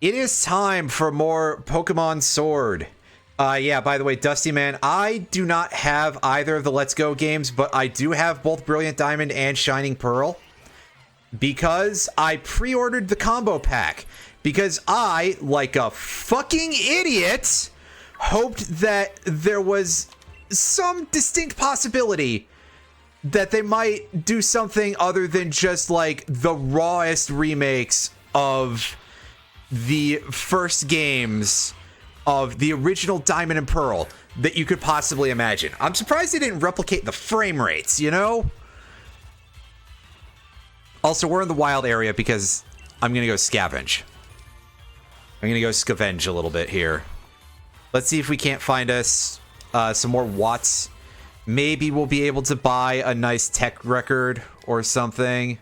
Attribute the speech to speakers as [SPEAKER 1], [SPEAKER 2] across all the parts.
[SPEAKER 1] It is time for more Pokemon Sword. Yeah, by the way, Dusty Man, I do not have either of the Let's Go games, but I do have both Brilliant Diamond and Shining Pearl. Because I pre-ordered the combo pack. Because I, like a fucking idiot, hoped that there was some distinct possibility that they might do something other than just, like, the rawest remakes of the first games of the original Diamond and Pearl that you could possibly imagine. I'm surprised they didn't replicate the frame rates, you know? Also, we're in the wild area because I'm going to go scavenge. I'm going to go scavenge a little bit here. Let's see if we can't find us some more watts. Maybe we'll be able to buy a nice tech record or something.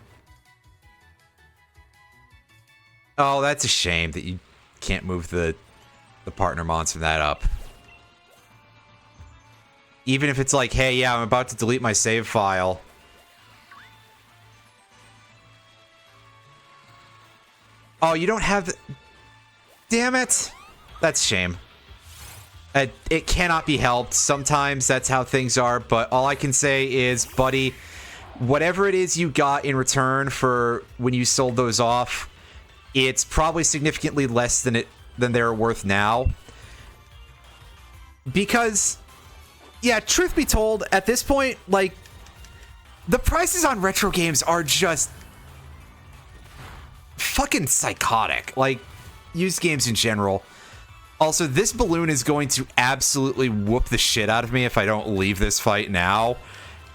[SPEAKER 1] Oh, that's a shame that you can't move the partner mons from that up. Even if it's like, hey, yeah, I'm about to delete my save file. Oh, you don't have the... Damn it. That's a shame. It cannot be helped. Sometimes that's how things are, but all I can say is, buddy, whatever it is you got in return for when you sold those off, it's probably significantly less than they're worth now. Because, yeah, truth be told, at this point, like, the prices on retro games are just fucking psychotic. Like, used games in general. Also, this balloon is going to absolutely whoop the shit out of me if I don't leave this fight now.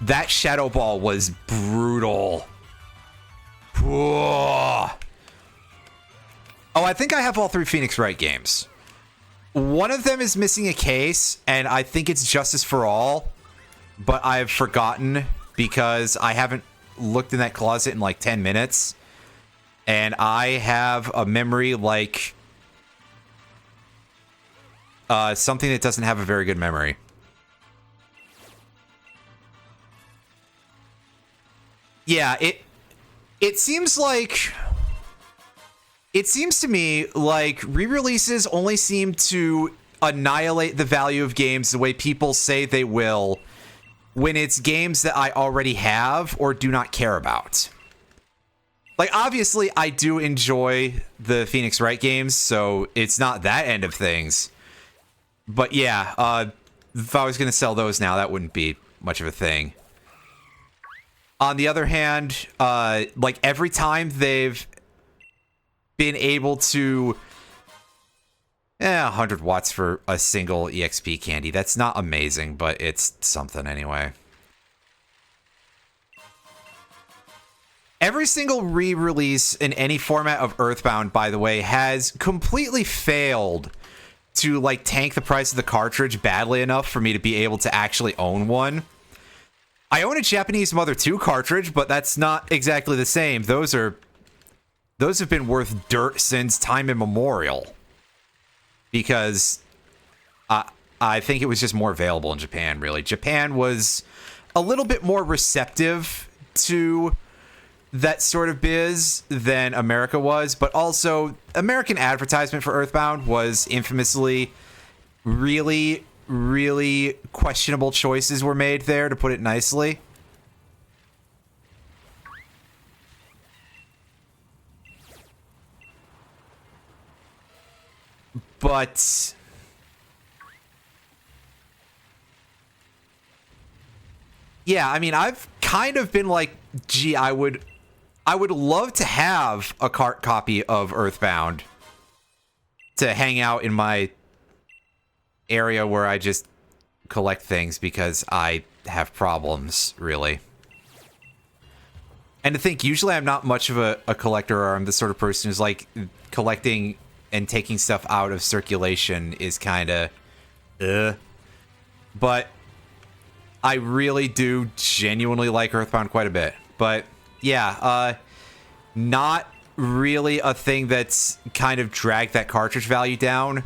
[SPEAKER 1] That Shadow Ball was brutal. Whoa. Oh, I think I have all 3 Phoenix Wright games. One of them is missing a case, and I think it's Justice for All, but I've forgotten because I haven't looked in that closet in like 10 minutes. And I have a memory like something that doesn't have a very good memory. Yeah, it seems like... It seems to me like re-releases only seem to annihilate the value of games the way people say they will when it's games that I already have or do not care about. Like, obviously, I do enjoy the Phoenix Wright games, so it's not that end of things. But yeah, if I was going to sell those now, that wouldn't be much of a thing. On the other hand, like, every time they've been able to 100 watts for a single EXP candy. That's not amazing, but it's something anyway. Every single re-release in any format of Earthbound, by the way, has completely failed to like tank the price of the cartridge badly enough for me to be able to actually own one. I own a Japanese Mother 2 cartridge, but that's not exactly the same. Those have been worth dirt since time immemorial. Because I think it was just more available in Japan, really. Japan was a little bit more receptive to that sort of biz than America was. But also, American advertisement for Earthbound was infamously really, really questionable choices were made there, to put it nicely. But yeah, I mean, I've kind of been like, gee, I would love to have a cart copy of Earthbound to hang out in my area where I just collect things because I have problems, really. And to think, usually I'm not much of a collector, or I'm the sort of person who's like collecting and taking stuff out of circulation is kind of, but I really do genuinely like Earthbound quite a bit. But yeah, not really a thing that's kind of dragged that cartridge value down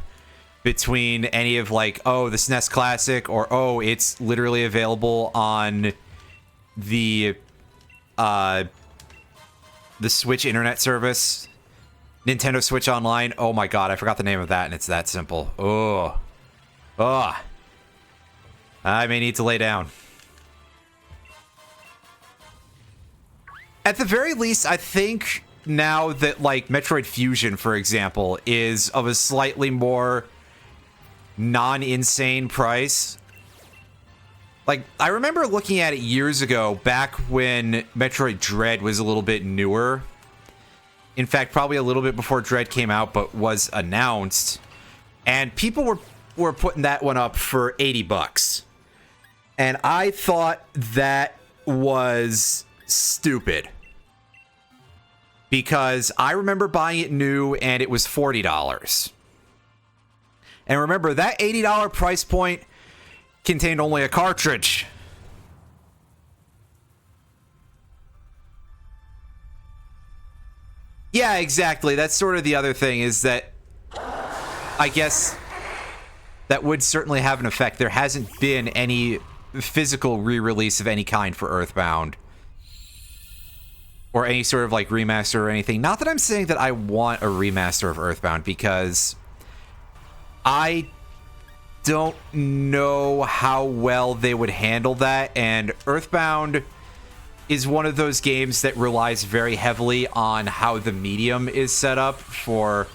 [SPEAKER 1] between any of like, oh, the SNES Classic, or oh, it's literally available on the Switch internet service. Nintendo Switch Online. Oh my god, I forgot the name of that, and it's that simple. Oh. Oh. I may need to lay down. At the very least, I think now that, like, Metroid Fusion, for example, is of a slightly more non-insane price. Like, I remember looking at it years ago, back when Metroid Dread was a little bit newer. In fact, probably a little bit before Dread came out, but was announced. And people were putting that one up for $80. And I thought that was stupid. Because I remember buying it new and it was $40. And remember, that $80 price point contained only a cartridge. Yeah, exactly. That's sort of the other thing, is that I guess that would certainly have an effect. There hasn't been any physical re-release of any kind for Earthbound. Or any sort of, like, remaster or anything. Not that I'm saying that I want a remaster of Earthbound, because I don't know how well they would handle that, and Earthbound is one of those games that relies very heavily on how the medium is set up for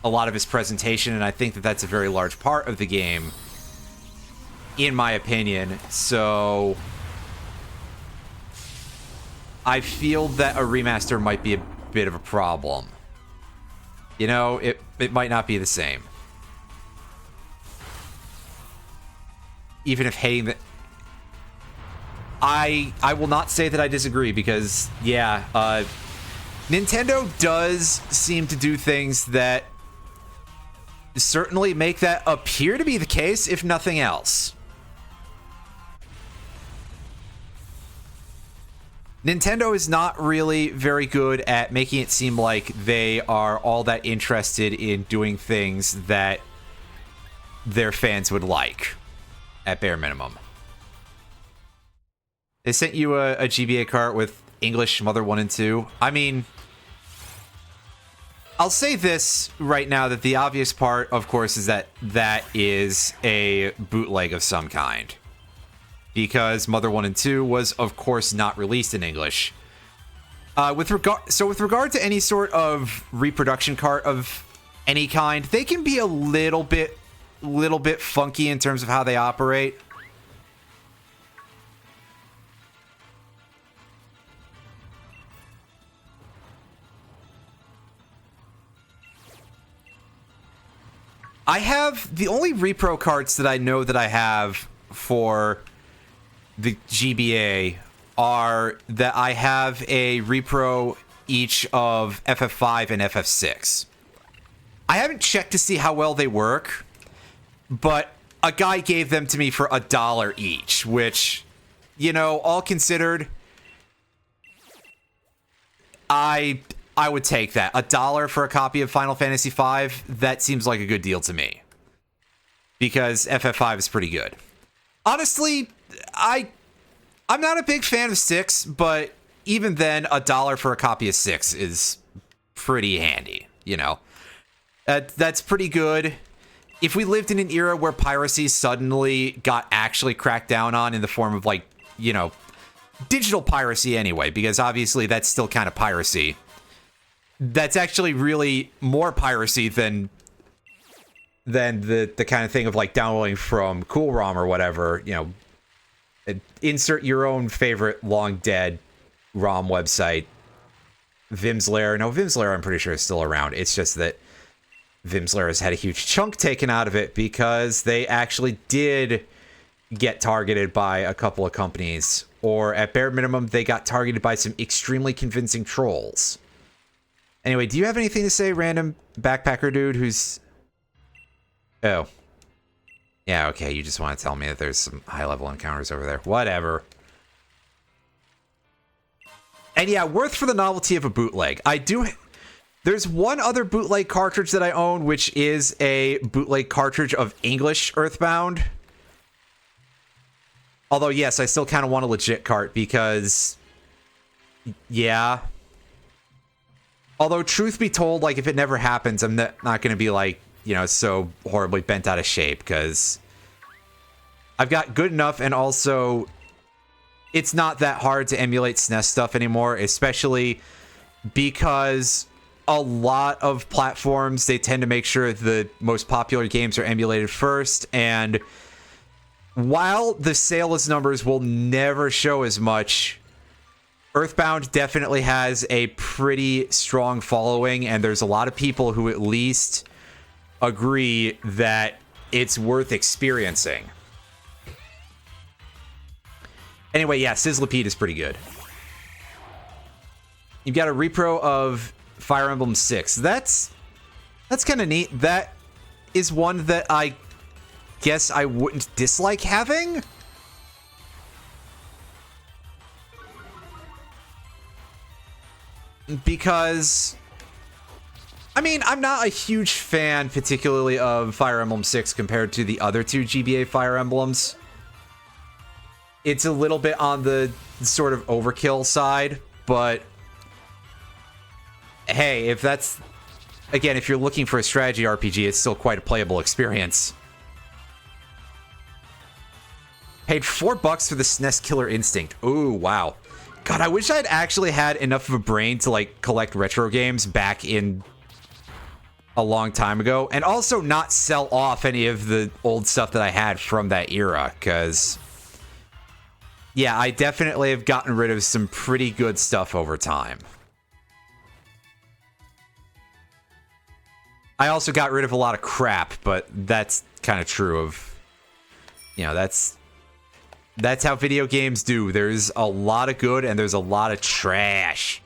[SPEAKER 1] a lot of its presentation, and I think that that's a very large part of the game, in my opinion. So I feel that a remaster might be a bit of a problem. You know, it might not be the same. Even if hating the... I will not say that I disagree, because, yeah, Nintendo does seem to do things that certainly make that appear to be the case, if nothing else. Nintendo is not really very good at making it seem like they are all that interested in doing things that their fans would like, at bare minimum. They sent you a GBA cart with English Mother 1 and 2. I mean, I'll say this right now, that the obvious part, of course, is that that is a bootleg of some kind. Because Mother 1 and 2 was, of course, not released in English. With regard to any sort of reproduction cart of any kind, they can be a little bit funky in terms of how they operate. I have the only repro carts that I know that I have for the GBA are that I have a repro each of FF5 and FF6. I haven't checked to see how well they work, but a guy gave them to me for $1 each, which, you know, all considered, I would take that. $1 for a copy of Final Fantasy V, that seems like a good deal to me. Because FF5 is pretty good. Honestly, I'm not a big fan of 6, but even then, $1 for a copy of 6 is pretty handy, you know? That's pretty good. If we lived in an era where piracy suddenly got actually cracked down on in the form of, like, you know, digital piracy anyway, because obviously that's still kind of piracy. That's actually really more piracy than the kind of thing of, like, downloading from Cool ROM or whatever, you know. Insert your own favorite long dead ROM website. Vim's Lair. No, Vim's Lair I'm pretty sure is still around. It's just that Vim's Lair has had a huge chunk taken out of it because they actually did get targeted by a couple of companies. Or at bare minimum, they got targeted by some extremely convincing trolls. Anyway, do you have anything to say, random backpacker dude who's... Oh. Yeah, okay, you just want to tell me that there's some high-level encounters over there. Whatever. And yeah, worth for the novelty of a bootleg. There's one other bootleg cartridge that I own, which is a bootleg cartridge of English Earthbound. Although, yes, I still kind of want a legit cart because... Yeah... Although, truth be told, like, if it never happens, I'm not going to be, like, you know, so horribly bent out of shape, because I've got good enough, and also it's not that hard to emulate SNES stuff anymore, especially because a lot of platforms, they tend to make sure the most popular games are emulated first, and while the sales numbers will never show as much, Earthbound definitely has a pretty strong following, and there's a lot of people who at least agree that it's worth experiencing. Anyway, yeah, Sizzlipede is pretty good. You've got a repro of Fire Emblem 6. That's kind of neat. That is one that I guess I wouldn't dislike having. Because, I mean, I'm not a huge fan, particularly, of Fire Emblem 6 compared to the other two GBA Fire Emblems. It's a little bit on the sort of overkill side, but hey, if that's, again, if you're looking for a strategy RPG, it's still quite a playable experience. Paid $4 for the SNES Killer Instinct. Ooh, wow. God, I wish I'd actually had enough of a brain to, like, collect retro games back in a long time ago, and also not sell off any of the old stuff that I had from that era, because yeah, I definitely have gotten rid of some pretty good stuff over time. I also got rid of a lot of crap, but that's kind of true of, you know, that's how video games do. There's a lot of good and there's a lot of trash.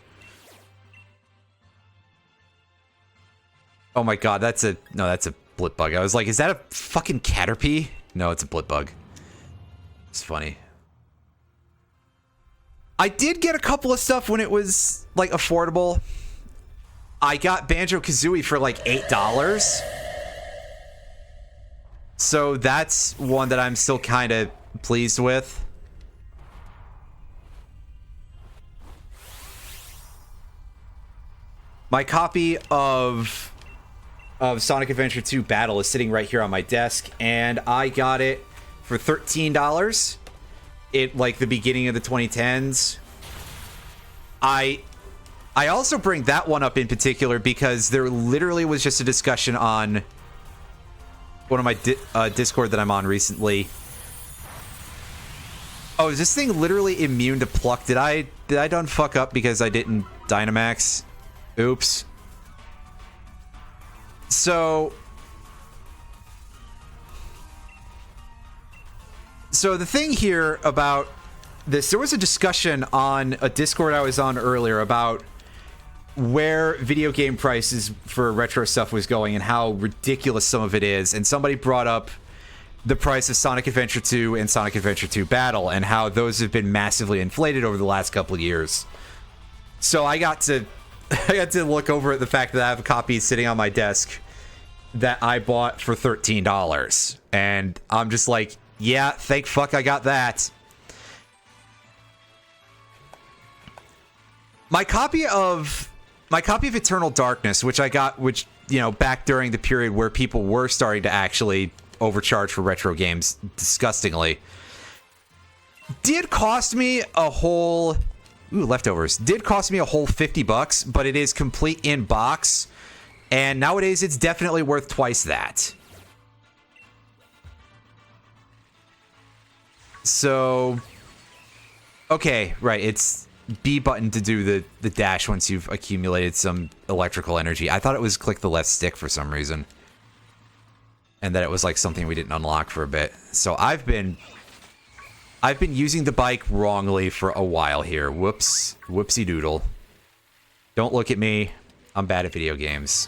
[SPEAKER 1] Oh my god, that's a blit bug. I was like, is that a fucking Caterpie? No, it's a blit bug. It's funny. I did get a couple of stuff when it was, like, affordable. I got Banjo-Kazooie for, like, $8. So that's one that I'm still kind of pleased with. My copy of Sonic Adventure 2 Battle is sitting right here on my desk, and I got it for $13. It, like, the beginning of the 2010s. I also bring that one up in particular because there literally was just a discussion on one of my Discord that I'm on recently. Oh, is this thing literally immune to pluck? Did I done fuck up because I didn't Dynamax? Oops. So the thing here about this, there was a discussion on a Discord I was on earlier about where video game prices for retro stuff was going and how ridiculous some of it is, and somebody brought up the price of Sonic Adventure 2 and Sonic Adventure 2 Battle and how those have been massively inflated over the last couple of years. So I got to look over at the fact that I have a copy sitting on my desk that I bought for $13, and I'm just like, yeah, thank fuck I got that. My copy of Eternal Darkness, which I got, which, you know, back during the period where people were starting to actually overcharge for retro games disgustingly, did cost me a whole leftovers. Did cost me a whole $50, but it is complete in box, and nowadays it's definitely worth twice that. So, okay, right, it's B button to do the dash once you've accumulated some electrical energy. I thought it was click the left stick for some reason, and that it was like something we didn't unlock for a bit. So I've been using the bike wrongly for a while here. Whoops, whoopsie doodle. Don't look at me. I'm bad at video games.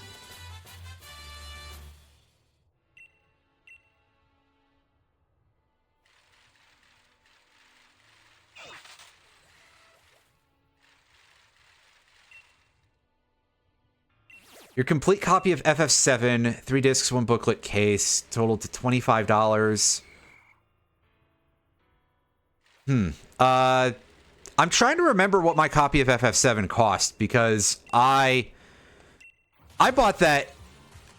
[SPEAKER 1] Your complete copy of FF7, 3 discs, 1 booklet case, totaled to $25. I'm trying to remember what my copy of FF7 cost, because I I bought that.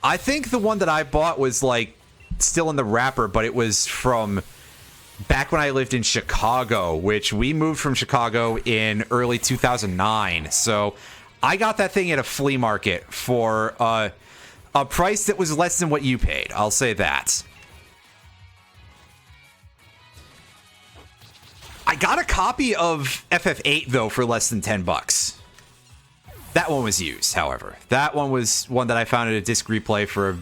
[SPEAKER 1] I think the one that I bought was like still in the wrapper, but it was from back when I lived in Chicago, which we moved from Chicago in early 2009. So I got that thing at a flea market for a price that was less than what you paid. I'll say that. I got a copy of FF8 though for less than $10. That one was used, however. That one was one that I found at a disc replay for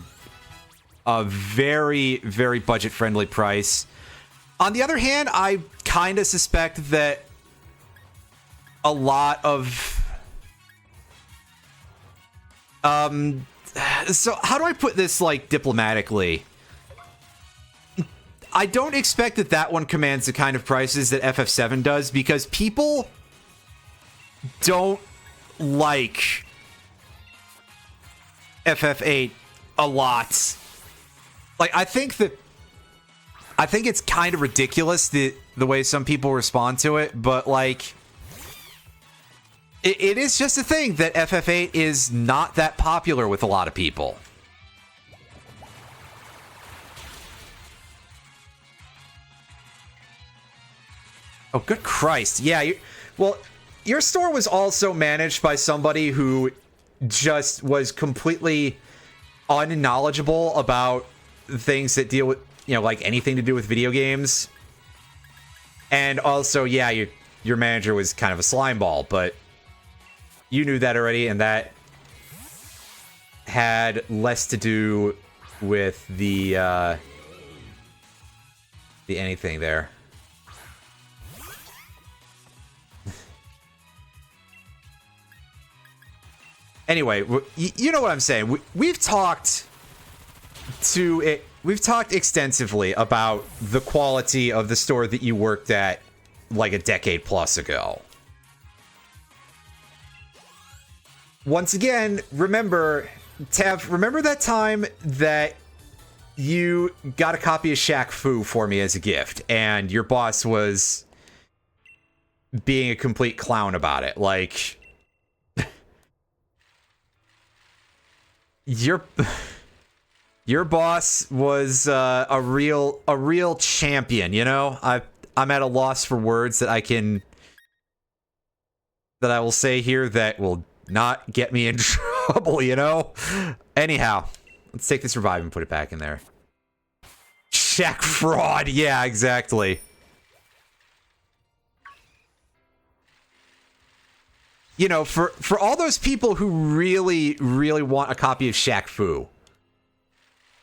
[SPEAKER 1] a very, very budget-friendly price. On the other hand, I kind of suspect that a lot of... So, how do I put this, like, diplomatically? I don't expect that that one commands the kind of prices that FF7 does, because people don't like FF8 a lot. Like, I think it's kind of ridiculous the way some people respond to it, but like it is just a thing that FF8 is not that popular with a lot of people. Oh, good Christ. Yeah, well, your store was also managed by somebody who just was completely unknowledgeable about things that deal with, you know, like anything to do with video games. And also, yeah, your manager was kind of a slime ball, but you knew that already, and that had less to do with the anything there. Anyway, you know what I'm saying. We've talked extensively about the quality of the store that you worked at like a decade plus ago. Once again, remember, Tav, remember that time that you got a copy of Shaq Fu for me as a gift, and your boss was being a complete clown about it? Like, your boss was a real champion, you know? I'm at a loss for words that I will say here that will not get me in trouble, you know? Anyhow, let's take this revive and put it back in there. Shaq fraud, yeah, exactly. You know, for all those people who really, really want a copy of Shaq Fu,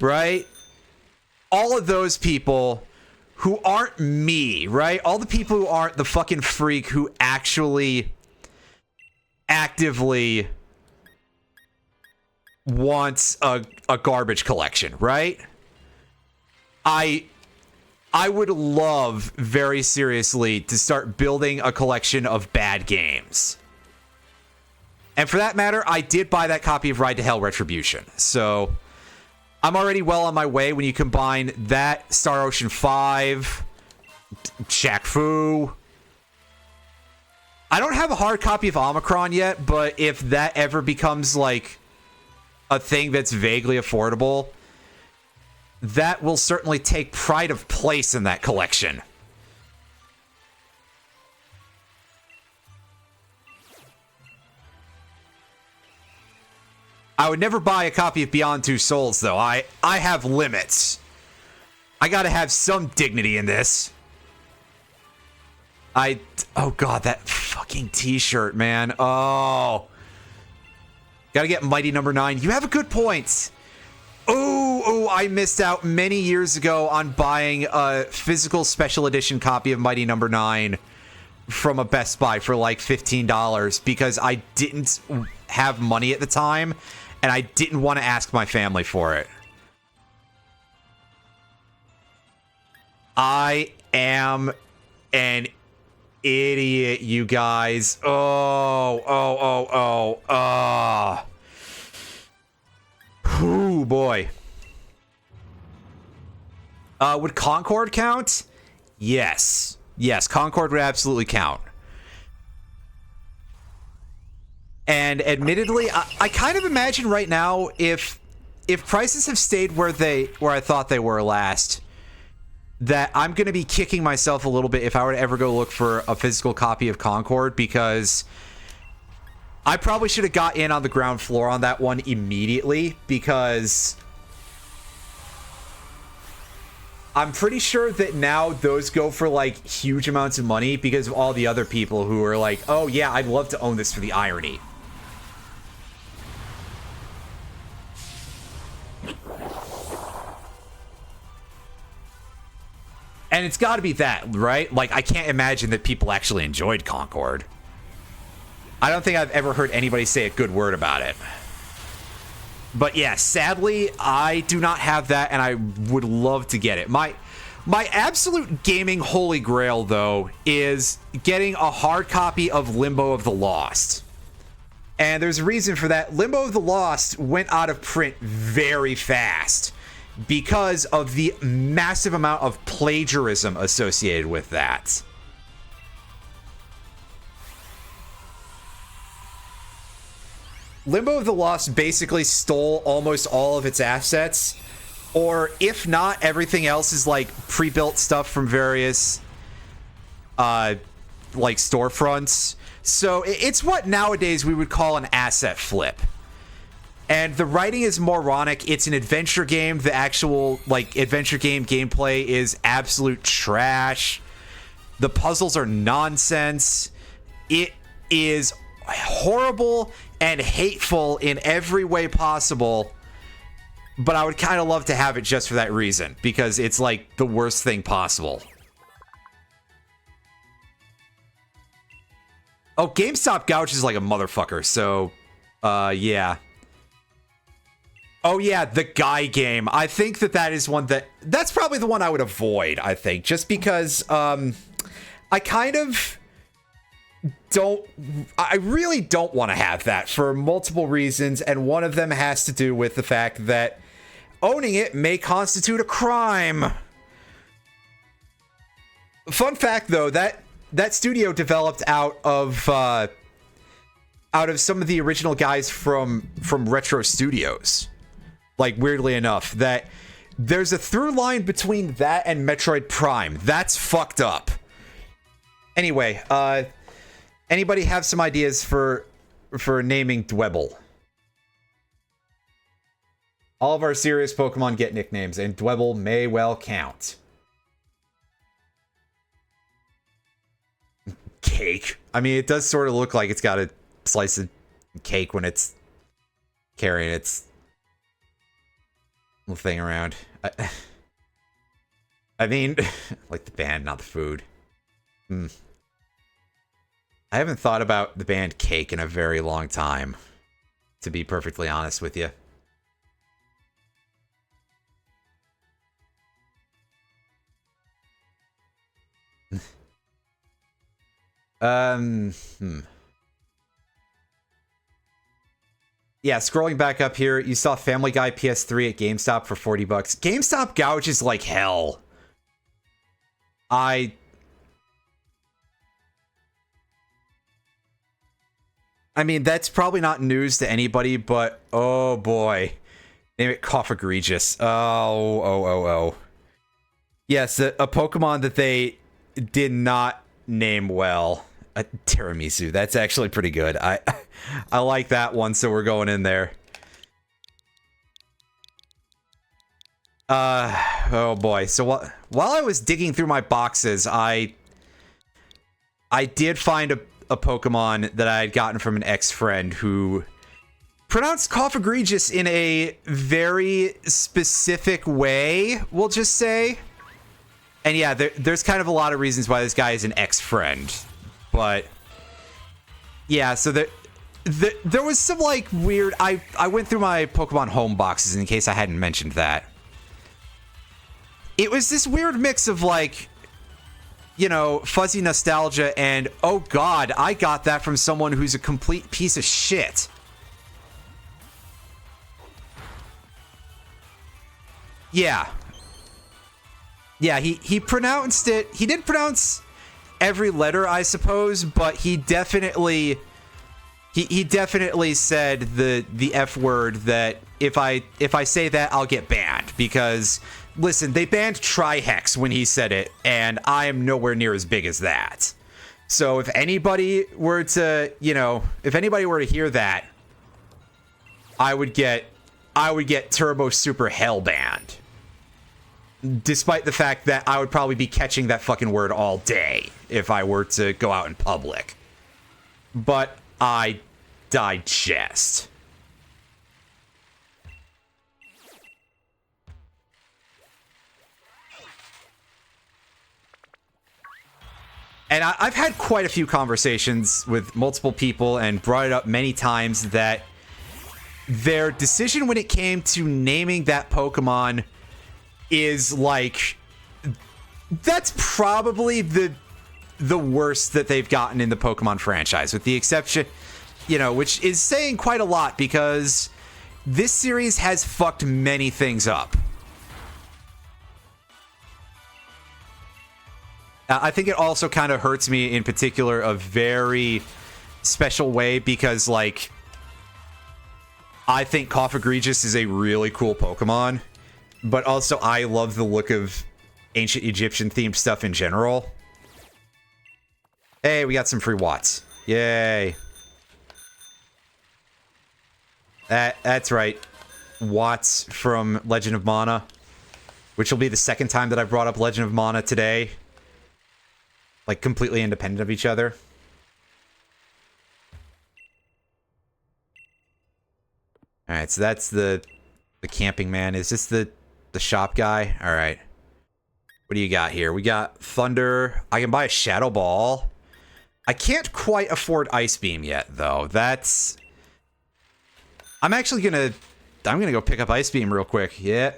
[SPEAKER 1] right? All of those people who aren't me, right? All the people who aren't the fucking freak who actually actively wants a garbage collection, right? I would love very seriously to start building a collection of bad games. And for that matter, I did buy that copy of Ride to Hell Retribution. So I'm already well on my way when you combine that, Star Ocean 5, Shaq Fu. I don't have a hard copy of Omicron yet, but if that ever becomes like a thing that's vaguely affordable, that will certainly take pride of place in that collection. I would never buy a copy of Beyond Two Souls, though. I have limits. I gotta have some dignity in this. Oh god, that fucking t-shirt, man. Oh. Gotta get Mighty Number 9. You have a good point. Oh, I missed out many years ago on buying a physical special edition copy of Mighty Number 9 from a Best Buy for like $15 because I didn't have money at the time. And I didn't want to ask my family for it. I am an idiot, you guys. Oh. Ooh, boy. Would Concord count? Yes. Yes, Concord would absolutely count. And admittedly, I kind of imagine right now if prices have stayed where I thought they were last, that I'm going to be kicking myself a little bit if I were to ever go look for a physical copy of Concord, because I probably should have got in on the ground floor on that one immediately, because I'm pretty sure that now those go for like huge amounts of money because of all the other people who are like, oh yeah, I'd love to own this for the irony. And it's got to be that, right? Like, I can't imagine that people actually enjoyed Concord. I don't think I've ever heard anybody say a good word about it. But yeah, sadly, I do not have that, and I would love to get it. My absolute gaming holy grail, though, is getting a hard copy of Limbo of the Lost. And there's a reason for that. Limbo of the Lost went out of print very fast because of the massive amount of plagiarism associated with that. Limbo of the Lost basically stole almost all of its assets, or if not, everything else is like pre-built stuff from various like storefronts. So it's what nowadays we would call an asset flip. And the writing is moronic. It's an adventure game. The actual like adventure game gameplay is absolute trash. The puzzles are nonsense. It is horrible and hateful in every way possible. But I would kind of love to have it just for that reason, because it's like the worst thing possible. Oh, GameStop gouges like a motherfucker, so yeah. Oh yeah, the Guy game. I think that is one that's probably the one I would avoid, I think, just because I really don't want to have that for multiple reasons, and one of them has to do with the fact that owning it may constitute a crime. Fun fact, though, that studio developed out of some of the original guys from Retro Studios. Like, weirdly enough, that there's a through line between that and Metroid Prime. That's fucked up. Anyway, anybody have some ideas for naming Dwebble? All of our serious Pokemon get nicknames, and Dwebble may well count. Cake. I mean, it does sort of look like it's got a slice of cake when it's carrying its little thing around. I mean, like the band, not the food. I haven't thought about the band Cake in a very long time, to be perfectly honest with you. Yeah, scrolling back up here, you saw Family Guy PS3 at GameStop for $40. GameStop gouges like hell. I mean, that's probably not news to anybody, but oh boy. Name it Cough Egregious. Oh. Yes, a Pokemon that they did not name well. Tiramisu. That's actually pretty good. I like that one, so we're going in there. Oh boy. So while I was digging through my boxes, I did find a Pokemon that I had gotten from an ex-friend who pronounced Cough Egregious in a very specific way, we'll just say. And yeah, there's kind of a lot of reasons why this guy is an ex-friend. But yeah, so there was some like weird. I went through my Pokemon home boxes in case I hadn't mentioned that. It was this weird mix of like, you know, fuzzy nostalgia and oh god, I got that from someone who's a complete piece of shit. Yeah. Yeah, he pronounced it. He did pronounce every letter, I suppose, but he definitely He definitely said the F word that if I say that, I'll get banned. Because, listen, they banned Trihex when he said it, and I am nowhere near as big as that. So if anybody were to, if anybody were to hear that, I would get Turbo Super Hell banned. Despite the fact that I would probably be catching that fucking word all day if I were to go out in public. But I digest. And I've had quite a few conversations with multiple people and brought it up many times that their decision when it came to naming that Pokemon is like, that's probably the worst that they've gotten in the Pokemon franchise, with the exception, which is saying quite a lot because this series has fucked many things up. I think it also kind of hurts me in particular a very special way because, like, I think Cofagrigus is a really cool Pokemon, but also I love the look of ancient Egyptian themed stuff in general. Hey, we got some free Watts. Yay. That's right. Watts from Legend of Mana, which will be the second time that I brought up Legend of Mana today. Like, completely independent of each other. Alright, so that's the camping man. Is this the shop guy? Alright. What do you got here? We got Thunder. I can buy a Shadow Ball. I can't quite afford Ice Beam yet, though. That's... I'm gonna go pick up Ice Beam real quick. Yeah.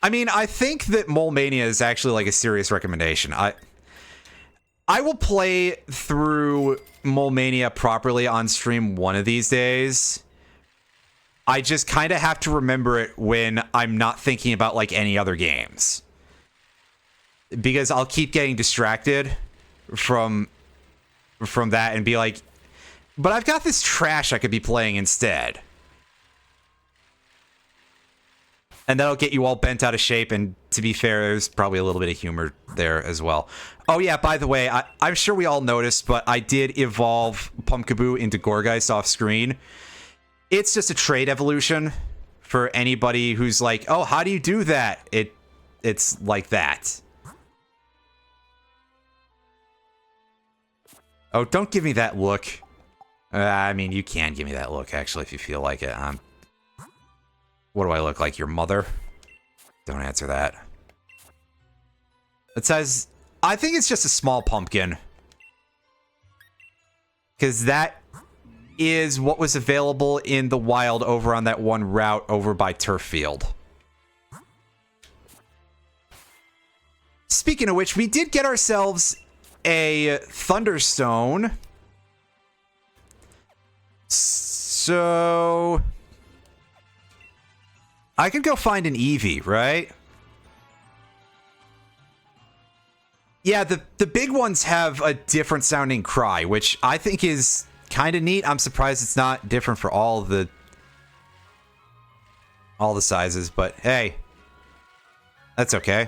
[SPEAKER 1] I mean, I think that Mole Mania is actually like a serious recommendation. I will play through Mole Mania properly on stream one of these days. I just kind of have to remember it when I'm not thinking about like any other games. Because I'll keep getting distracted from that and be like, but I've got this trash I could be playing instead. And that'll get you all bent out of shape, and to be fair, there's probably a little bit of humor there as well. Oh yeah, by the way, I'm sure we all noticed, but I did evolve Pumpkaboo into Gourgeist off screen. It's just a trait evolution for anybody who's like, oh, how do you do that? It's like that. Oh, don't give me that look. I mean, you can give me that look, actually, if you feel like it. What do I look like, your mother? Don't answer that. It says, I think it's just a small pumpkin. Because that is what was available in the wild over on that one route over by Turf Field. Speaking of which, we did get ourselves a Thunderstone. So... I could go find an Eevee, right? Yeah, the big ones have a different sounding cry, which I think is kind of neat. I'm surprised it's not different for all the sizes, but hey, that's okay.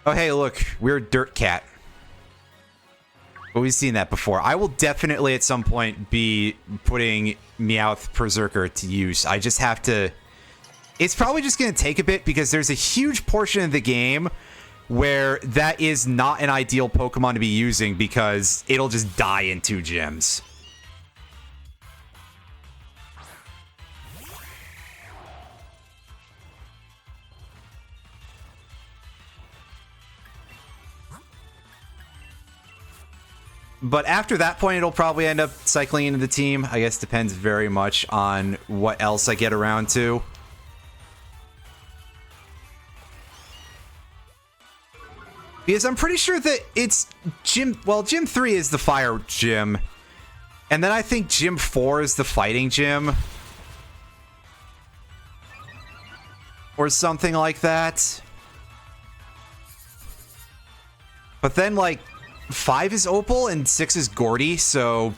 [SPEAKER 1] Oh, hey, look, we're Dirt Cat. But we've seen that before. I will definitely at some point be putting Meowth Berserker to use. I just have to... It's probably just going to take a bit because there's a huge portion of the game where that is not an ideal Pokemon to be using because it'll just die in 2 gyms. But after that point, it'll probably end up cycling into the team. I guess depends very much on what else I get around to. Because I'm pretty sure that it's Gym... Well, Gym 3 is the fire gym. And then I think Gym 4 is the fighting gym. Or something like that. But then, like, 5 is Opal and 6 is Gordy, so...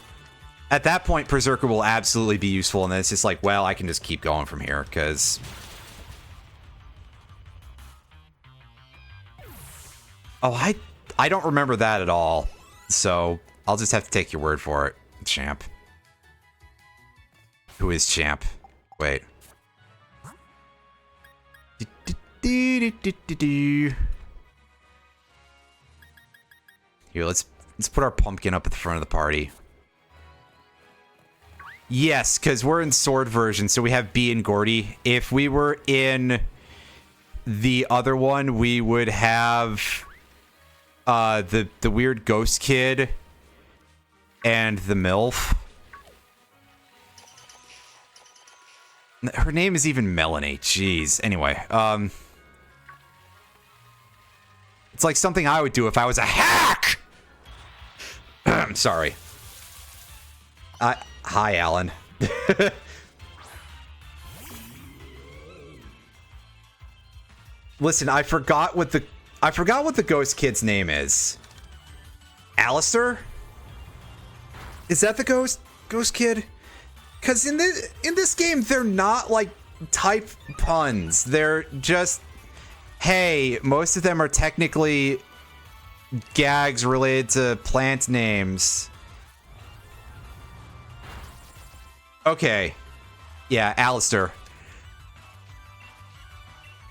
[SPEAKER 1] At that point, Berserker will absolutely be useful, and then it's just like, well, I can just keep going from here, because... Oh, I don't remember that at all, so I'll just have to take your word for it, champ. Who is champ? Wait. Here, let's put our pumpkin up at the front of the party. Yes, because we're in sword version, so we have B and Gordy. If we were in the other one, we would have the weird ghost kid and the MILF. Her name is even Melanie. Jeez. Anyway, it's like something I would do if I was a hack. I'm sorry. Hi, Alan. Listen, I forgot what the ghost kid's name is. Alistair? Is that the ghost kid? Because in this game, they're not like type puns. They're just, hey, most of them are technically gags related to plant names. Okay. Yeah, Alistair.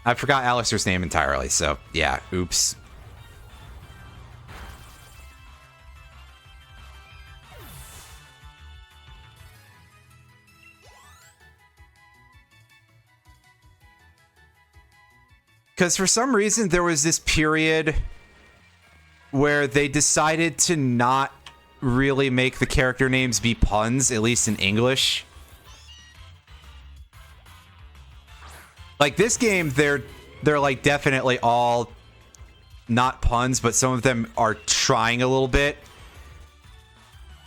[SPEAKER 1] I forgot Alistair's name entirely, so yeah, oops. Because for some reason there was this period where they decided to not really make the character names be puns, at least in English. Like this game, they're like definitely all not puns, but some of them are trying a little bit.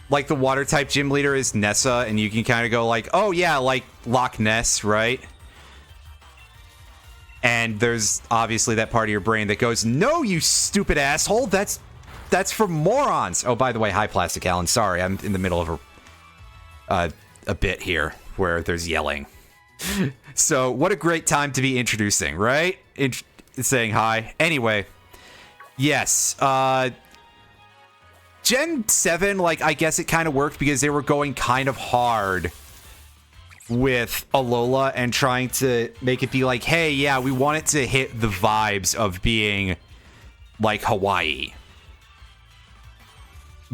[SPEAKER 1] Like the water type gym leader is Nessa, and you can kind of go like, oh yeah, like Loch Ness, right? And there's obviously that part of your brain that goes, no, you stupid asshole, that's for morons. Oh, by the way, hi, Plastic Alan. Sorry, I'm in the middle of a bit here where there's yelling. So, what a great time to be introducing, right? Saying hi. Anyway, yes. Gen 7, like, I guess it kind of worked because they were going kind of hard with Alola and trying to make it be like, hey, yeah, we want it to hit the vibes of being like Hawaii.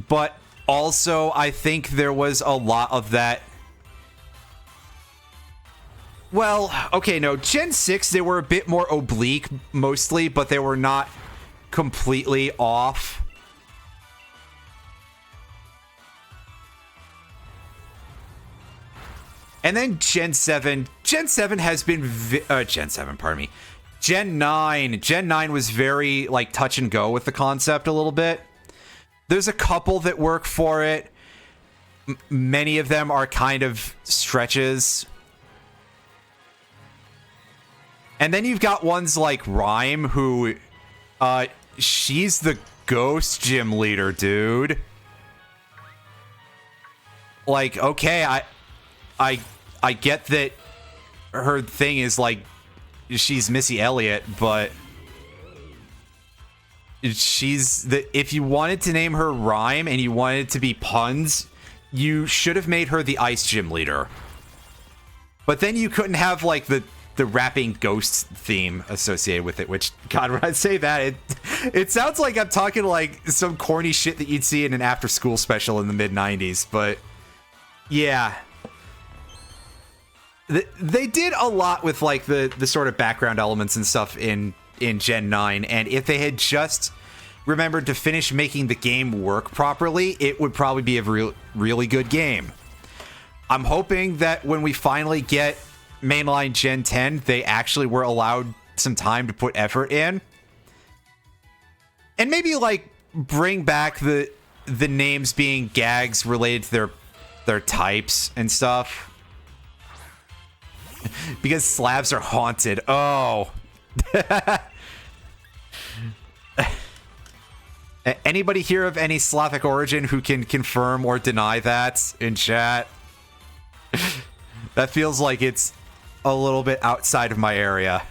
[SPEAKER 1] But also, I think there was a lot of that. Well, okay, no. Gen 6, they were a bit more oblique, mostly, but they were not completely off. And then Gen 7 has been... Gen 7, pardon me. Gen 9 was very, like, touch and go with the concept a little bit. There's a couple that work for it. Many of them are kind of stretches. And then you've got ones like Rhyme, who, she's the ghost gym leader, dude. Like, okay, I get that her thing is like, she's Missy Elliott, but if you wanted to name her Rhyme and you wanted it to be puns, you should have made her the ice gym leader. But then you couldn't have like the rapping ghost theme associated with it, which, God, when I say that, it sounds like I'm talking like some corny shit that you'd see in an after school special in the mid-90s, but yeah. They did a lot with like the sort of background elements and stuff in Gen 9, and if they had just remembered to finish making the game work properly, it would probably be a really good game. I'm hoping that when we finally get mainline Gen 10, they actually were allowed some time to put effort in. And maybe, like, bring back the names being gags related to their types and stuff. Because Slavs are haunted. Oh. Anybody hear of any Slavic origin who can confirm or deny that in chat? That feels like it's a little bit outside of my area.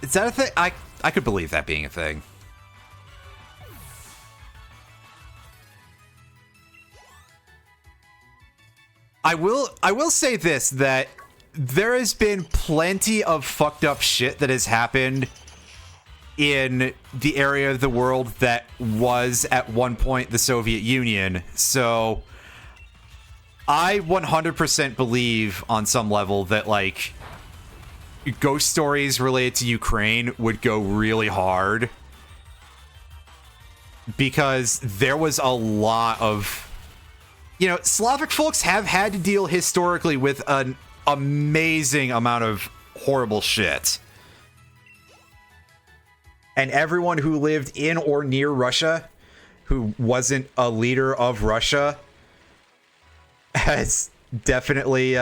[SPEAKER 1] Is that a thing? I could believe that being a thing. I will say this, that there has been plenty of fucked up shit that has happened in the area of the world that was at one point the Soviet Union. So I 100% believe on some level that, like, ghost stories related to Ukraine would go really hard, because there was a lot of, you know, Slavic folks have had to deal historically with an amazing amount of horrible shit. And everyone who lived in or near Russia who wasn't a leader of Russia has definitely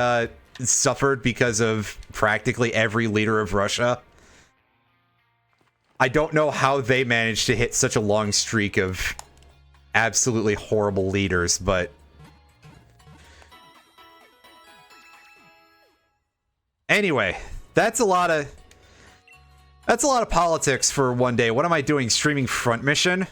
[SPEAKER 1] suffered because of practically every leader of Russia. I don't know how they managed to hit such a long streak of absolutely horrible leaders, but anyway, that's a lot of politics for one day. What am I doing? Streaming Front Mission?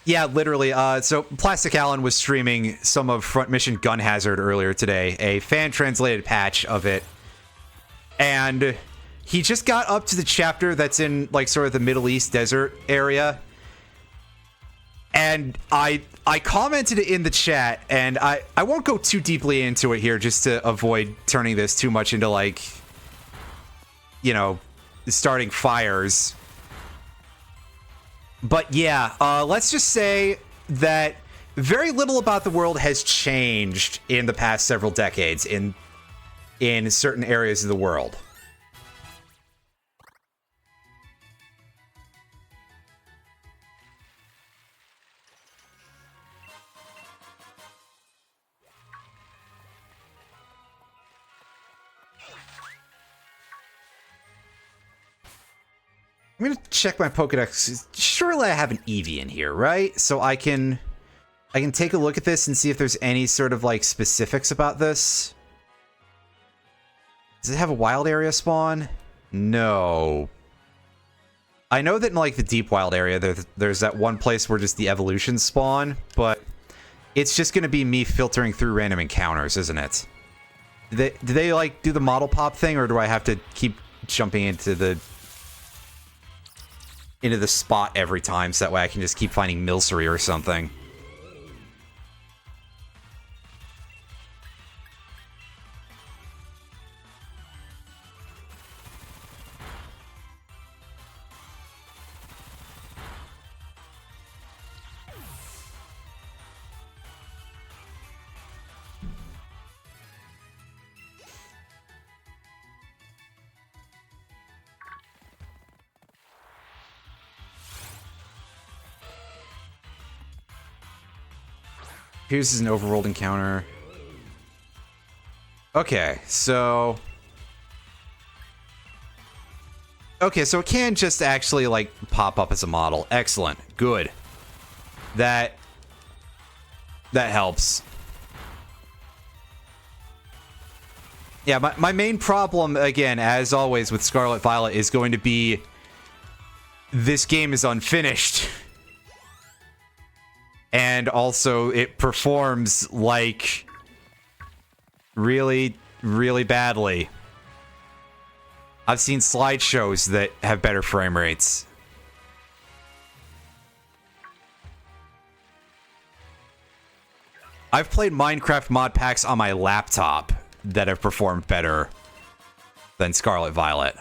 [SPEAKER 1] Yeah, literally. So Plastic Allen was streaming some of Front Mission Gun Hazard earlier today, a fan-translated patch of it. And he just got up to the chapter that's in, like, sort of the Middle East desert area. And I commented it in the chat, and I won't go too deeply into it here just to avoid turning this too much into, like, you know, starting fires. But yeah, let's just say that very little about the world has changed in the past several decades in certain areas of the world. I'm gonna check my Pokedex. Surely I have an Eevee in here, right? So I can take a look at this and see if there's any sort of, like, specifics about this. Does it have a wild area spawn? No. I know that in, like, the deep wild area, there's that one place where just the evolutions spawn, but it's just gonna be me filtering through random encounters, isn't it? Do they like do the model pop thing, or do I have to keep jumping into the spot every time, so that way I can just keep finding Milcery or something? Here's an overworld encounter. Okay, so it can just actually, like, pop up as a model. Excellent. Good. That helps. Yeah, my main problem, again, as always with Scarlet Violet, is going to be this game is unfinished. And also, it performs, like, really, really badly. I've seen slideshows that have better frame rates. I've played Minecraft mod packs on my laptop that have performed better than Scarlet Violet.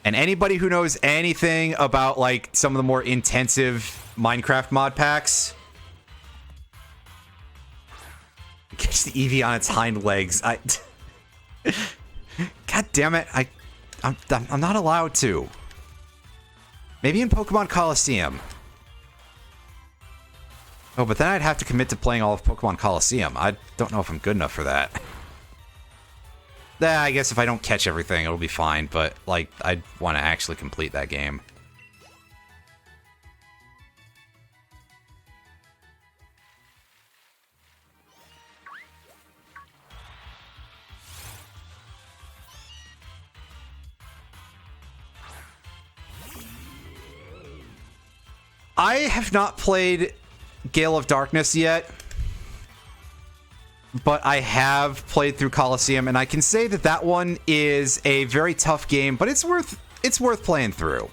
[SPEAKER 1] And anybody who knows anything about, like, some of the more intensive Minecraft mod packs... Catch the Eevee on its hind legs. God damn it. I'm not allowed to. Maybe in Pokemon Coliseum. Oh, but then I'd have to commit to playing all of Pokemon Coliseum. I don't know if I'm good enough for that. I guess if I don't catch everything, it'll be fine. But, like, I'd want to actually complete that game. I have not played Gale of Darkness yet, but I have played through Coliseum, and I can say that that one is a very tough game, but it's worth playing through.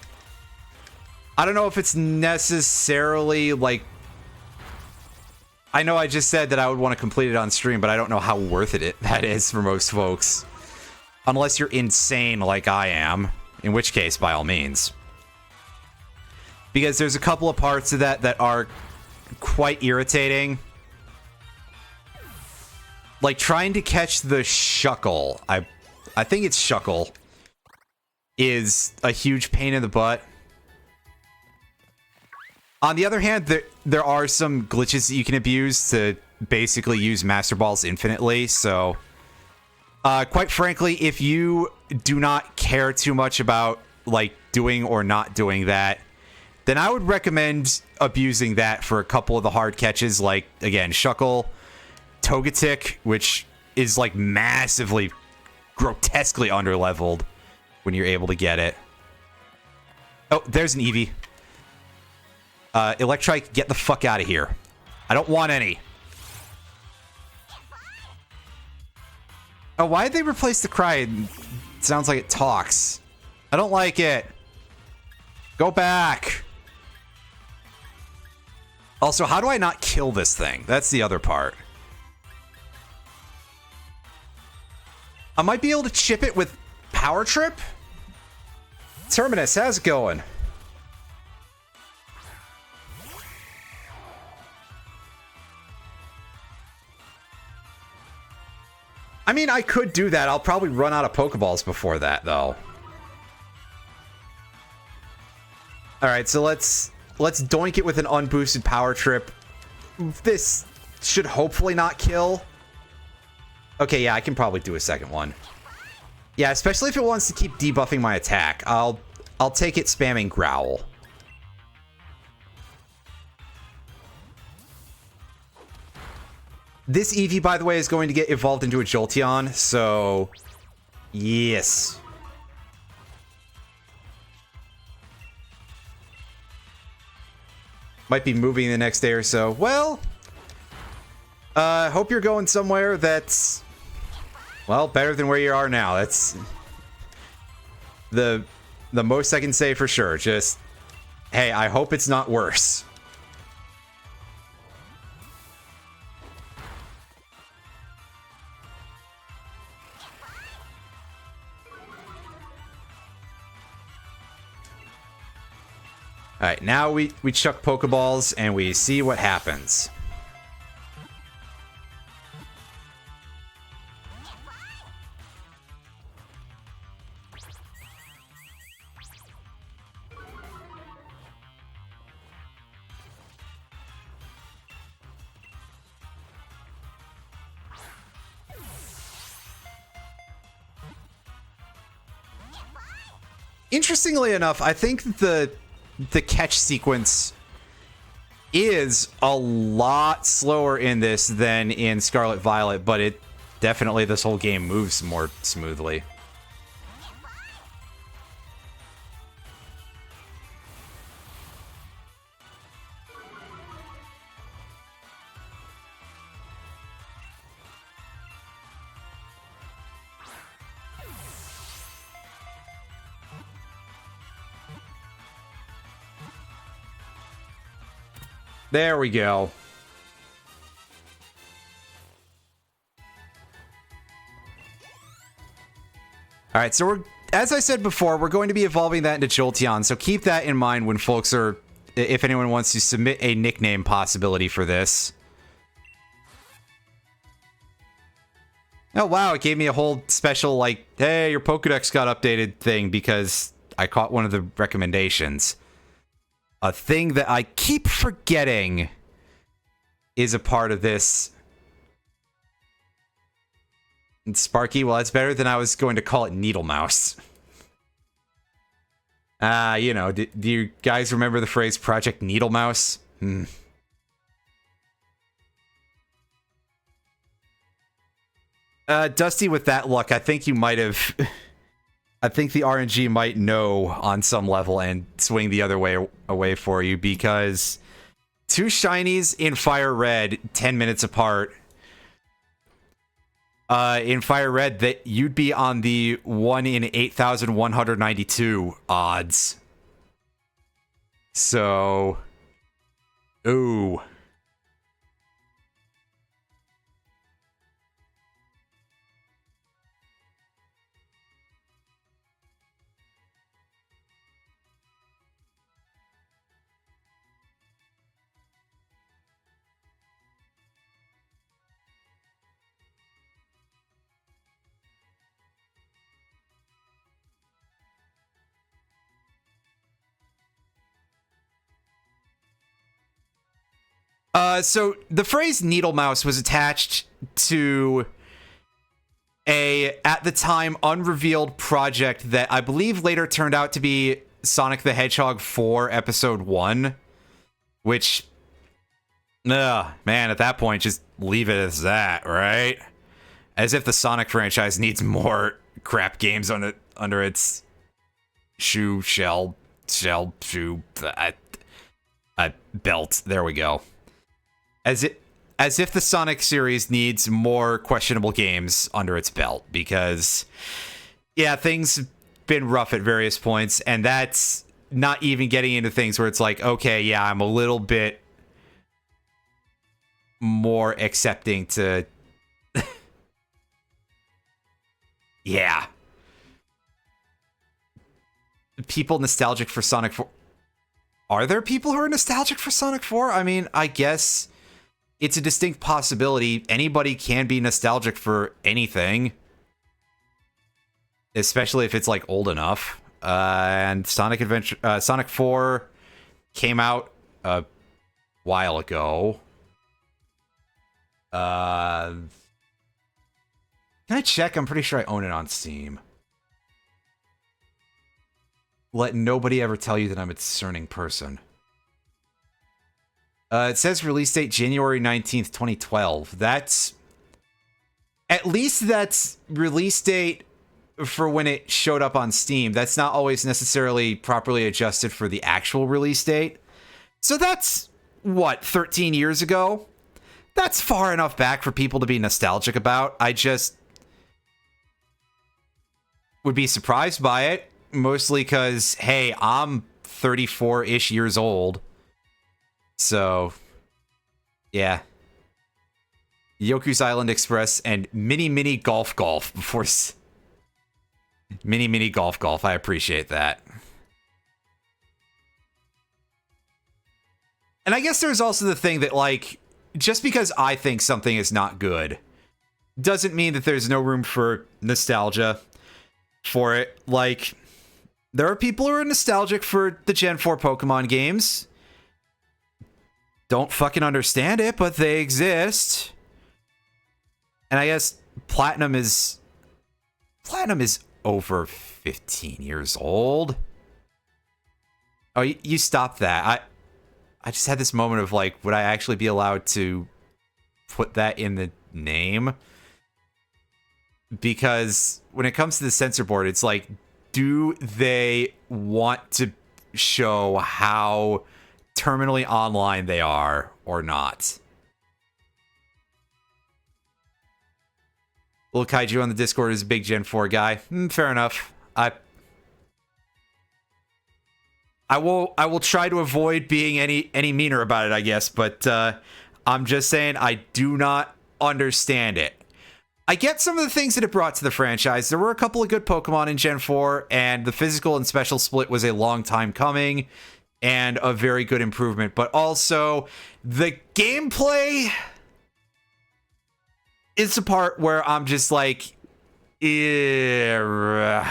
[SPEAKER 1] I don't know if it's necessarily, like... I know I just said that I would want to complete it on stream, but I don't know how worth it that is for most folks. Unless you're insane like I am, in which case, by all means. Because there's a couple of parts of that that are quite irritating. Like trying to catch the Shuckle. I think it's Shuckle. Is a huge pain in the butt. On the other hand, there are some glitches that you can abuse to basically use Master Balls infinitely. So, quite frankly, if you do not care too much about like doing or not doing that, then I would recommend abusing that for a couple of the hard catches, like, again, Shuckle, Togetic, which is, like, massively, grotesquely underleveled when you're able to get it. Oh, there's an Eevee. Electrike, get the fuck out of here. I don't want any. Oh, why did they replace the cry? It sounds like it talks. I don't like it. Go back. Also, how do I not kill this thing? That's the other part. I might be able to chip it with Power Trip? Terminus, how's it going? I mean, I could do that. I'll probably run out of Pokeballs before that, though. Alright, so let's doink it with an unboosted Power Trip. This should hopefully not kill. Okay, yeah, I can probably do a second one. Yeah, especially if it wants to keep debuffing my attack. I'll take it spamming Growl. This Eevee, by the way, is going to get evolved into a Jolteon, so... yes. Might be moving the next day or so. Well, hope you're going somewhere that's, well, better than where you are now. That's the most I can say for sure. Just, hey, I hope it's not worse. Alright, now we chuck Pokeballs and we see what happens. Interestingly enough, I think the catch sequence is a lot slower in this than in Scarlet Violet, but it definitely, this whole game moves more smoothly. There we go. All right, so as I said before, we're going to be evolving that into Jolteon, so keep that in mind when folks are, if anyone wants to submit a nickname possibility for this. Oh wow, it gave me a whole special, like, hey, your Pokedex got updated thing because I caught one of the recommendations. A thing that I keep forgetting is a part of this. And Sparky, well, that's better than I was going to call it Needle Mouse. You know, do you guys remember the phrase Project Needle Mouse? Dusty, with that luck, I think you might have... I think the RNG might know on some level and swing the other way away for you, because 2 shinies in Fire Red, 10 minutes apart. In Fire Red, that you'd be on the 1 in 8,192 odds. So, ooh. So the phrase Needle Mouse was attached to a, at the time, unrevealed project that I believe later turned out to be Sonic the Hedgehog 4 Episode 1, which, man, at that point, just leave it as that, right? As if the Sonic franchise needs more crap games under its belt. There we go. As if the Sonic series needs more questionable games under its belt, because, yeah, things have been rough at various points, and that's not even getting into things where it's like, okay, yeah, I'm a little bit more accepting to... yeah. People nostalgic for Sonic 4... Are there people who are nostalgic for Sonic 4? I mean, I guess... it's a distinct possibility. Anybody can be nostalgic for anything. Especially if it's, like, old enough. And Sonic 4 came out a while ago. Can I check? I'm pretty sure I own it on Steam. Let nobody ever tell you that I'm a discerning person. It says release date January 19th, 2012. That's... at least that's release date for when it showed up on Steam. That's not always necessarily properly adjusted for the actual release date. So that's, what, 13 years ago? That's far enough back for people to be nostalgic about. I just would be surprised by it. Mostly because, hey, I'm 34-ish years old. So, yeah. Yoku's Island Express and Mini Golf before... Mini Golf. I appreciate that. And I guess there's also the thing that, like, just because I think something is not good doesn't mean that there's no room for nostalgia for it. Like, there are people who are nostalgic for the Gen 4 Pokemon games. Don't fucking understand it, but they exist. And I guess Platinum is over 15 years old. Oh, you stopped that. I just had this moment of, like, would I actually be allowed to put that in the name? Because when it comes to the censor board, it's like, do they want to show how terminally online they are or not? Little Kaiju on the Discord is a big Gen 4 guy. Fair enough. I will try to avoid being any meaner about it, I guess, but I'm just saying I do not understand it. I get some of the things that it brought to the franchise. There were a couple of good Pokemon in Gen 4, and the physical and special split was a long time coming and a very good improvement. But also, the gameplay is the part where I'm just like, I'm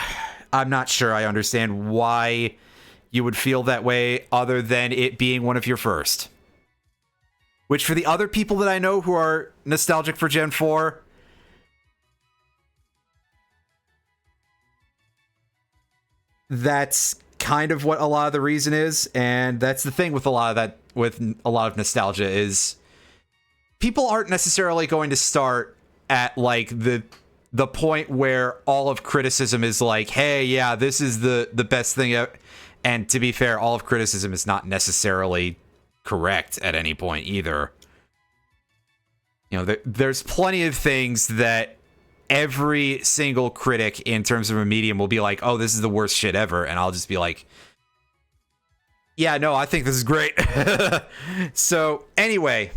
[SPEAKER 1] not sure I understand why you would feel that way other than it being one of your first. Which, for the other people that I know who are nostalgic for Gen 4, that's kind of what a lot of the reason is. And that's the thing with a lot of that, with a lot of nostalgia, is people aren't necessarily going to start at like the point where all of criticism is like, hey, yeah, this is the best thing. And to be fair, all of criticism is not necessarily correct at any point either. You know, there's plenty of things that every single critic in terms of a medium will be like, oh, this is the worst shit ever. And I'll just be like, yeah, no, I think this is great. So anyway,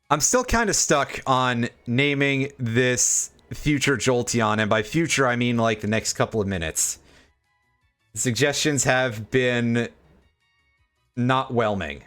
[SPEAKER 1] I'm still kind of stuck on naming this future Jolteon, and by future I mean like the next couple of minutes. The suggestions have been not whelming.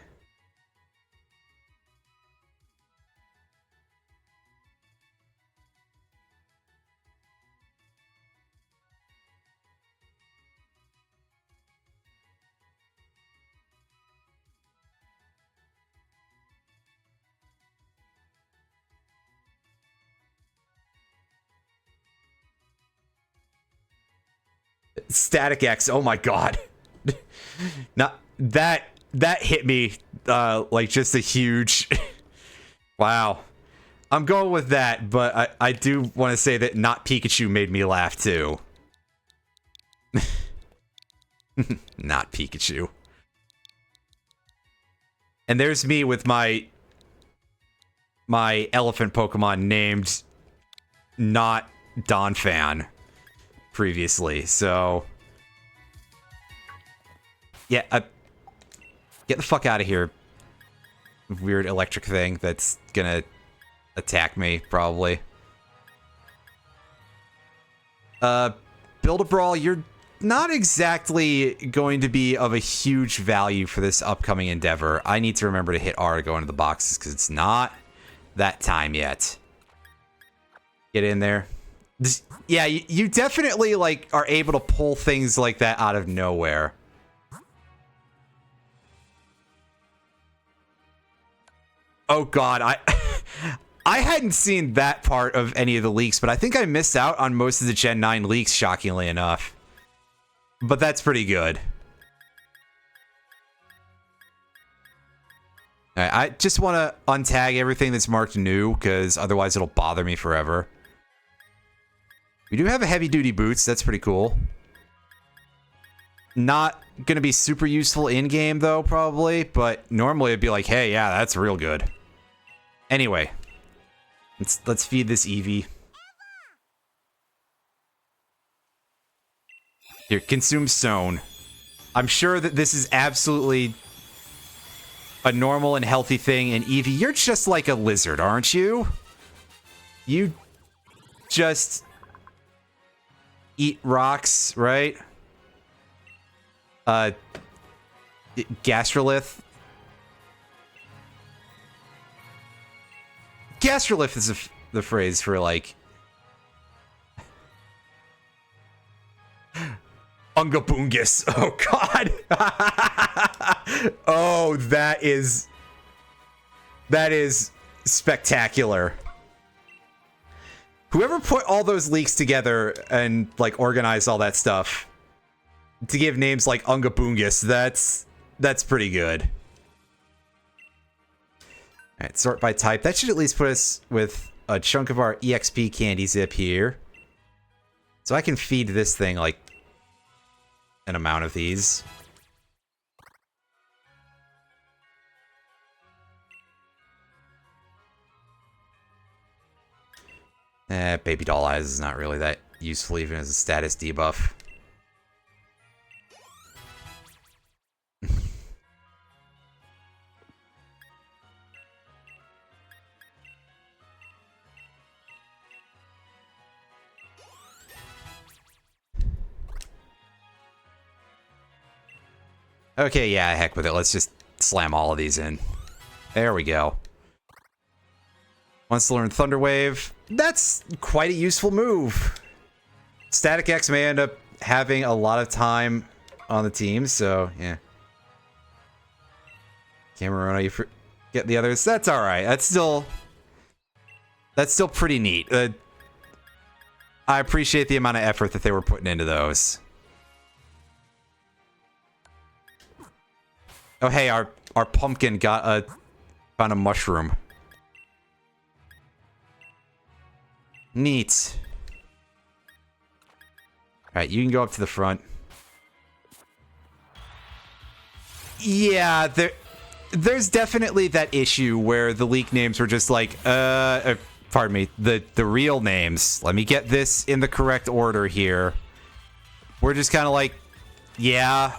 [SPEAKER 1] Static X, oh my god. Not that hit me like just a huge wow. I'm going with that, but I do want to say that not Pikachu made me laugh too. Not Pikachu. And there's me with my elephant Pokemon named not Donphan previously, so yeah, get the fuck out of here, weird electric thing that's gonna attack me probably. Build-A-Brawl, you're not exactly going to be of a huge value for this upcoming endeavor. I need to remember to hit R to go into the boxes because it's not that time yet. Get in there. Yeah, you definitely like are able to pull things like that out of nowhere. Oh god, I hadn't seen that part of any of the leaks, but I think I missed out on most of the Gen 9 leaks, shockingly enough. But that's pretty good. Alright, I just want to untag everything that's marked new, because otherwise it'll bother me forever. We do have a heavy-duty boots. That's pretty cool. Not going to be super useful in-game, though, probably. But normally it'd be like, hey, yeah, that's real good. Anyway. Let's feed this Eevee. Here, consume stone. I'm sure that this is absolutely a normal and healthy thing. And Eevee, you're just like a lizard, aren't you? You just eat rocks, right? Gastrolith. Gastrolith is the phrase for, like... Ungabungus. Oh, God. Oh, that is spectacular. Whoever put all those leaks together and, like, organized all that stuff to give names like Ungabungus, that's pretty good. Alright, sort by type. That should at least put us with a chunk of our EXP candy zip here. So I can feed this thing, like, an amount of these. Baby doll eyes is not really that useful even as a status debuff. Okay, yeah, heck with it. Let's just slam all of these in. There we go. Wants to learn Thunder Wave. That's quite a useful move. Static X may end up having a lot of time on the team, so yeah. Cameron, you forget the others. That's all right. That's still pretty neat. I appreciate the amount of effort that they were putting into those. Oh, hey, our pumpkin found a mushroom. Neat. All right, you can go up to the front. Yeah, there's definitely that issue where the leak names were just like, pardon me, the real names. Let me get this in the correct order here. We're just kind of like, yeah,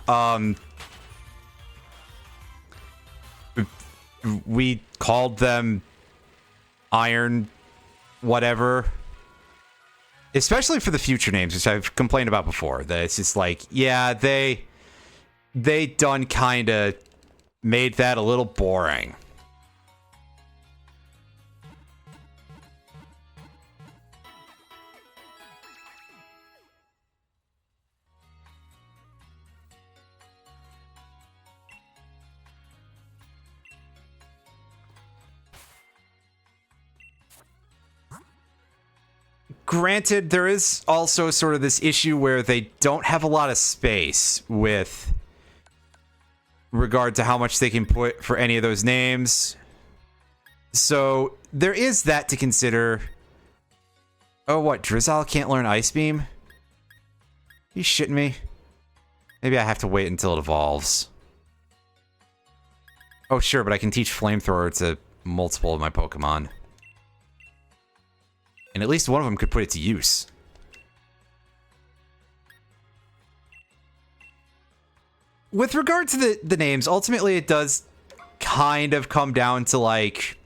[SPEAKER 1] we called them Iron whatever. Especially for the future names, which I've complained about before. That it's just like, yeah, they done kind of made that a little boring. Granted, there is also sort of this issue where they don't have a lot of space with regard to how much they can put for any of those names. So there is that to consider. Oh, what? Drizzle can't learn Ice Beam? You shitting me? Maybe I have to wait until it evolves. Oh, sure, but I can teach Flamethrower to multiple of my Pokemon. And at least one of them could put it to use. With regard to the names, ultimately it does kind of come down to, like,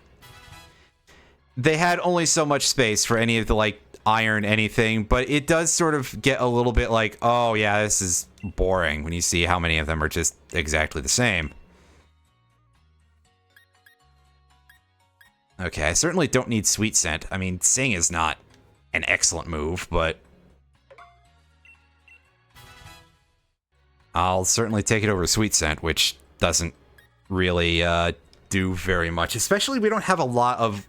[SPEAKER 1] they had only so much space for any of the, like, iron anything, but it does sort of get a little bit like, oh yeah, this is boring when you see how many of them are just exactly the same. Okay, I certainly don't need Sweet Scent. I mean, Sing is not an excellent move, but I'll certainly take it over Sweet Scent, which doesn't really do very much. Especially we don't have a lot of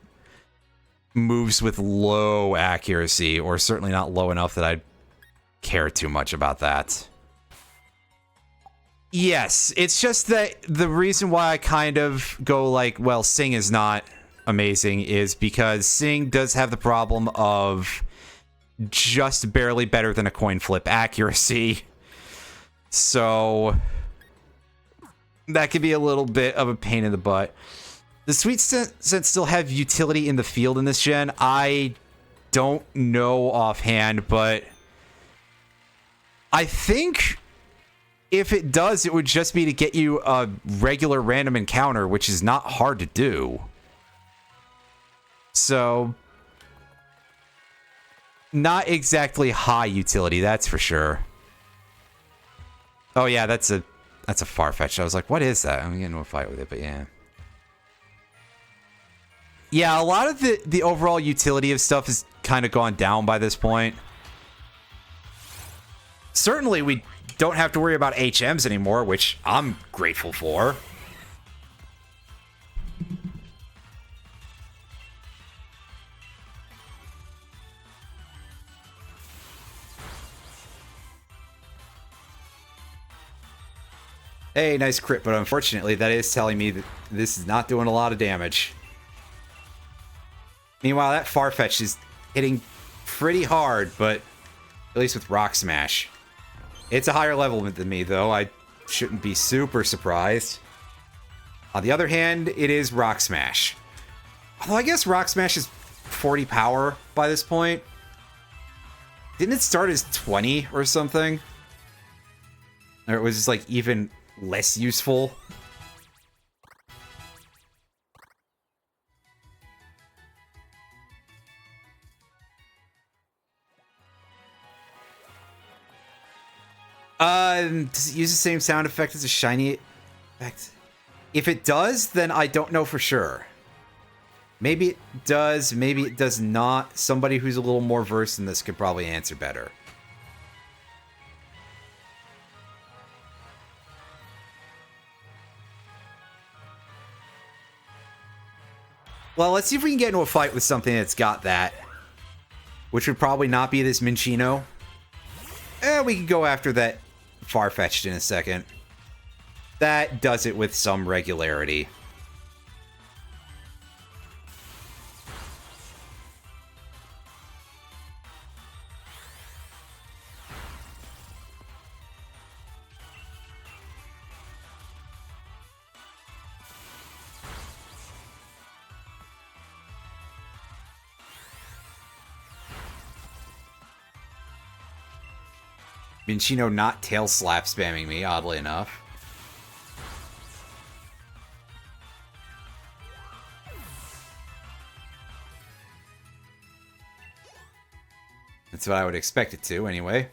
[SPEAKER 1] moves with low accuracy, or certainly not low enough that I'd care too much about that. Yes, it's just that the reason why I kind of go like, well, Sing is not amazing is because Sing does have the problem of just barely better than a coin flip accuracy. So that could be a little bit of a pain in the butt. Does Sweet Scent still have utility in the field in this gen? I don't know offhand, but I think if it does, it would just be to get you a regular random encounter, which is not hard to do. So, not exactly high utility, that's for sure. Oh yeah, that's a Farfetch'd. I was like, what is that? I'm getting into a fight with it, but yeah. Yeah, a lot of the overall utility of stuff has kind of gone down by this point. Certainly, we don't have to worry about HMs anymore, which I'm grateful for. Hey, nice crit, but unfortunately that is telling me that this is not doing a lot of damage. Meanwhile, that Farfetch'd is hitting pretty hard, but at least with Rock Smash. It's a higher level than me, though. I shouldn't be super surprised. On the other hand, it is Rock Smash. Although I guess Rock Smash is 40 power by this point. Didn't it start as 20 or something? Or it was just like even less useful? Does it use the same sound effect as a shiny effect? If it does, then I don't know for sure. Maybe it does, maybe it does not. Somebody who's a little more versed in this could probably answer better. Well, let's see if we can get into a fight with something that's got that. Which would probably not be this Minccino. We can go after that Farfetch'd in a second. That does it with some regularity. Minccino not tail slap spamming me, oddly enough. That's what I would expect it to, anyway.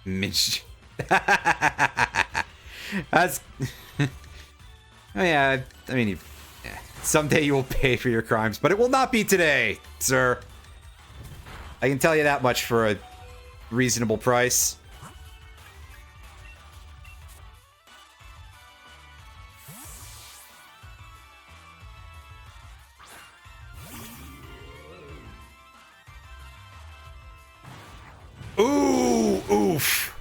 [SPEAKER 1] Mitch. That's. Oh, yeah, I mean, someday you will pay for your crimes, but it will not be today, sir. I can tell you that much for a reasonable price. Ooh, oof.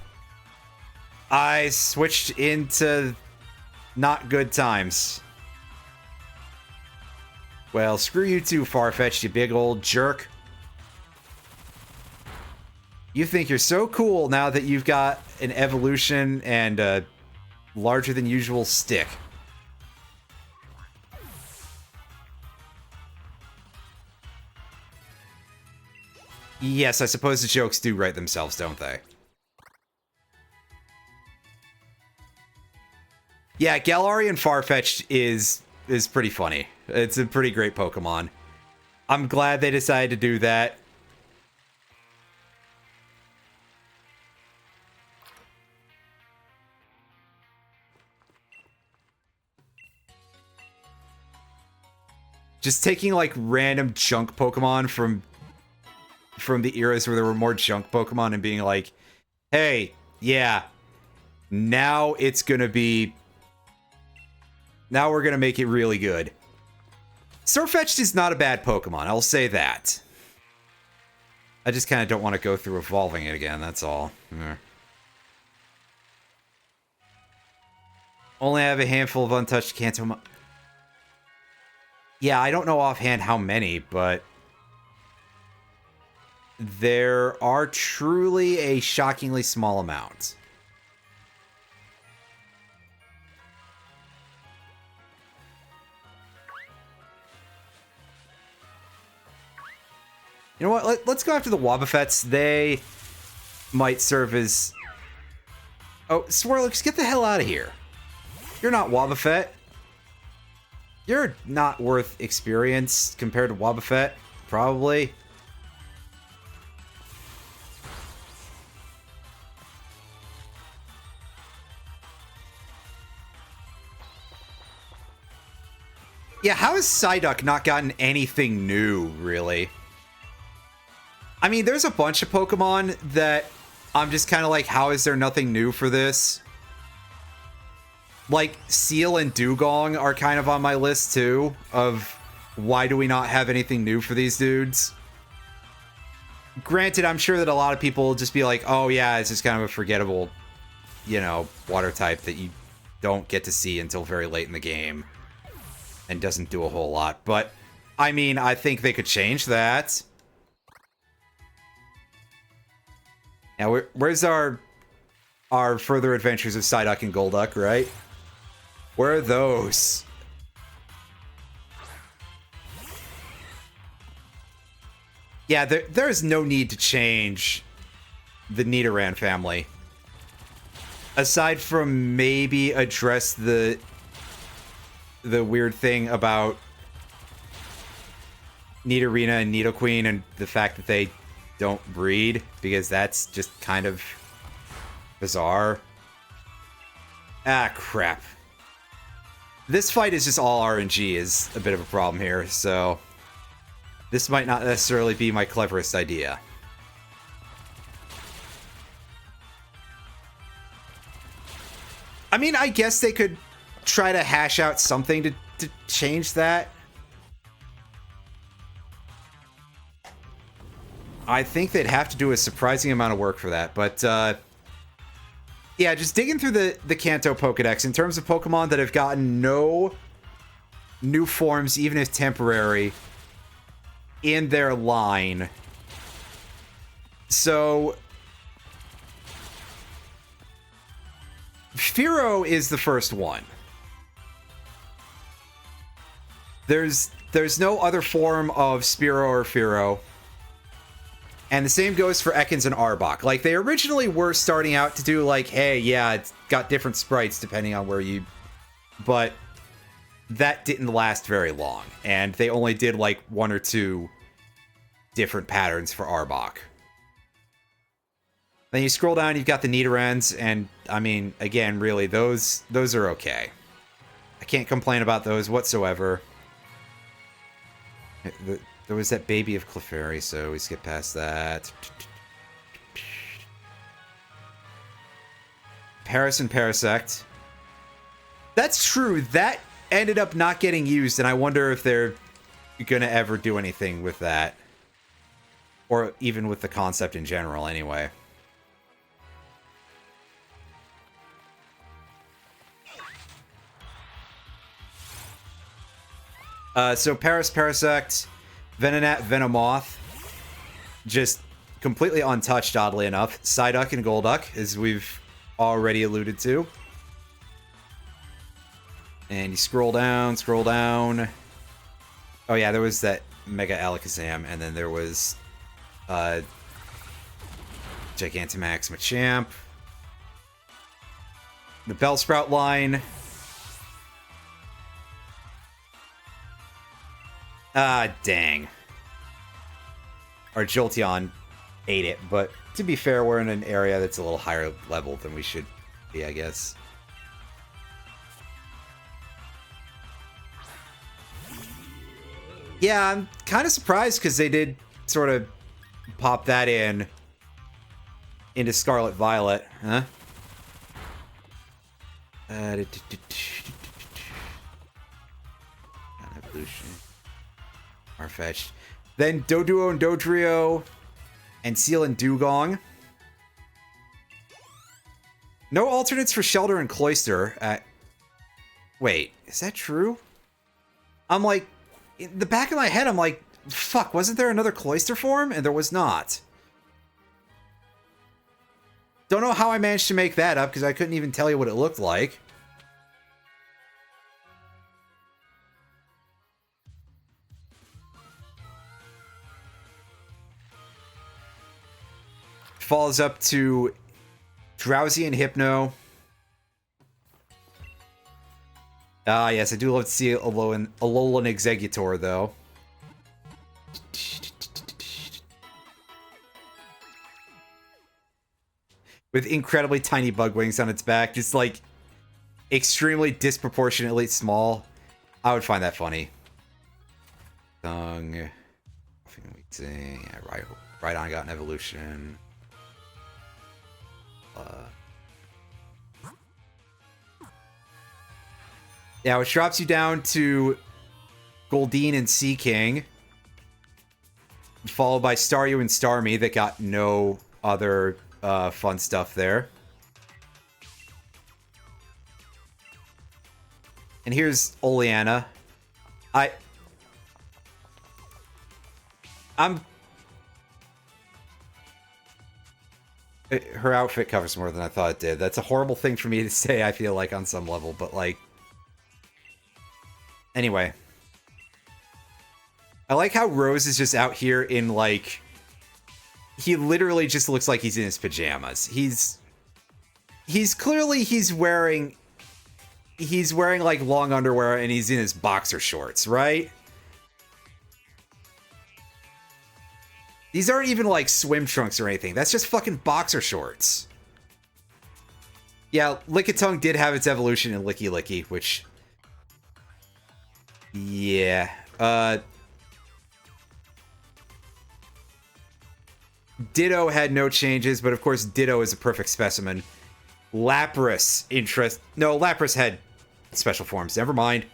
[SPEAKER 1] I switched into not good times. Well, screw you too, Farfetch'd, you big old jerk. You think you're so cool now that you've got an evolution and a larger than usual stick. Yes, I suppose the jokes do write themselves, don't they? Yeah, Galarian Farfetch'd is pretty funny. It's a pretty great Pokemon. I'm glad they decided to do that. Just taking like random junk Pokemon from the eras where there were more junk Pokemon and being like, hey, yeah, now it's gonna be... Now we're gonna make it really good. Sirfetch'd is not a bad Pokemon, I'll say that. I just kind of don't want to go through evolving it again, that's all. Only have a handful of untouched Kanto... Yeah, I don't know offhand how many, but... there are truly a shockingly small amount. You know what? Let's go after the Wobbuffets. They might serve as... Oh, Swirlix, get the hell out of here. You're not Wobbuffet. You're not worth experience compared to Wobbuffet, probably. Yeah, how has Psyduck not gotten anything new, really? I mean, there's a bunch of Pokemon that I'm just kind of like, how is there nothing new for this? Like, Seal and Dugong are kind of on my list, too, of why do we not have anything new for these dudes? Granted, I'm sure that a lot of people will just be like, oh yeah, it's just kind of a forgettable, you know, water type that you don't get to see until very late in the game. And doesn't do a whole lot. But, I mean, I think they could change that. Now, where's our further adventures of Psyduck and Golduck, right? Where are those? Yeah, there's no need to change the Nidoran family. aside from maybe address the weird thing about Nidorina and Nidoqueen and the fact that they don't breed, because that's just kind of bizarre. Ah, crap. This fight is just all RNG is a bit of a problem here, so this might not necessarily be my cleverest idea. I mean, I guess they could try to hash out something to change that. I think they'd have to do a surprising amount of work for that, but yeah, just digging through the Kanto Pokedex, in terms of Pokemon that have gotten no new forms, even if temporary, in their line. So Fearow is the first one. There's no other form of Spearow or Fearow. And the same goes for Ekans and Arbok. Like, they originally were starting out to do, like, hey, yeah, it's got different sprites depending on where you... But that didn't last very long. And they only did, like, 1 or 2 different patterns for Arbok. Then you scroll down, you've got the Nidorans, and, I mean, again, really, those are okay. I can't complain about those whatsoever. There was that baby of Clefairy, so we skip past that. Paris and Parasect. That's true. That ended up not getting used, and I wonder if they're gonna ever do anything with that. Or even with the concept in general, anyway. So Paris, Parasect... Venonat, Venomoth, just completely untouched, oddly enough. Psyduck and Golduck, as we've already alluded to. And you scroll down, scroll down. Oh yeah, there was that Mega Alakazam, and then there was Gigantamax Machamp. The Bellsprout line. Ah, dang. Our Jolteon ate it, but to be fair, we're in an area that's a little higher level than we should be, I guess. Yeah, I'm kind of surprised because they did sort of pop that into Scarlet Violet, huh? Evolution. Farfetch'd. Then Doduo and Dodrio and Seal and Dugong. No alternates for Shelter and Cloyster. Wait, is that true? I'm like, in the back of my head, I'm like, fuck, wasn't there another Cloyster form? And there was not. Don't know how I managed to make that up, because I couldn't even tell you what it looked like. Falls up to Drowsy and Hypno. Ah, yes, I do love to see Alolan Exeggutor, though. With incredibly tiny bug wings on its back, just like extremely disproportionately small. I would find that funny. Tongue. Right on got an evolution. Yeah, which drops you down to Goldeen and Sea King, followed by Staryu and Starmie that got no other fun stuff there. And here's Oleana. Her outfit covers more than I thought it did. That's a horrible thing for me to say, I feel like, on some level, but, like... Anyway. I like how Rose is just out here in, like... He literally just looks like he's in his pajamas. He's he's clearly he's wearing like long underwear and he's in his boxer shorts, right? These aren't even like swim trunks or anything. That's just fucking boxer shorts. Yeah, Lickitung did have its evolution in Licky Licky, which... yeah. Ditto had no changes, but of course Ditto is a perfect specimen. Lapras Lapras had special forms. Never mind.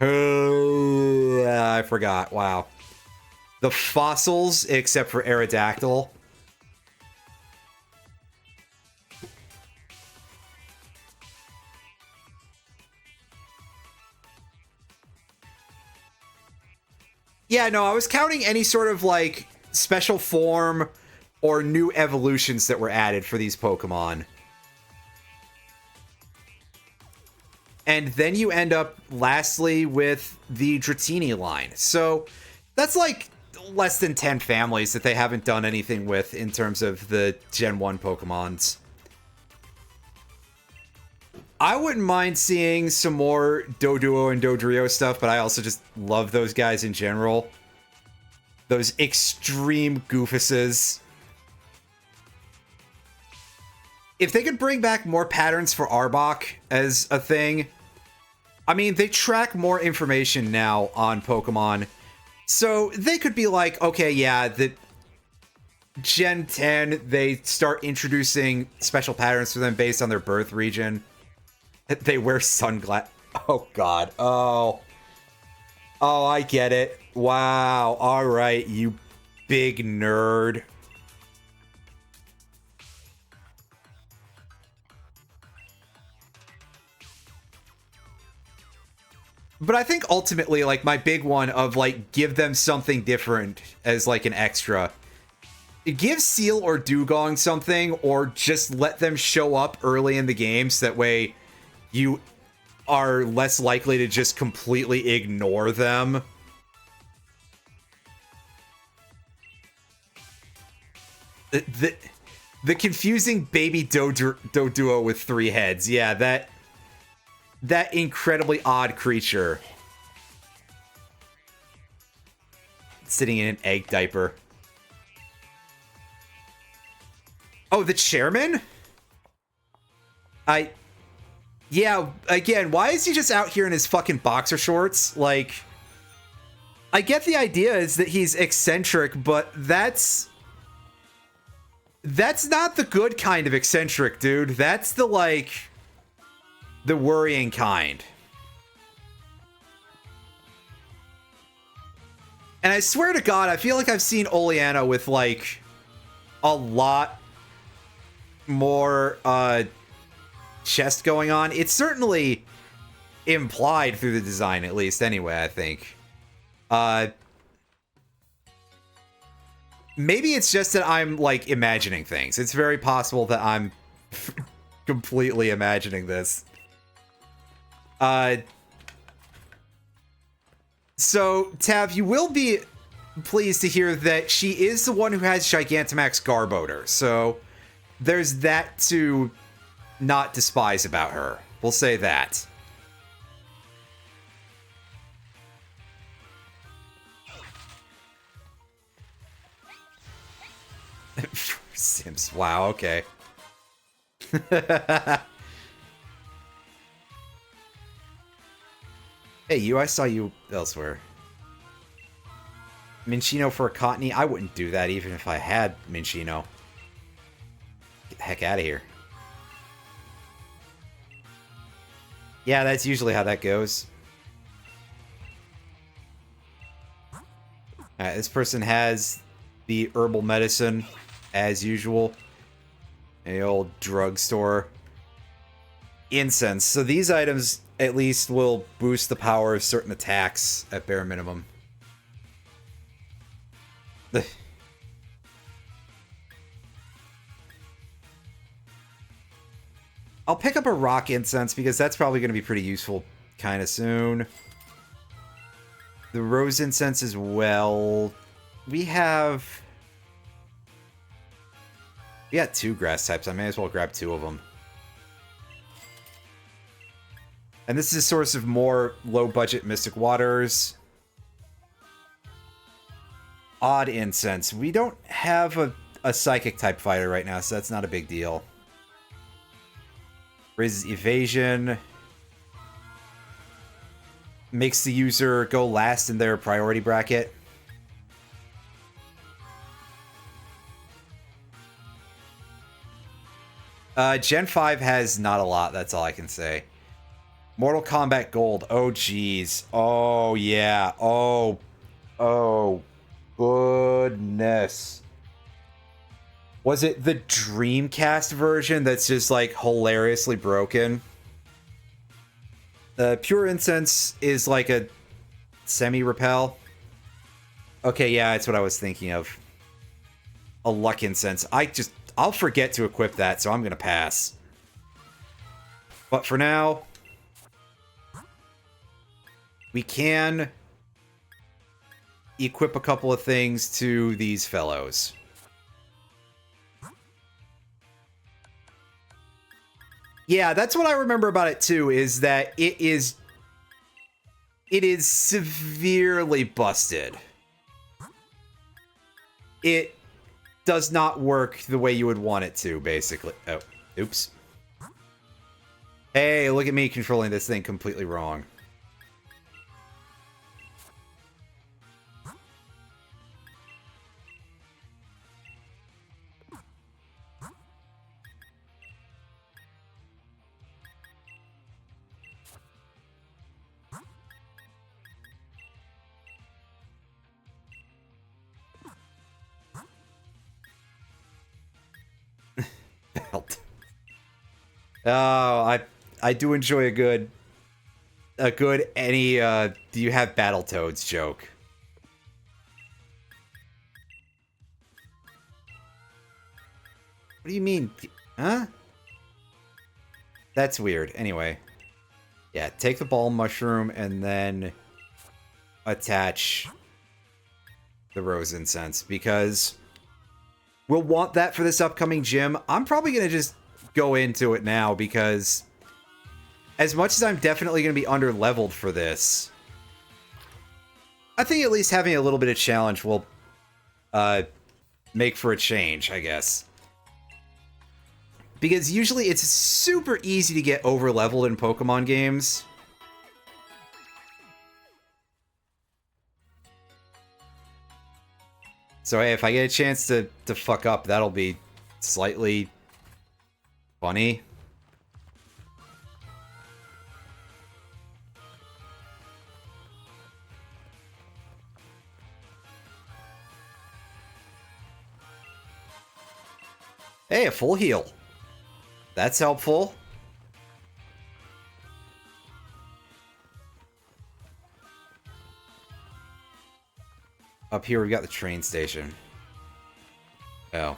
[SPEAKER 1] I forgot. Wow. The fossils, except for Aerodactyl. Yeah, no, I was counting any sort of, like, special form or new evolutions that were added for these Pokemon. And then you end up, lastly, with the Dratini line. So, that's, like, less than 10 families that they haven't done anything with in terms of the Gen 1 Pokemons. I wouldn't mind seeing some more Doduo and Dodrio stuff, but I also just love those guys in general. Those extreme goofuses. If they could bring back more patterns for Arbok as a thing... I mean, they track more information now on Pokemon. So they could be like, okay, yeah, the Gen 10, they start introducing special patterns for them based on their birth region. They wear sunglasses. Oh, God. Oh. Oh, I get it. Wow. All right, you big nerd. But I think ultimately, like, my big one of, like, give them something different as, like, an extra. Give Seal or Dugong something, or just let them show up early in the game so that way you are less likely to just completely ignore them. The confusing baby Doduo with 3 heads. Yeah, that incredibly odd creature. Sitting in an egg diaper. Oh, the chairman? Yeah, again, why is he just out here in his fucking boxer shorts? Like, I get the idea is that he's eccentric, but that's not the good kind of eccentric, dude. That's the, like, the worrying kind. And I swear to God, I feel like I've seen Oleana with, like, a lot more, chest going on. It's certainly implied through the design, at least, anyway, I think. Maybe it's just that I'm, like, imagining things. It's very possible that I'm completely imagining this. So, Tav, you will be pleased to hear that she is the one who has Gigantamax Garbodor. So, there's that to not despise about her. We'll say that. Sims. Wow, okay. Hey, you, I saw you elsewhere. Minchino for a Cottony? I wouldn't do that even if I had Minchino. Get the heck out of here. Yeah, that's usually how that goes. Alright, this person has the herbal medicine, as usual. The old drugstore. Incense. So these items at least will boost the power of certain attacks at bare minimum. I'll pick up a rock incense because that's probably going to be pretty useful kind of soon. The rose incense as well. We got 2 grass types. I may as well grab 2 of them. And this is a source of more low-budget Mystic Waters. Odd Incense. We don't have a Psychic-type fighter right now, so that's not a big deal. Raises evasion. Makes the user go last in their priority bracket. Gen 5 has not a lot, that's all I can say. Mortal Kombat Gold. Oh, jeez. Oh, yeah. Oh, goodness. Was it the Dreamcast version that's just, like, hilariously broken? Pure Incense is like a semi-repel. Okay, yeah, that's what I was thinking of. A Luck Incense. I'll forget to equip that, so I'm gonna pass. But for now, we can equip a couple of things to these fellows. Yeah, that's what I remember about it too, is that it is severely busted. It does not work the way you would want it to, basically. Oh, oops. Hey, look at me controlling this thing completely wrong. Belt. Oh, I do enjoy a good any do you have Battletoads joke. What do you mean? Huh? That's weird. Anyway. Yeah, take the ball mushroom and then attach the rose incense, because we'll want that for this upcoming gym. I'm probably going to just go into it now, because as much as I'm definitely going to be under-leveled for this, I think at least having a little bit of challenge will make for a change, I guess. Because usually it's super easy to get over-leveled in Pokemon games. So hey, if I get a chance to fuck up, that'll be slightly funny. Hey, a full heal. That's helpful. Up here, we've got the train station. Oh.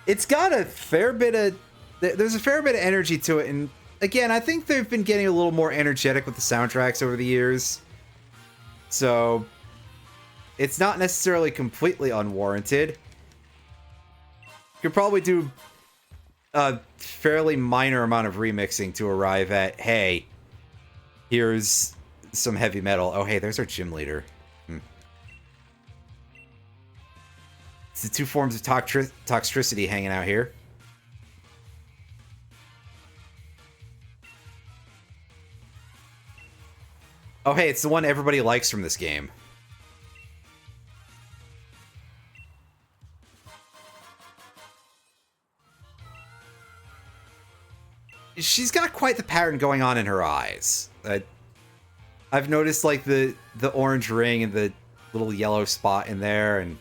[SPEAKER 1] It's got a fair bit of... There's a fair bit of energy to it, and again, I think they've been getting a little more energetic with the soundtracks over the years. So, it's not necessarily completely unwarranted. You could probably do a fairly minor amount of remixing to arrive at, hey, here's some heavy metal. Oh, hey, there's our gym leader. It's the two forms of toxicity hanging out here. Oh, hey, it's the one everybody likes from this game. She's got quite the pattern going on in her eyes. I've noticed, like, the orange ring and the little yellow spot in there, and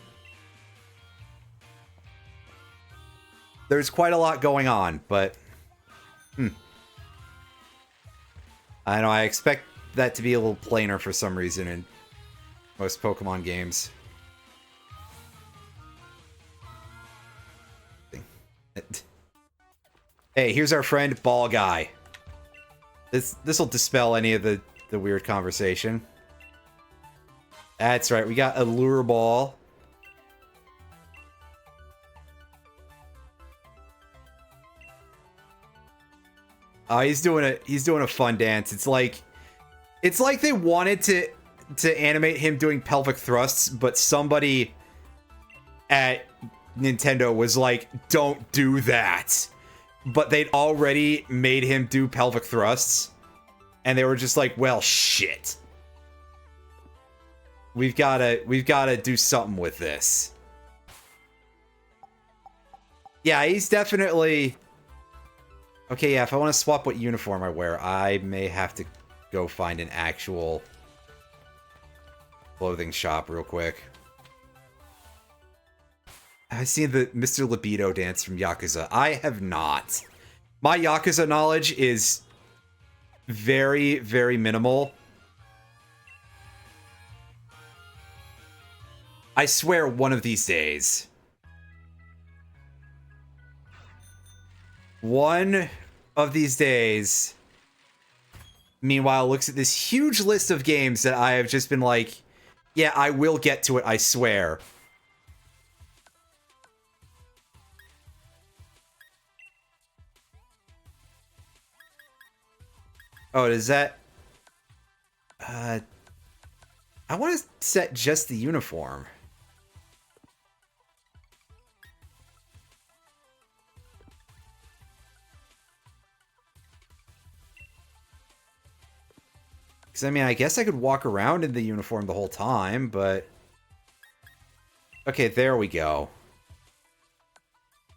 [SPEAKER 1] there's quite a lot going on, but I know, I expect that to be a little plainer for some reason in most Pokemon games. Hey, here's our friend Ball Guy. This'll dispel any of the weird conversation. That's right, we got a Lure Ball. He's doing a fun dance. It's like they wanted to animate him doing pelvic thrusts, but somebody at Nintendo was like, "Don't do that." But they'd already made him do pelvic thrusts, and they were just like, "Well, shit. We've gotta do something with this." Yeah, he's definitely... Okay, yeah, if I want to swap what uniform I wear, I may have to go find an actual clothing shop real quick. I've seen the Mr. Libido dance from Yakuza. I have not. My Yakuza knowledge is very, very minimal. I swear one of these days... One of these days, meanwhile, looks at this huge list of games that I have just been like, yeah, I will get to it, I swear. Oh, is that... I want to set just the uniform. I mean, I guess I could walk around in the uniform the whole time, but... Okay, there we go.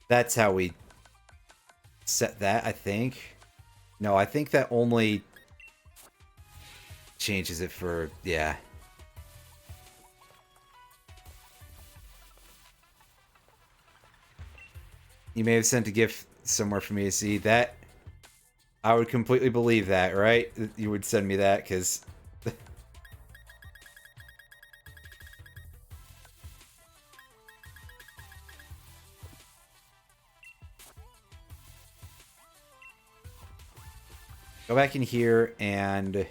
[SPEAKER 1] That's how we set that, I think. No, I think that only changes it for... Yeah. You may have sent a gift somewhere for me to see. That... I would completely believe that, right? You would send me that, because... Go back in here and...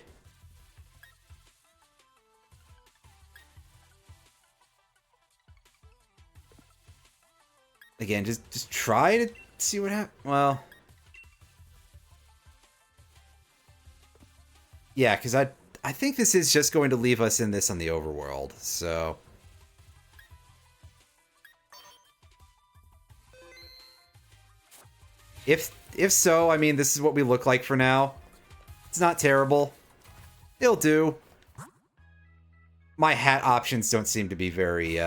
[SPEAKER 1] Again, just try to see what happens. Well... Yeah, because I think this is just going to leave us in this on the overworld, so... If so, I mean, this is what we look like for now. It's not terrible. It'll do. My hat options don't seem to be very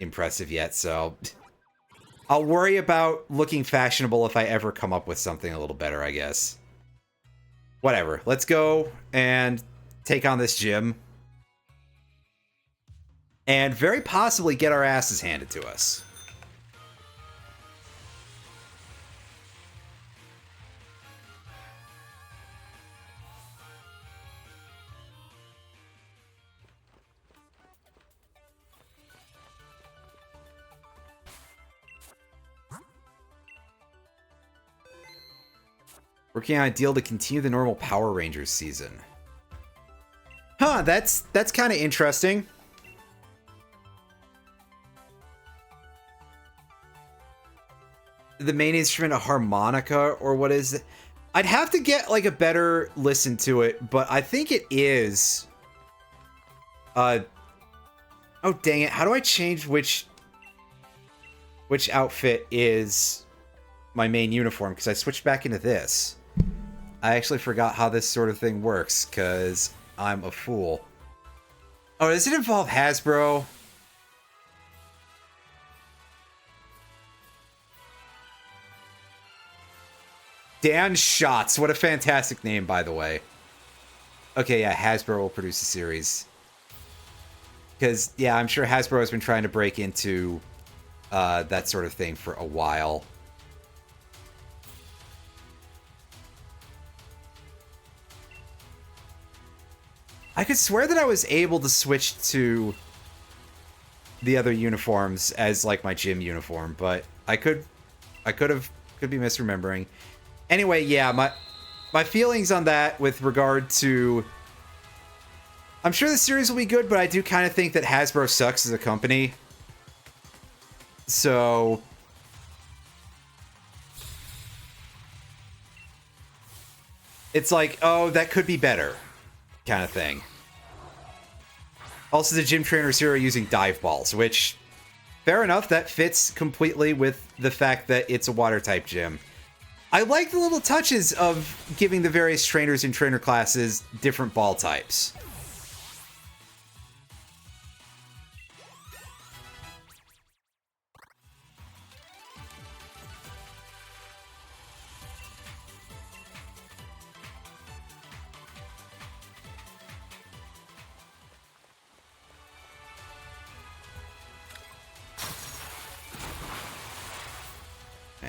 [SPEAKER 1] impressive yet, so... I'll worry about looking fashionable if I ever come up with something a little better, I guess. Whatever. Let's go and take on this gym. And very possibly get our asses handed to us. Working on a deal to continue the normal Power Rangers season. Huh, that's kind of interesting. The main instrument a harmonica, or what is it? I'd have to get like a better listen to it, but I think it is. Oh dang it! How do I change which outfit is my main uniform? Because I switched back into this. I actually forgot how this sort of thing works, because I'm a fool. Oh, does it involve Hasbro? Dan Shots. What a fantastic name, by the way. Okay, yeah, Hasbro will produce a series. Because, yeah, I'm sure Hasbro has been trying to break into that sort of thing for a while. I could swear that I was able to switch to the other uniforms as like my gym uniform, but I could be misremembering. Anyway, yeah, my feelings on that with regard to... I'm sure the series will be good, but I do kind of think that Hasbro sucks as a company. So... It's like, oh, that could be better, kind of thing. Also, the gym trainers here are using dive balls, which, fair enough, that fits completely with the fact that it's a water-type gym. I like the little touches of giving the various trainers and trainer classes different ball types.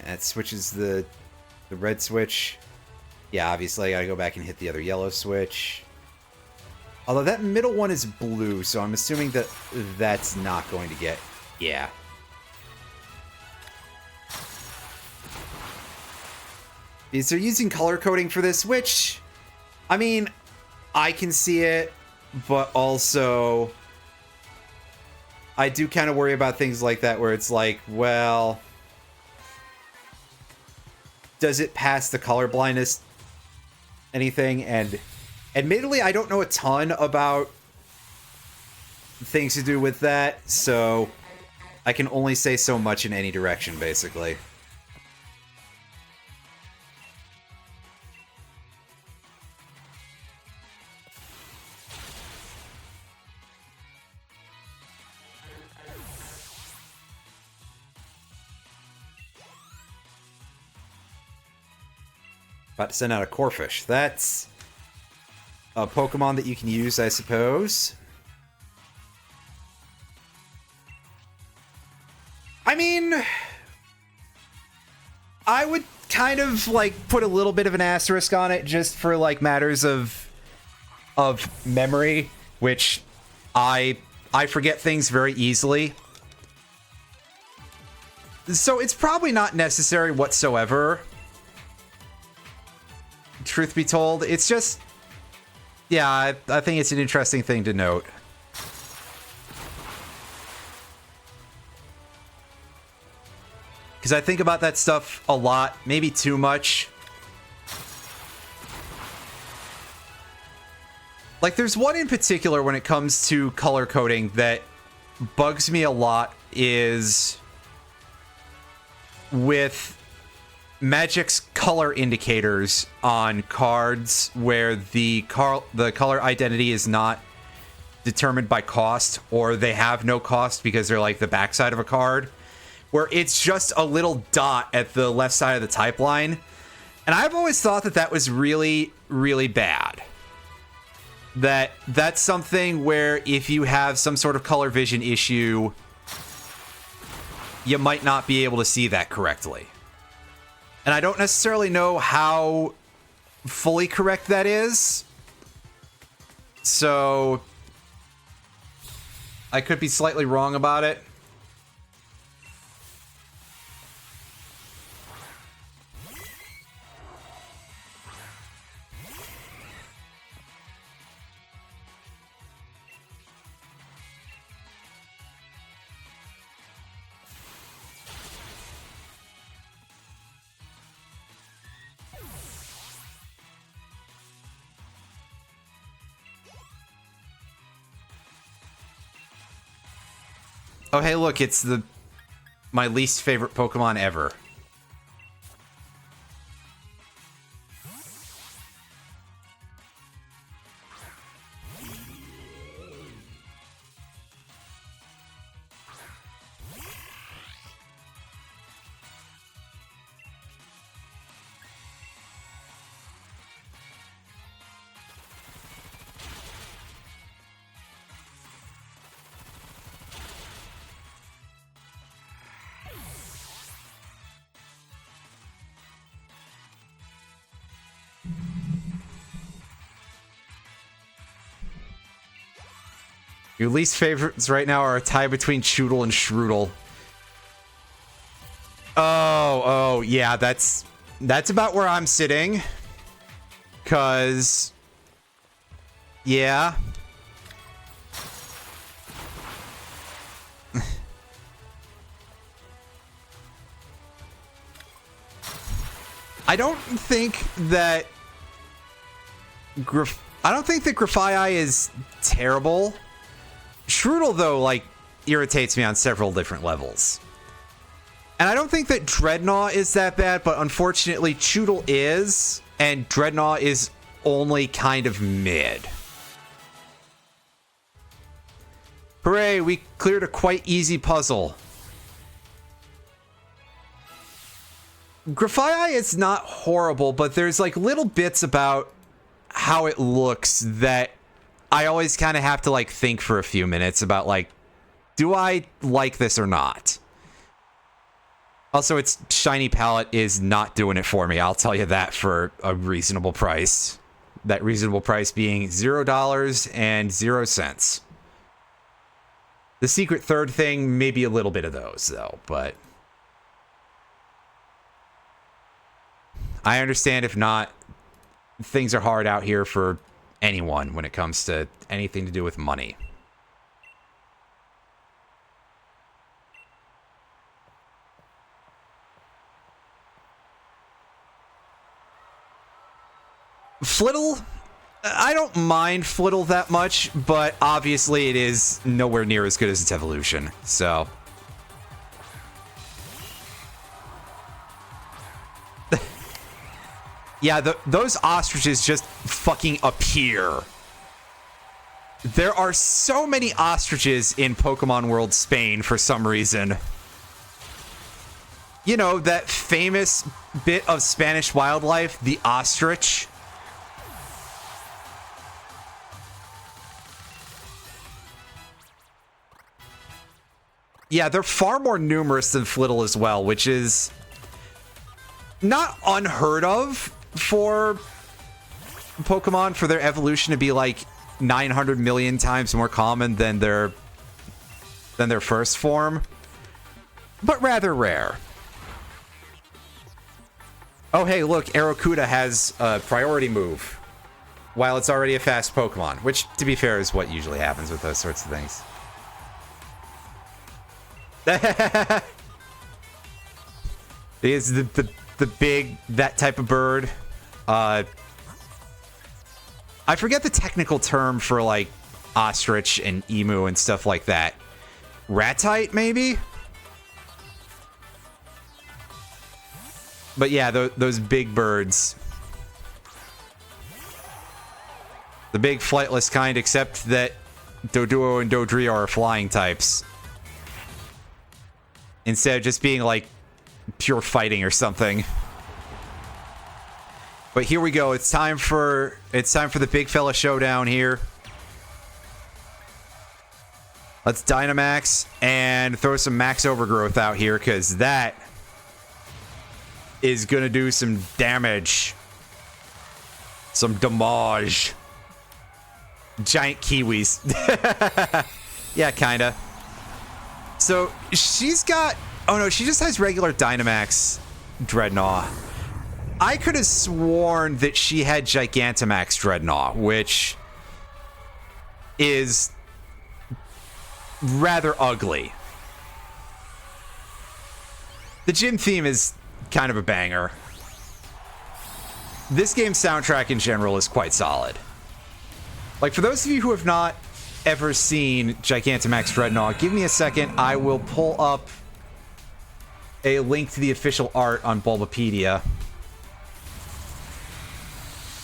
[SPEAKER 1] That switches the red switch. Yeah, obviously I gotta go back and hit the other yellow switch. Although that middle one is blue, so I'm assuming that that's not going to get... Yeah. Because they're using color coding for this, which... I mean, I can see it, but also... I do kind of worry about things like that where it's like, well... Does it pass the color blindness anything? And admittedly, I don't know a ton about things to do with that, so I can only say so much in any direction, basically. About to send out a Corphish. That's a Pokemon that you can use, I suppose. I mean, I would kind of like put a little bit of an asterisk on it just for like matters of memory, which I forget things very easily. So it's probably not necessary whatsoever. Truth be told, it's just, yeah, I think it's an interesting thing to note. Because I think about that stuff a lot, maybe too much. Like, there's one in particular when it comes to color coding that bugs me a lot, is with Magic's color indicators on cards where the color identity is not determined by cost, or they have no cost because they're like the backside of a card, where it's just a little dot at the left side of the type line. And I've always thought that that was really, really bad. That's something where if you have some sort of color vision issue, you might not be able to see that correctly. And I don't necessarily know how fully correct that is. So I could be slightly wrong about it. Oh, hey, look, it's my least favorite Pokemon ever. Your least favorites right now are a tie between Choodle and Shroodle. Oh, yeah, that's about where I'm sitting. 'Cause, yeah. I don't think that I don't think that Grafai is terrible. Shroodle, though, like, irritates me on several different levels. And I don't think that Dreadnought is that bad, but unfortunately, Choodle is, and Dreadnought is only kind of mid. Hooray, we cleared a quite easy puzzle. Grafai is not horrible, but there's like little bits about how it looks that I always kind of have to like think for a few minutes about like, do I like this or not? Also, its shiny palette is not doing it for me. I'll tell you that for a reasonable price. That reasonable price being $0 and 0 cents. The secret third thing, maybe a little bit of those though, but I understand if not. Things are hard out here for anyone when it comes to anything to do with money. Flittle, I don't mind Flittle that much, but obviously it is nowhere near as good as its evolution, so. Yeah, those ostriches just fucking appear. There are so many ostriches in Pokemon World Spain for some reason. You know, that famous bit of Spanish wildlife, the ostrich. Yeah, they're far more numerous than Flittle as well, which is not unheard of for Pokemon for their evolution to be like 900 million times more common than their first form, but rather rare. Oh, hey, look, Arrokuda has a priority move while it's already a fast Pokemon, which, to be fair, is what usually happens with those sorts of things. Is the big, that type of bird. I forget the technical term for like ostrich and emu and stuff like that. Ratite, maybe? But yeah, those big birds. The big flightless kind, except that Doduo and Dodrio are flying types. Instead of just being like pure fighting or something. But here we go. It's time for the big fella showdown here. Let's Dynamax and throw some Max Overgrowth out here, because that is gonna do some damage. Some damage. Giant kiwis. Yeah, kinda. So she's got... Oh no, she just has regular Dynamax Dreadnought. I could have sworn that she had Gigantamax Dreadnought, which is rather ugly. The gym theme is kind of a banger. This game's soundtrack in general is quite solid. Like, for those of you who have not ever seen Gigantamax Dreadnought, give me a second. I will pull up a link to the official art on Bulbapedia.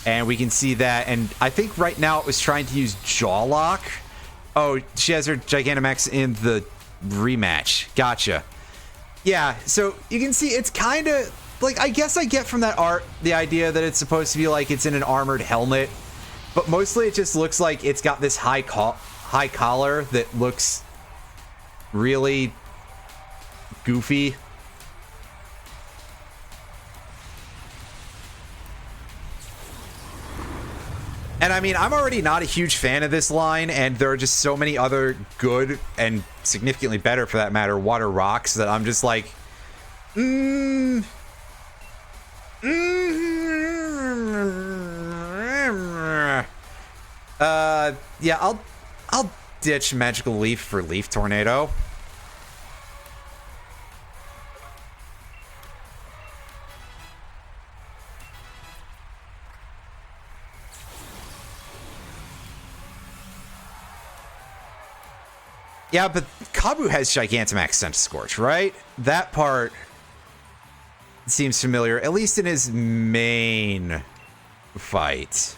[SPEAKER 1] And we can see that. And I think right now it was trying to use Jaw Lock. Oh, she has her Gigantamax in the rematch. Gotcha. Yeah, so you can see it's kind of... Like, I guess I get from that art the idea that it's supposed to be like it's in an armored helmet. But mostly it just looks like it's got this high collar that looks really goofy. And I mean, I'm already not a huge fan of this line, and there are just so many other good and significantly better, for that matter, water rocks that I'm just like, yeah, I'll ditch Magical Leaf for Leaf Tornado. Yeah, but Kabu has Gigantamax Centiskorch, right? That part seems familiar, at least in his main fight.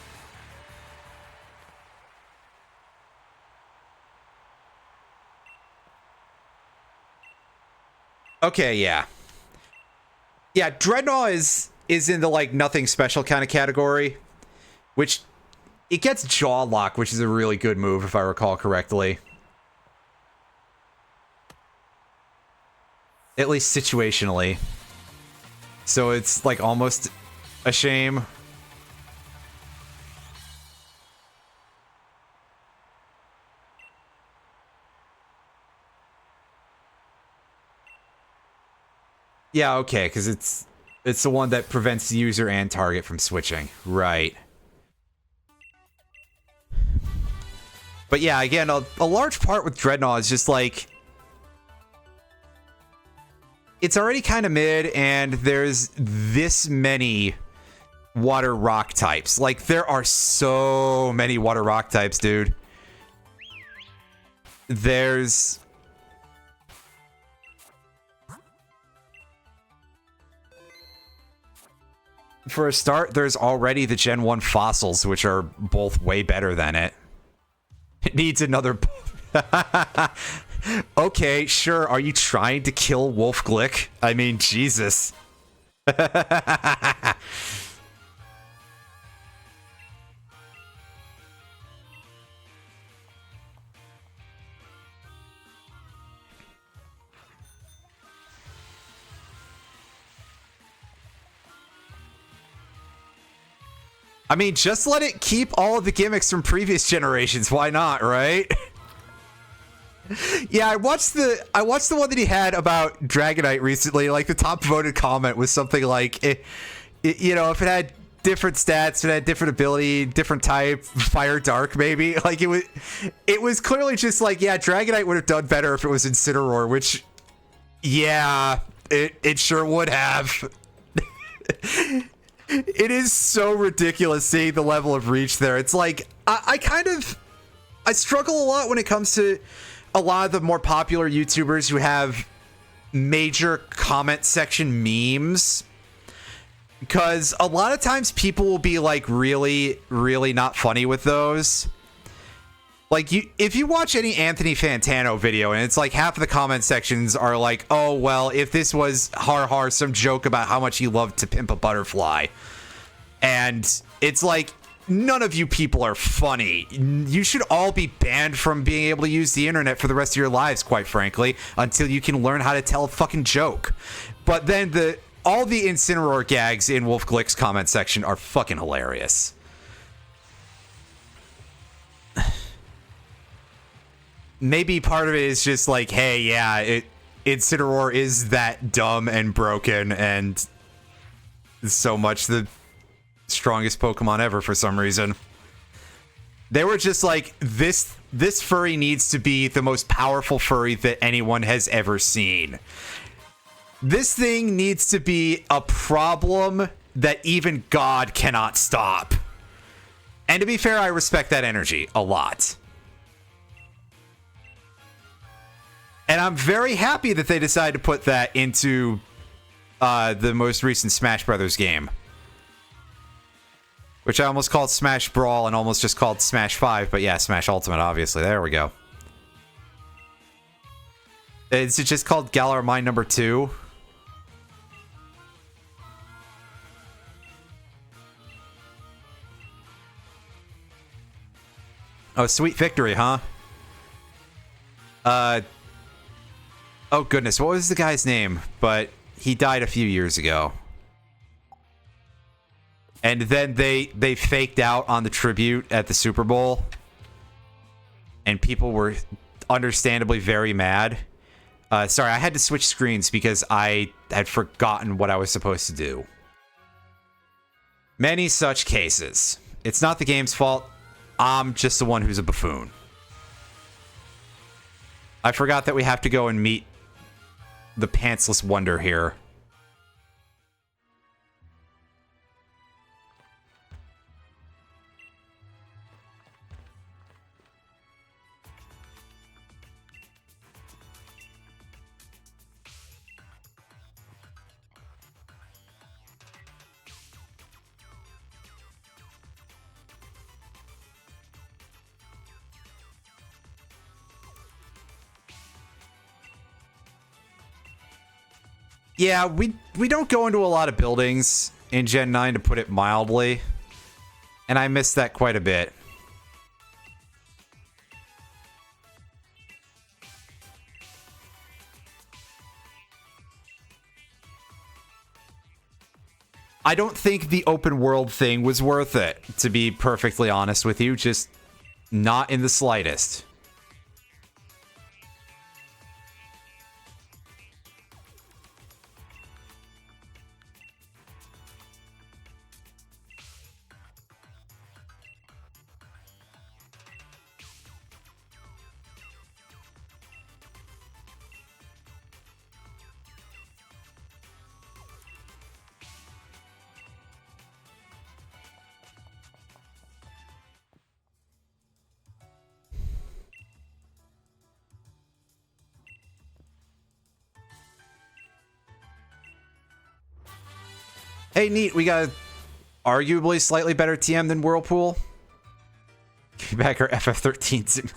[SPEAKER 1] Okay, yeah. Yeah, Dreadnought is in the, like, nothing special kind of category, which it gets Jaw Lock, which is a really good move, if I recall correctly. At least situationally. So it's, like, almost a shame. Yeah, okay, because it's the one that prevents the user and target from switching. Right. But yeah, again, a large part with Dreadnought is just, like, it's already kind of mid, and there's this many water rock types. Like, there are so many water rock types, dude. There's... For a start, there's already the Gen 1 fossils, which are both way better than it. It needs another... Okay, sure. Are you trying to kill Wolf Glick? I mean, Jesus. I mean, just let it keep all of the gimmicks from previous generations. Why not, right? Yeah, I watched the one that he had about Dragonite recently. Like, the top voted comment was something like, you know, if it had different stats, if it had different ability, different type, fire dark, maybe. Like, it was clearly just like, yeah, Dragonite would have done better if it was Incineroar, which, yeah, it sure would have. It is so ridiculous seeing the level of reach there. It's like, I struggle a lot when it comes to a lot of the more popular YouTubers who have major comment section memes. Because a lot of times people will be, like, really, really not funny with those. Like, if you watch any Anthony Fantano video, and it's like half of the comment sections are like, oh, well, if this was some joke about how much he loved to pimp a butterfly. And it's like, none of you people are funny. You should all be banned from being able to use the internet for the rest of your lives, quite frankly, until you can learn how to tell a fucking joke. But then all the Incineroar gags in Wolf Glick's comment section are fucking hilarious. Maybe part of it is just like, hey, yeah, Incineroar is that dumb and broken and so much the strongest Pokemon ever for some reason. They were just like, this furry needs to be the most powerful furry that anyone has ever seen. This thing needs to be a problem that even God cannot stop. And to be fair, I respect that energy a lot. And I'm very happy that they decided to put that into the most recent Smash Brothers game. Which I almost called Smash Brawl and almost just called Smash 5, but yeah, Smash Ultimate, obviously. There we go. Is it just called Galar Mine number 2? Oh, sweet victory, huh? Oh goodness, what was the guy's name? But he died a few years ago. And then they faked out on the tribute at the Super Bowl. And people were understandably very mad. Sorry, I had to switch screens because I had forgotten what I was supposed to do. Many such cases. It's not the game's fault. I'm just the one who's a buffoon. I forgot that we have to go and meet the pantsless wonder here. Yeah, we don't go into a lot of buildings in Gen 9, to put it mildly. And I miss that quite a bit. I don't think the open world thing was worth it, to be perfectly honest with you. Just not in the slightest. Hey, neat. We got arguably slightly better TM than Whirlpool. Give me back our FF13 simulator.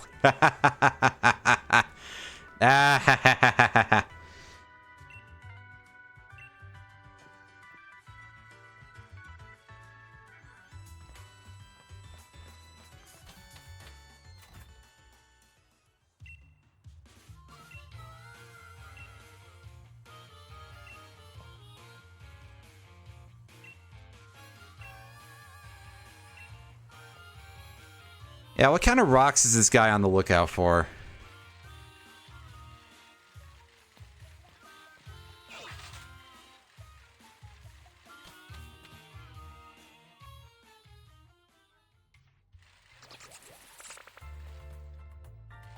[SPEAKER 1] Yeah, what kind of rocks is this guy on the lookout for?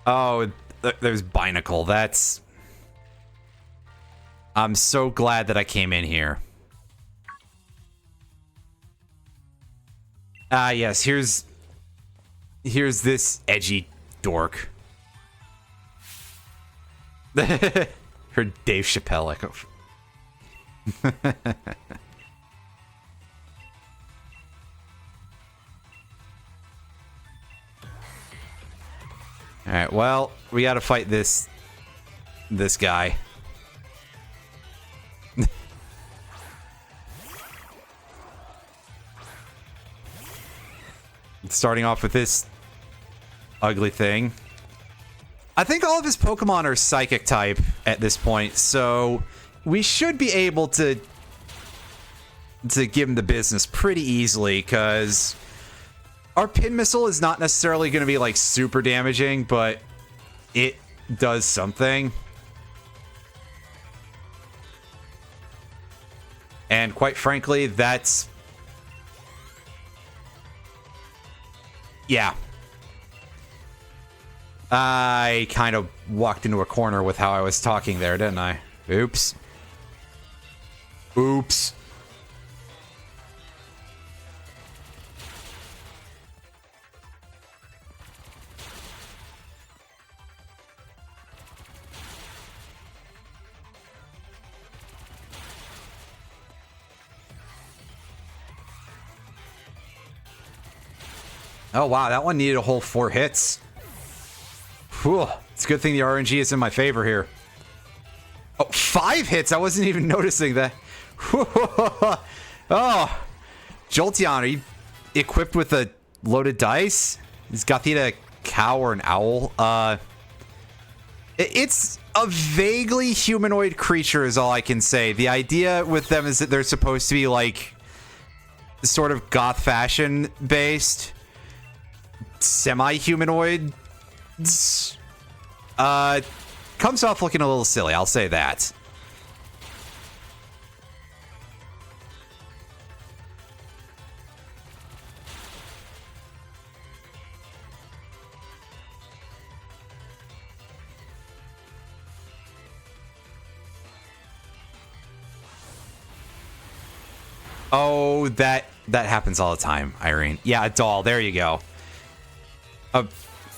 [SPEAKER 1] Oh, there's Binacle. That's... I'm so glad that I came in here. Ah, yes, here's this edgy dork. Her Dave Chappelle echo. Alright, well, we gotta fight this guy. Starting off with this ugly thing. I think all of his Pokemon are Psychic type at this point, so we should be able to give him the business pretty easily, because our Pin Missile is not necessarily going to be like super damaging, but it does something. And quite frankly, that's... yeah. I kind of walked into a corner with how I was talking there, didn't I? Oops. Oops. Oh, wow, that one needed a whole 4 hits. Whew. It's a good thing the RNG is in my favor here. Oh, 5 hits? I wasn't even noticing that. Oh. Jolteon, are you equipped with a loaded dice? Is Gothita a cow or an owl? It's a vaguely humanoid creature is all I can say. The idea with them is that they're supposed to be like sort of goth fashion based. Semi-humanoid. Comes off looking a little silly, I'll say that. Oh, that happens all the time, Irene. Yeah, a doll. There you go.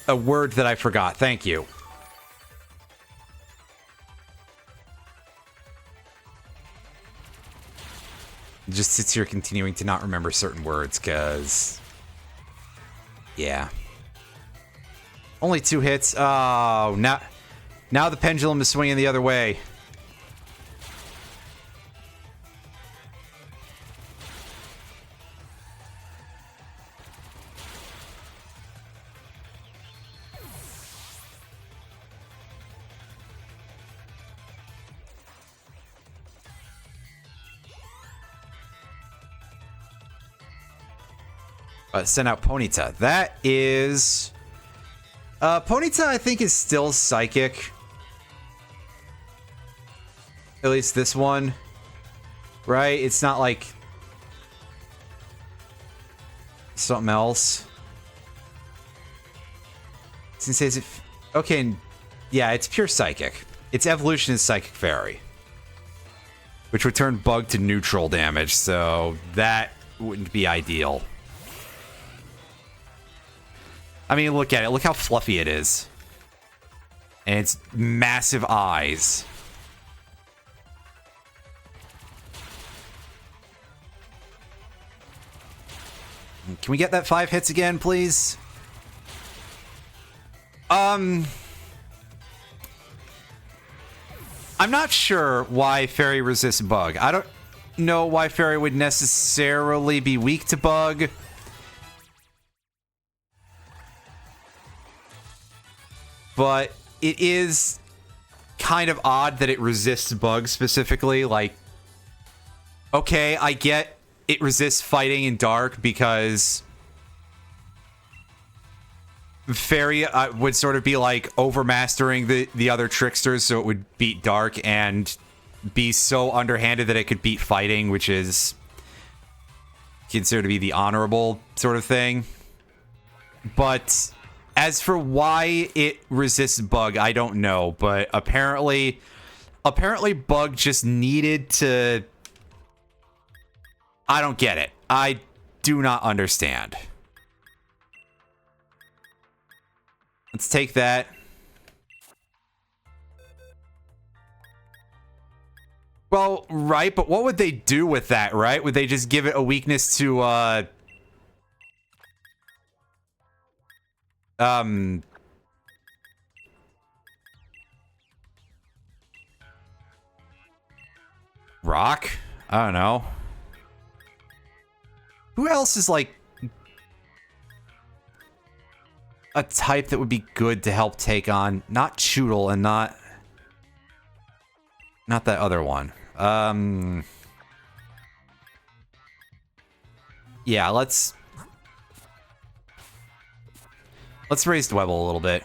[SPEAKER 1] A word that I forgot. Thank you. It just sits here continuing to not remember certain words, because... yeah. Only 2 hits. Oh, now the pendulum is swinging the other way. Send out Ponyta. That is... Ponyta, I think, is still Psychic. At least this one. Right? It's not like... something else. Since is it... okay, yeah, it's pure Psychic. Its evolution is Psychic Fairy. Which would turn Bug to neutral damage, so that wouldn't be ideal. I mean, look at it. Look how fluffy it is. And its massive eyes. Can we get that 5 hits again, please? I'm not sure why Fairy resists Bug. I don't know why Fairy would necessarily be weak to Bug. But it is kind of odd that it resists Bug specifically. Like, okay, I get it resists fighting in dark because Fairy would sort of be like overmastering the other tricksters, so it would beat dark and be so underhanded that it could beat fighting, which is considered to be the honorable sort of thing. But as for why it resists Bug, I don't know. But apparently Bug just needed to... I don't get it. I do not understand. Let's take that. Well, right, but what would they do with that, right? Would they just give it a weakness to, rock? I don't know. Who else is, like, a type that would be good to help take on, not Choodle and not that other one. Yeah, let's raise Dwebble a little bit.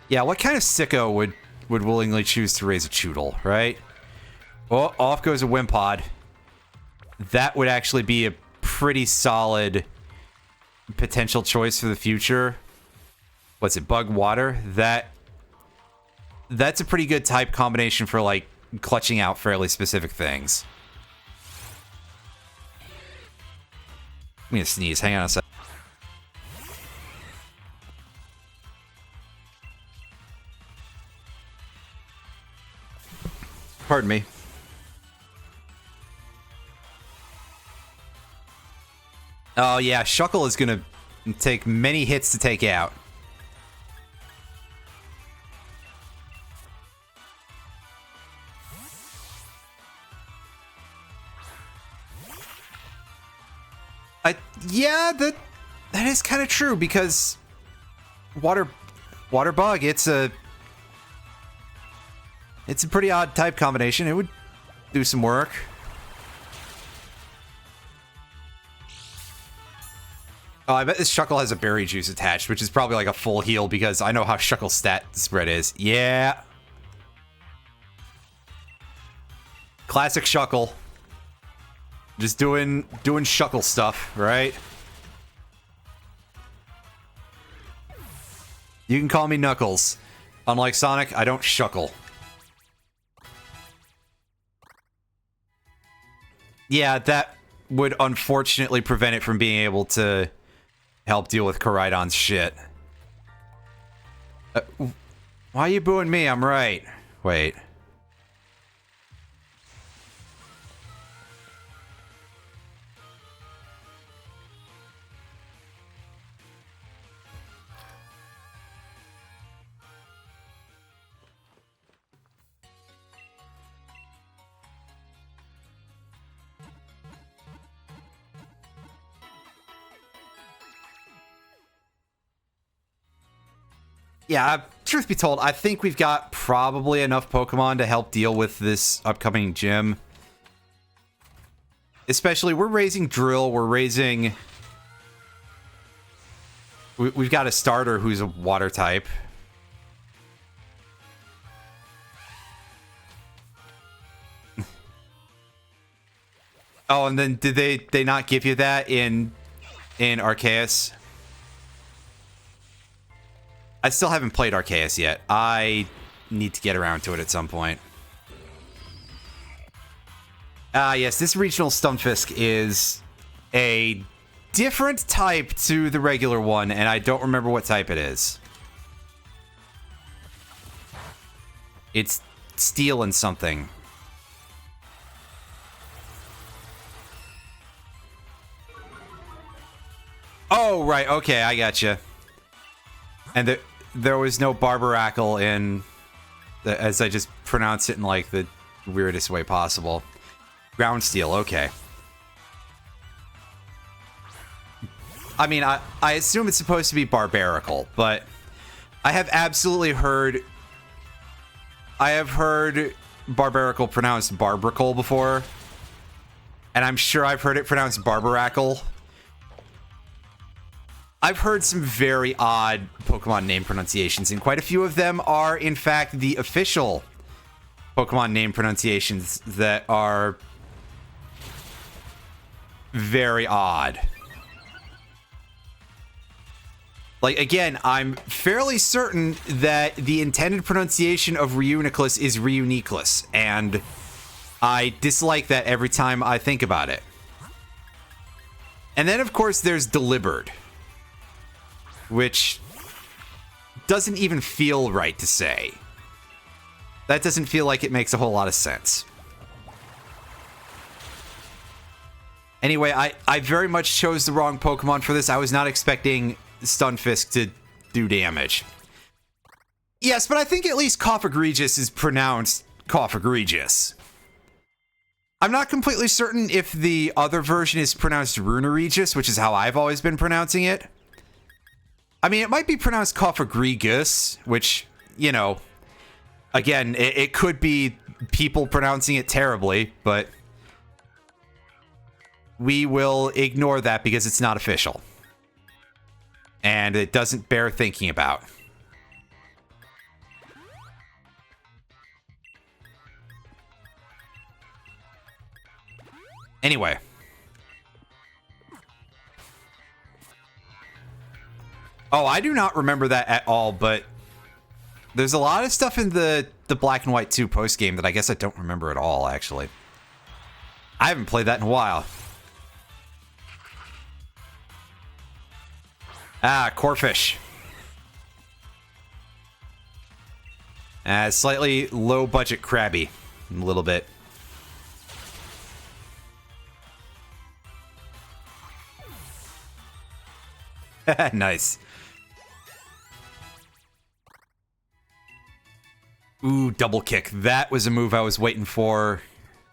[SPEAKER 1] Yeah, what kind of sicko would willingly choose to raise a Choodle, right? Oh, off goes a Wimpod. That would actually be a pretty solid potential choice for the future. What's it, Bug Water? That's a pretty good type combination for, like, clutching out fairly specific things. I'm gonna sneeze. Hang on a sec. Pardon me. Oh, yeah. Shuckle is gonna take many hits to take out. Yeah, that is kind of true, because water bug, it's a pretty odd type combination. It would do some work. Oh, I bet this Shuckle has a berry juice attached, which is probably like a full heal, because I know how Shuckle's stat spread is. Yeah. Classic Shuckle. Just doing Shuckle stuff, right? You can call me Knuckles. Unlike Sonic, I don't Shuckle. Yeah, that would unfortunately prevent it from being able to help deal with Koraidon's shit. Why are you booing me? I'm right. Wait. Yeah, truth be told, I think we've got probably enough Pokemon to help deal with this upcoming gym. Especially, we're raising Drill, we're raising We've got a starter who's a water type. Oh, and then did they not give you that in Arceus? I still haven't played Arceus yet. I need to get around to it at some point. Yes, this regional Stunfisk is a different type to the regular one, and I don't remember what type it is. It's steel and something. Oh, right. Okay, I gotcha. And there was no Barbaracle in, as I just pronounce it in, like, the weirdest way possible. Ground steel, okay. I mean, I assume it's supposed to be Barbaracle, but I have absolutely heard... I have heard Barbaracle pronounced Barbracle before. And I'm sure I've heard it pronounced Barbaracle. I've heard some very odd Pokemon name pronunciations, and quite a few of them are, in fact, the official Pokemon name pronunciations that are very odd. Like, again, I'm fairly certain that the intended pronunciation of Reuniclus is Reuniclus, and I dislike that every time I think about it. And then, of course, there's Delivered, which doesn't even feel right to say. That doesn't feel like it makes a whole lot of sense. Anyway, I very much chose the wrong Pokemon for this. I was not expecting Stunfisk to do damage. Yes, but I think at least Cough-Egregious is pronounced Cough-Egregious. I'm not completely certain if the other version is pronounced Runeregis, which is how I've always been pronouncing it. I mean, it might be pronounced Cough-Egregious, which, you know, again, it could be people pronouncing it terribly, but we will ignore that because it's not official. And it doesn't bear thinking about. Anyway. Oh, I do not remember that at all, but there's a lot of stuff in the Black and White 2 post-game that I guess I don't remember at all, actually. I haven't played that in a while. Ah, Corphish. Slightly low-budget Krabby. A little bit. Nice. Ooh, double kick. That was a move I was waiting for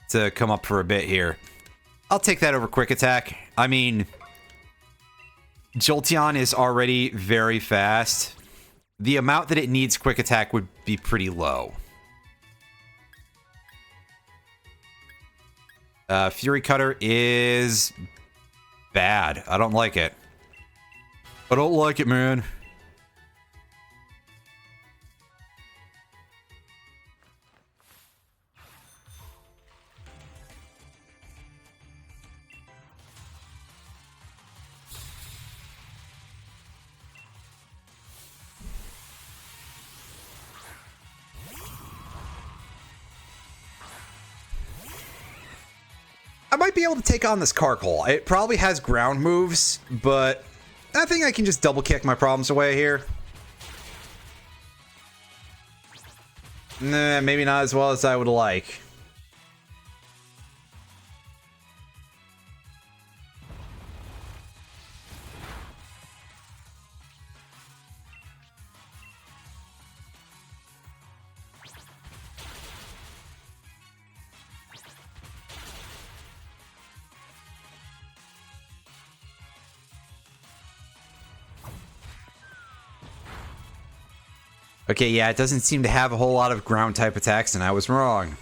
[SPEAKER 1] to come up for a bit here. I'll take that over quick attack. I mean, Jolteon is already very fast. The amount that it needs quick attack would be pretty low. Fury Cutter is bad. I don't like it. I don't like it, man. I might be able to take on this Carkol. It probably has ground moves, but I think I can just double kick my problems away here. Nah, maybe not as well as I would like. Okay, yeah, it doesn't seem to have a whole lot of ground-type attacks, and I was wrong.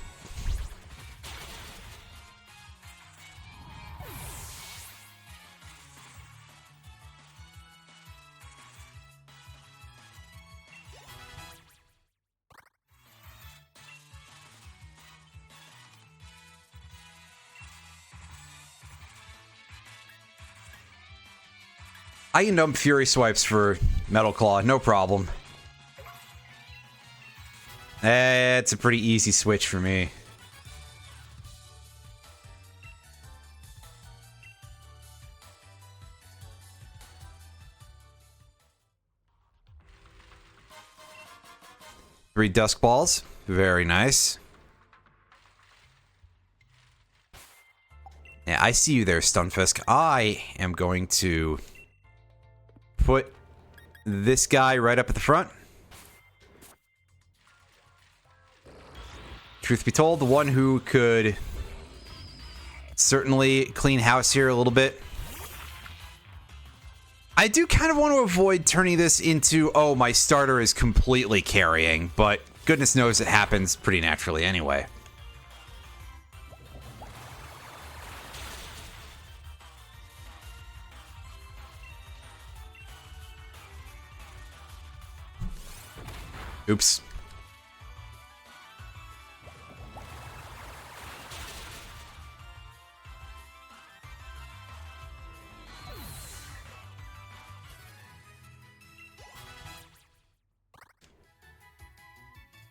[SPEAKER 1] I can numb Fury Swipes for Metal Claw, no problem. It's a pretty easy switch for me. Three Dusk Balls. Very nice. Yeah, I see you there, Stunfisk. I am going to put this guy right up at the front. Truth be told, the one who could certainly clean house here a little bit. I do kind of want to avoid turning this into, oh, my starter is completely carrying, but goodness knows it happens pretty naturally anyway. Oops.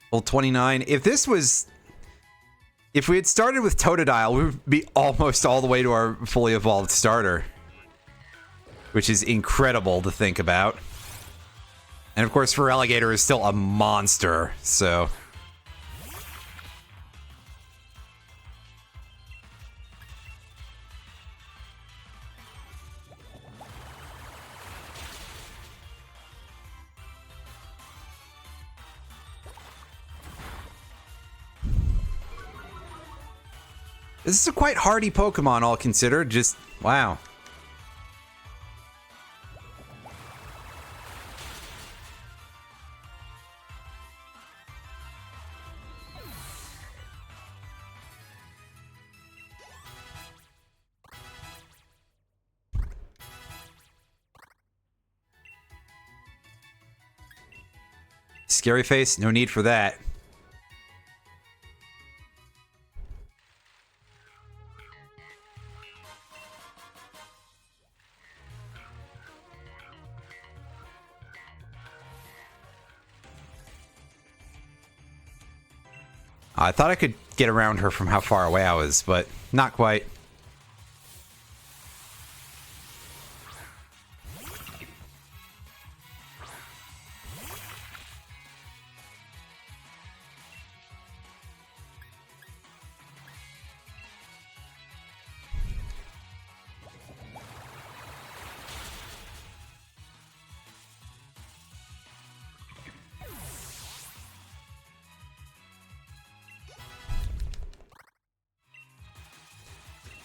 [SPEAKER 1] Level 29. If we had started with Totodile, we would be almost all the way to our fully evolved starter. Which is incredible to think about. And of course, Feraligatr is still a monster, so... This is a quite hardy Pokemon, all considered. Just, wow. Scary Face, no need for that. I thought I could get around her from how far away I was, but not quite.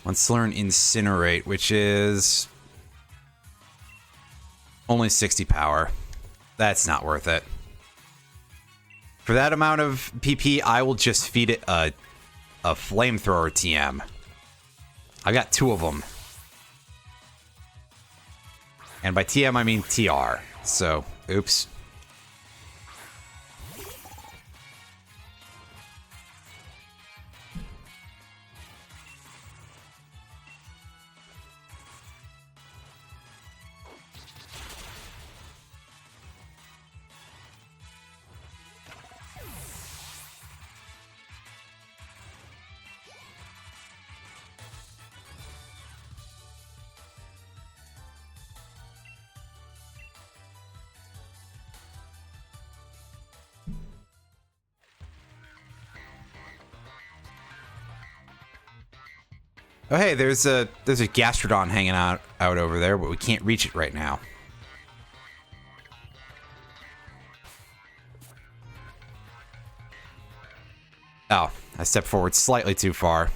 [SPEAKER 1] Let's learn Incinerate, which is only 60 power. That's not worth it. For that amount of PP, I will just feed it a Flamethrower TM. I got 2 of them. And by TM, I mean TR. So, oops. Oh hey, there's a Gastrodon hanging out over there, but we can't reach it right now. Oh, I stepped forward slightly too far.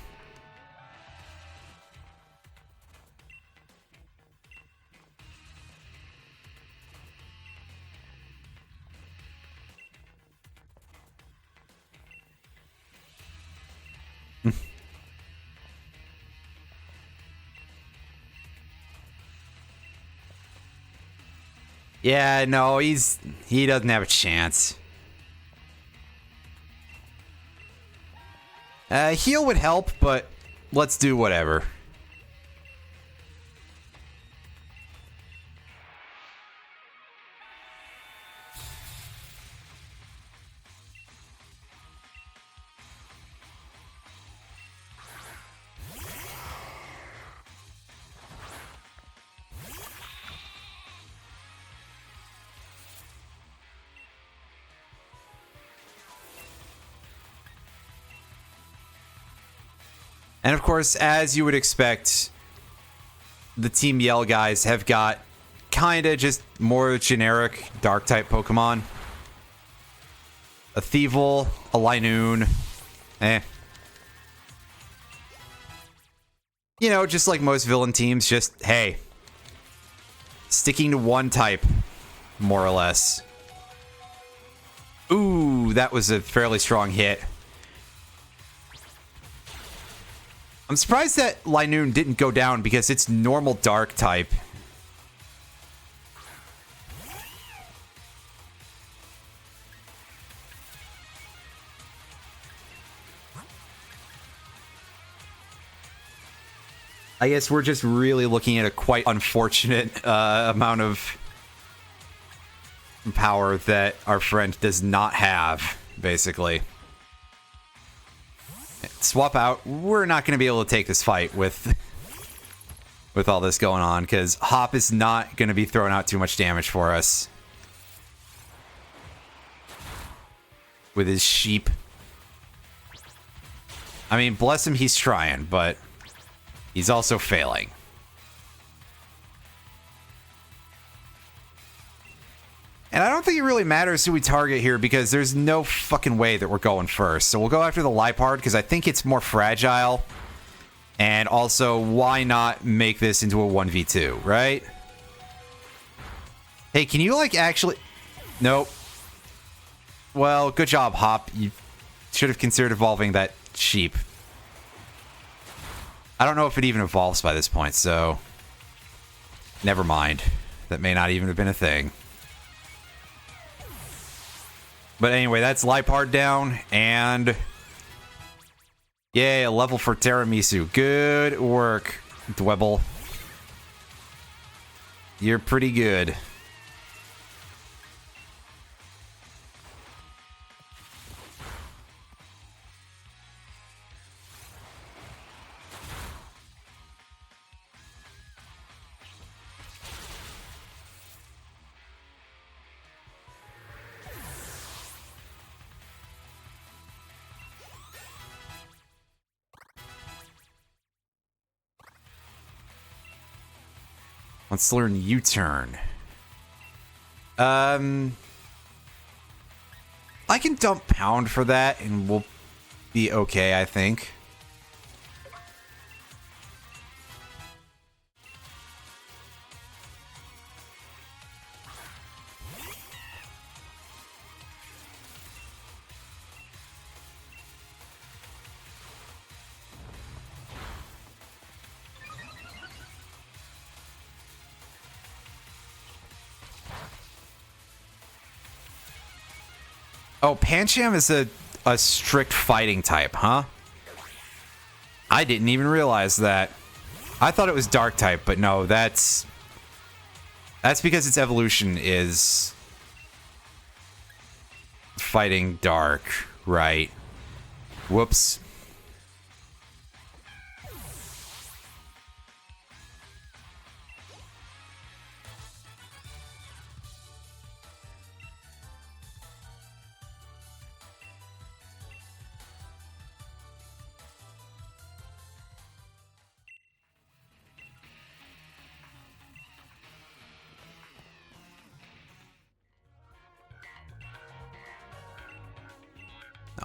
[SPEAKER 1] Yeah, no, he doesn't have a chance. Heal would help, but let's do whatever. And of course, as you would expect, the Team Yell guys have got kinda just more generic Dark-type Pokemon. A Thievul, a Linoon, You know, just like most villain teams, just, hey, sticking to one type, more or less. Ooh, that was a fairly strong hit. I'm surprised that Linoon didn't go down because it's normal dark type. I guess we're just really looking at a quite unfortunate amount of power that our friend does not have, basically. Swap out. We're not going to be able to take this fight with all this going on, because Hop is not going to be throwing out too much damage for us. With his sheep. I mean, bless him, he's trying, but he's also failing. And I don't think it really matters who we target here because there's no fucking way that we're going first. So we'll go after the Liepard because I think it's more fragile. And also, why not make this into a 1v2, right? Hey, can you, like, actually... Nope. Well, good job, Hop. You should have considered evolving that sheep. I don't know if it even evolves by this point, so... Never mind. That may not even have been a thing. But anyway, that's Liepard down, and... Yay, a level for Tiramisu. Good work, Dwebble. You're pretty good. Let's learn U-turn. I can dump Pound for that and we'll be okay, I think. Oh, Pancham is a strict fighting type, huh? I didn't even realize that. I thought it was dark type, but no, that's because its evolution is fighting dark, right? Whoops.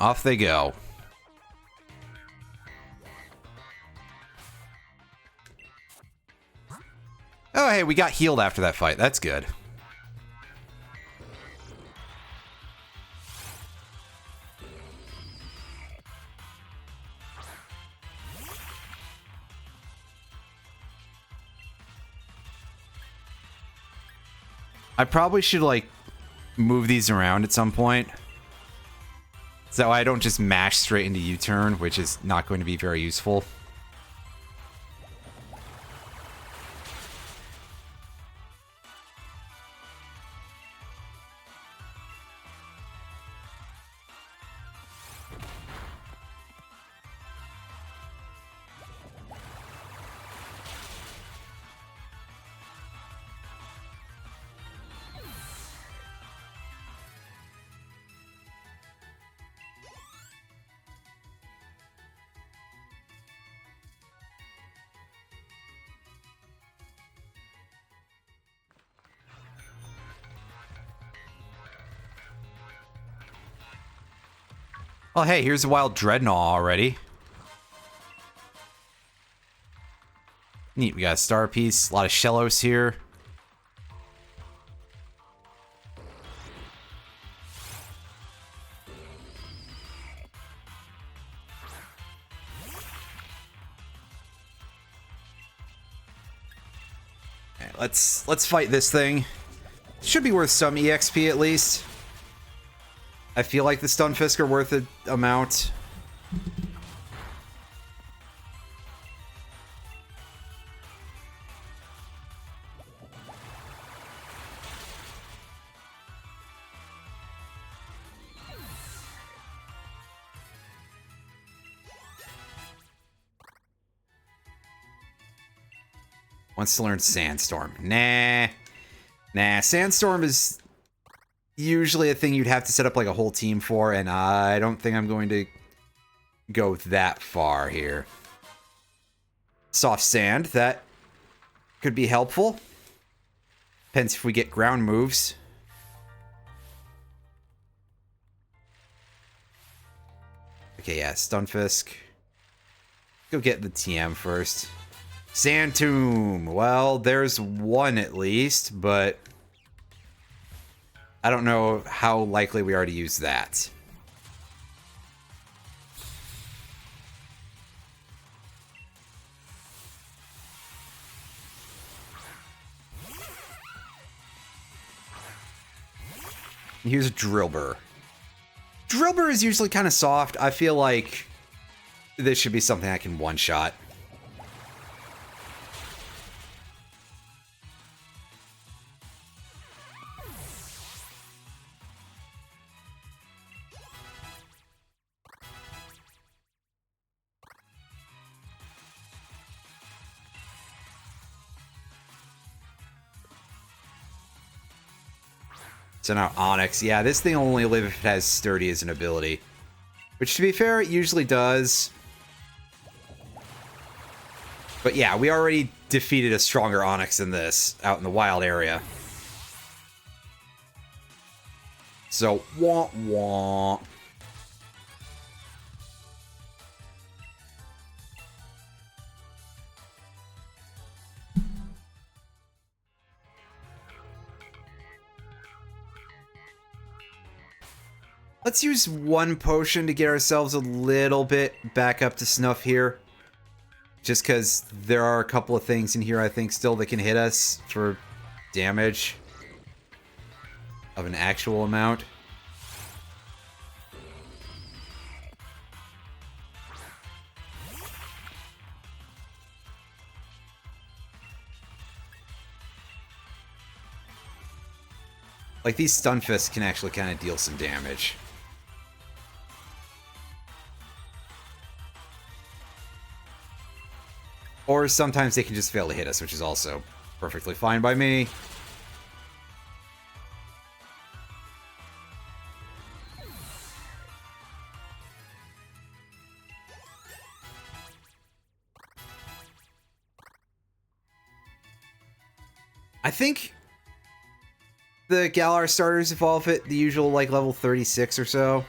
[SPEAKER 1] Off they go. Oh, hey, we got healed after that fight. That's good. I probably should, like, move these around at some point. So I don't just mash straight into U-turn, which is not going to be very useful. Oh, hey, here's a wild dreadnought already. Neat, we got a star piece, a lot of Shellos here. Okay, let's fight this thing. Should be worth some EXP at least. I feel like the Stunfisk are worth an amount. Wants to learn Sandstorm. Nah. Sandstorm is usually a thing you'd have to set up like a whole team for, and I don't think I'm going to go that far here. Soft Sand, that could be helpful. Depends if we get ground moves. Okay, yeah, Stunfisk. Go get the TM first. Sand Tomb. Well, there's one at least, but I don't know how likely we are to use that. Here's a Drillbur. Drillbur is usually kind of soft. I feel like this should be something I can one-shot. So now Onyx. Yeah, this thing will only live if it has Sturdy as an ability. Which, to be fair, it usually does. But yeah, we already defeated a stronger Onyx than this out in the wild area. So, wah wah. Let's use one potion to get ourselves a little bit back up to snuff here. Just because there are a couple of things in here I think still that can hit us for damage of an actual amount. Like, these Stunfists can actually kind of deal some damage. Or sometimes they can just fail to hit us, which is also perfectly fine by me. I think the Galar starters evolve at the usual, like, level 36 or so.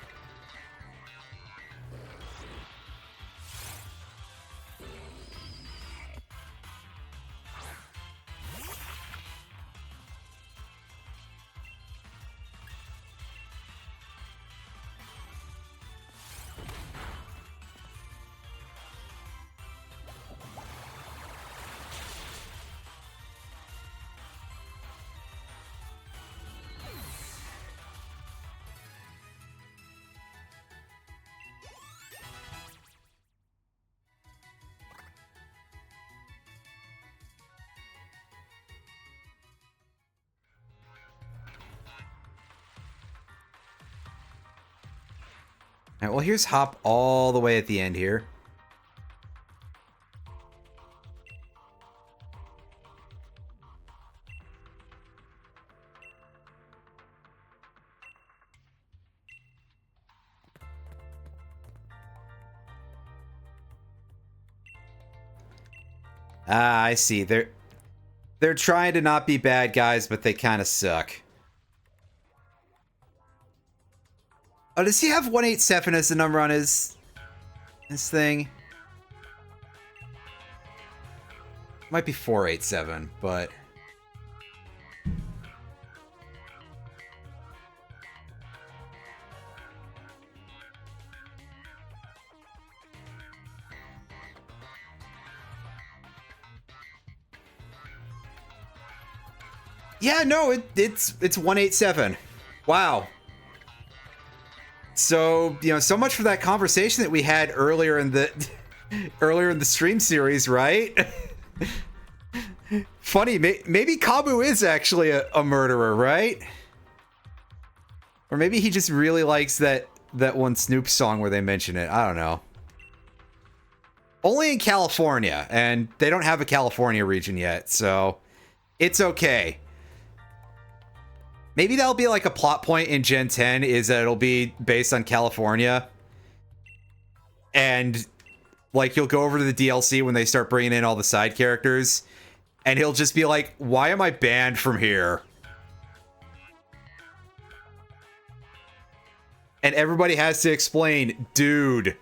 [SPEAKER 1] Alright, well, here's Hop all the way at the end here. Ah, I see. They're trying to not be bad guys, but they kind of suck. Oh, does he have 187 as the number on his thing? Might be 487, but... Yeah, no, it's 187. Wow. So, you know, so much for that conversation that we had earlier in the stream series, right? Funny, maybe Kabu is actually a murderer, right? Or maybe he just really likes that one Snoop song where they mention it. I don't know. Only in California, and they don't have a California region yet, so it's okay. Maybe that'll be like a plot point in Gen 10, is that it'll be based on California. And, like, you'll go over to the DLC when they start bringing in all the side characters, and he'll just be like, why am I banned from here? And everybody has to explain, dude.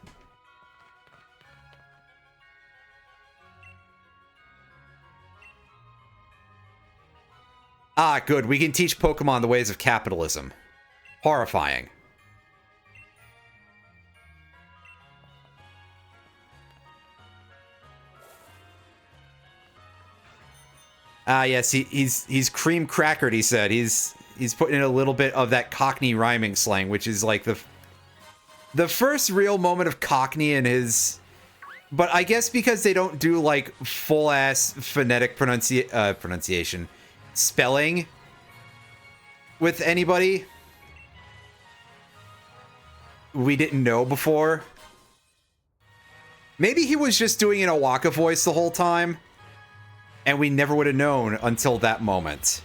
[SPEAKER 1] Ah, good. We can teach Pokemon the ways of capitalism. Horrifying. Ah, yes, he's cream crackered, he said. He's putting in a little bit of that Cockney rhyming slang, which is like the first real moment of Cockney in his... But I guess because they don't do like full-ass phonetic pronunciation, spelling with anybody we didn't know before. Maybe he was just doing an Owaka voice the whole time, and we never would have known until that moment.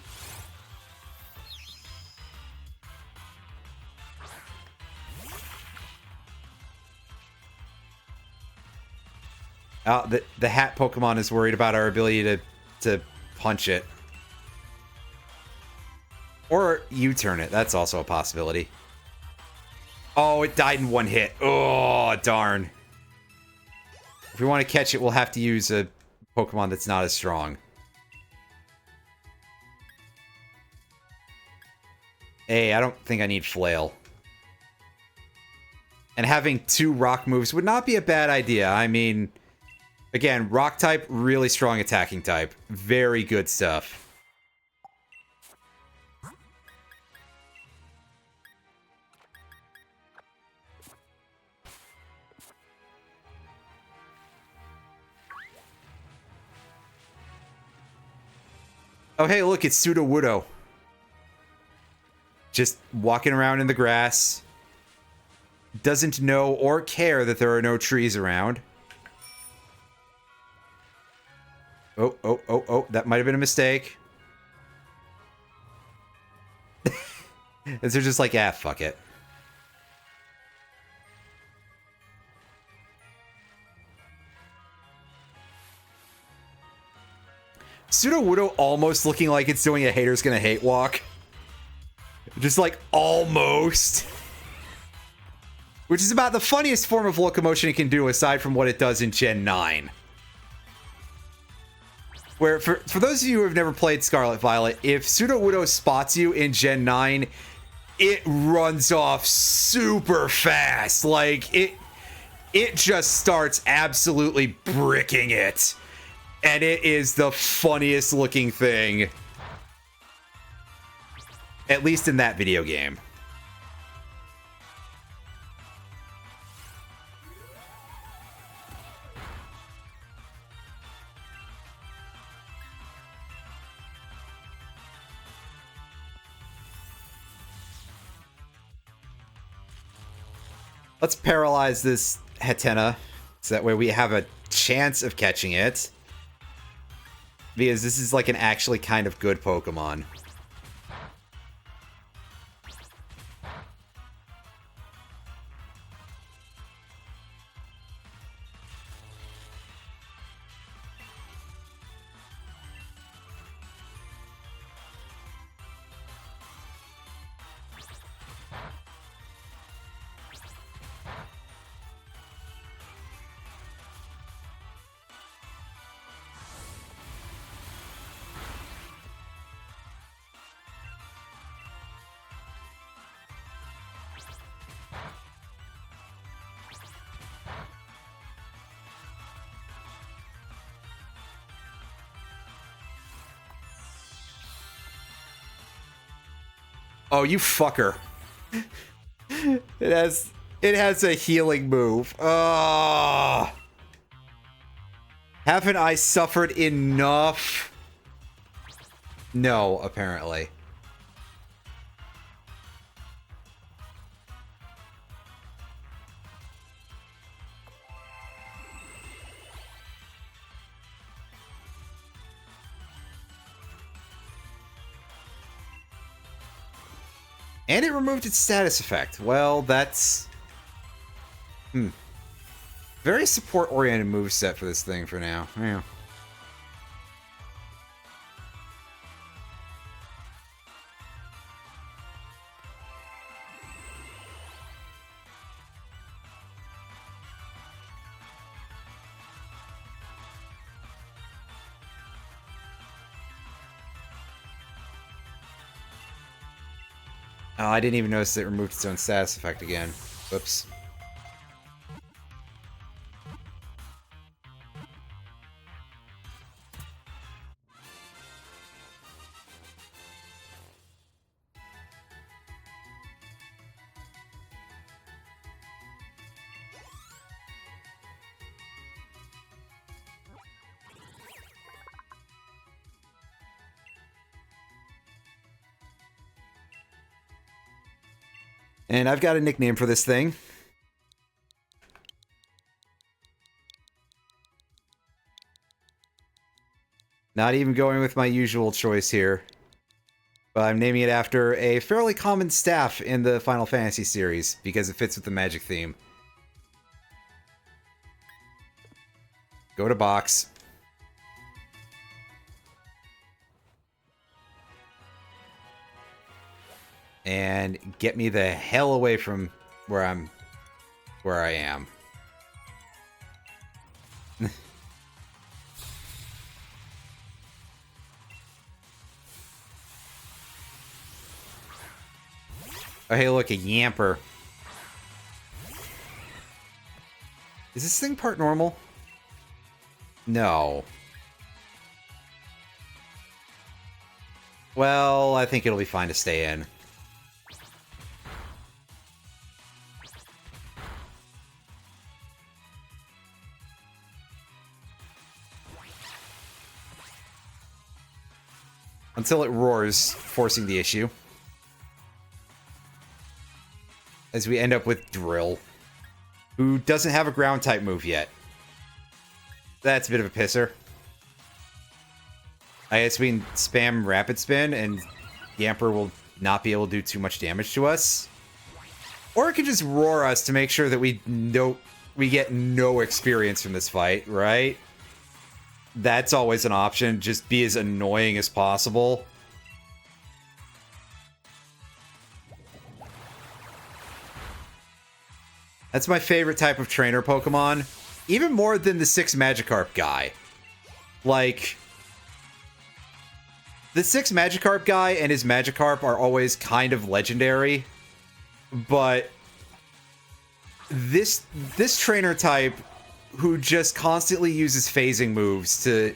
[SPEAKER 1] The hat Pokemon is worried about our ability to punch it. Or U-turn it. That's also a possibility. Oh, it died in one hit. Oh, darn. If we want to catch it, we'll have to use a Pokemon that's not as strong. Hey, I don't think I need Flail. And having 2 rock moves would not be a bad idea. I mean, again, rock type, really strong attacking type. Very good stuff. Oh, hey, look, it's Sudowoodo. Just walking around in the grass. Doesn't know or care that there are no trees around. Oh, that might have been a mistake. They're just like, ah, fuck it. Sudowoodo almost looking like it's doing a haters gonna hate walk. Just like, almost. Which is about the funniest form of locomotion it can do, aside from what it does in Gen 9. Where, for those of you who have never played Scarlet Violet, if Sudowoodo spots you in Gen 9, it runs off super fast. Like, it just starts absolutely bricking it. And it is the funniest looking thing. At least in that video game. Let's paralyze this Hatena, so that way we have a chance of catching it. Because this is like an actually kind of good Pokemon. Oh, you fucker. It has a healing move. Oh. Haven't I suffered enough? No, apparently. And it removed its status effect. Well, that's... Very support-oriented moveset for this thing for now. Yeah. Oh, I didn't even notice it removed its own status effect again. Whoops. And I've got a nickname for this thing. Not even going with my usual choice here. But I'm naming it after a fairly common staff in the Final Fantasy series, because it fits with the magic theme. Go to box. And get me the hell away from where I am. Oh, hey, look, a Yamper. Is this thing part normal? No. Well, I think it'll be fine to stay in. Until it roars, forcing the issue. As we end up with Drill, who doesn't have a ground type move yet. That's a bit of a pisser. I guess we can spam Rapid Spin and Yamper will not be able to do too much damage to us. Or it can just roar us to make sure that we get no experience from this fight, right? That's always an option. Just be as annoying as possible. That's my favorite type of trainer Pokemon. Even more than the 6 Magikarp guy. Like, the 6 Magikarp guy and his Magikarp are always kind of legendary. But this trainer type who just constantly uses phasing moves to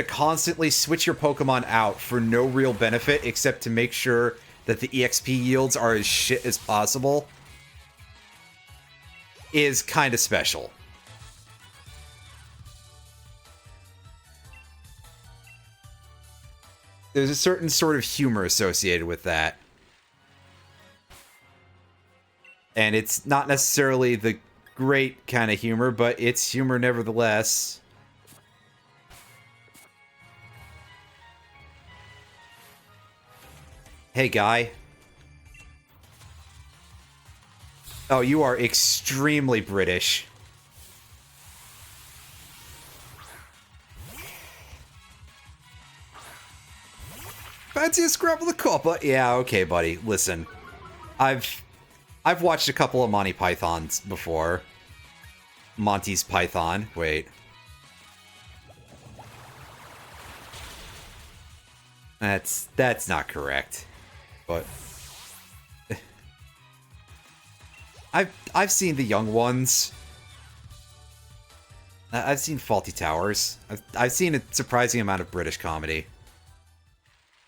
[SPEAKER 1] constantly switch your Pokemon out for no real benefit except to make sure that the EXP yields are as shit as possible is kind of special. There's a certain sort of humor associated with that. And it's not necessarily the great kind of humor, but it's humor nevertheless. Hey, guy. Oh, you are extremely British. Fancy a scrap of the copper? Yeah, okay, buddy. Listen, I've watched a couple of Monty Pythons before. Monty's Python. Wait. That's not correct. But I've seen the young ones. I've seen Faulty Towers. I've seen a surprising amount of British comedy.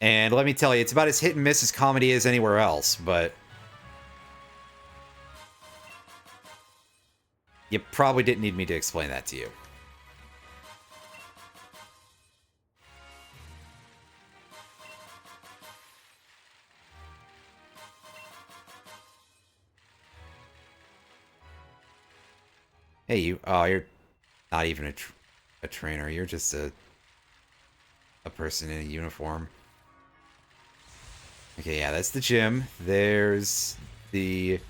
[SPEAKER 1] And let me tell you, it's about as hit and miss as comedy is anywhere else, but you probably didn't need me to explain that to you. Hey, you. Oh, you're not even a trainer. You're just a person in a uniform. Okay, yeah, that's the gym. There's the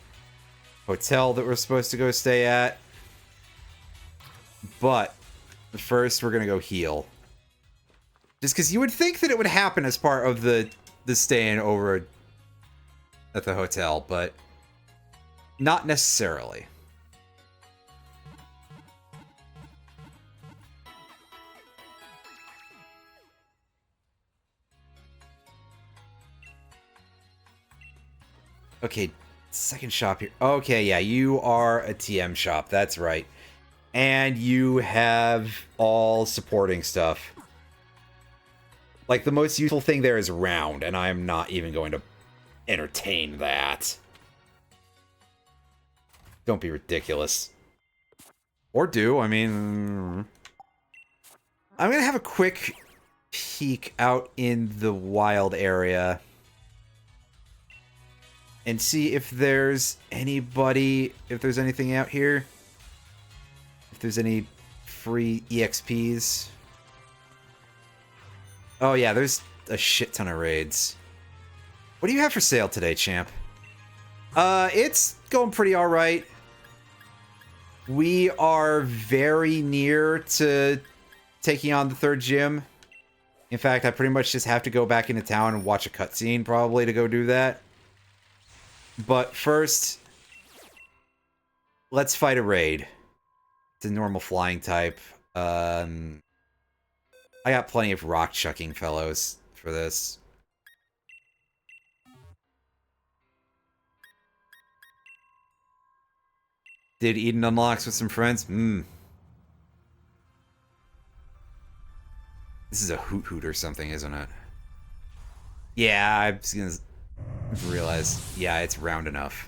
[SPEAKER 1] hotel that we're supposed to go stay at. But first, we're gonna go heal. Just because you would think that it would happen as part of the staying over at the hotel, but not necessarily. Okay, second shop here. Okay, yeah, you are a TM shop. That's right. And you have all supporting stuff. Like, the most useful thing there is round, and I'm not even going to entertain that. Don't be ridiculous. Or do, I mean... I'm going to have a quick peek out in the wild area and see if there's anybody, if there's anything out here. If there's any free EXPs. Oh yeah, there's a shit ton of raids. What do you have for sale today, champ? It's going pretty alright. We are very near to taking on the third gym. In fact, I pretty much just have to go back into town and watch a cutscene probably to go do that. But first, let's fight a raid. It's a normal flying type. I got plenty of rock chucking fellows for this. Did Eden unlocks with some friends? This is a hoot hoot or something, isn't it? Yeah, I was gonna realize. Yeah, it's round enough.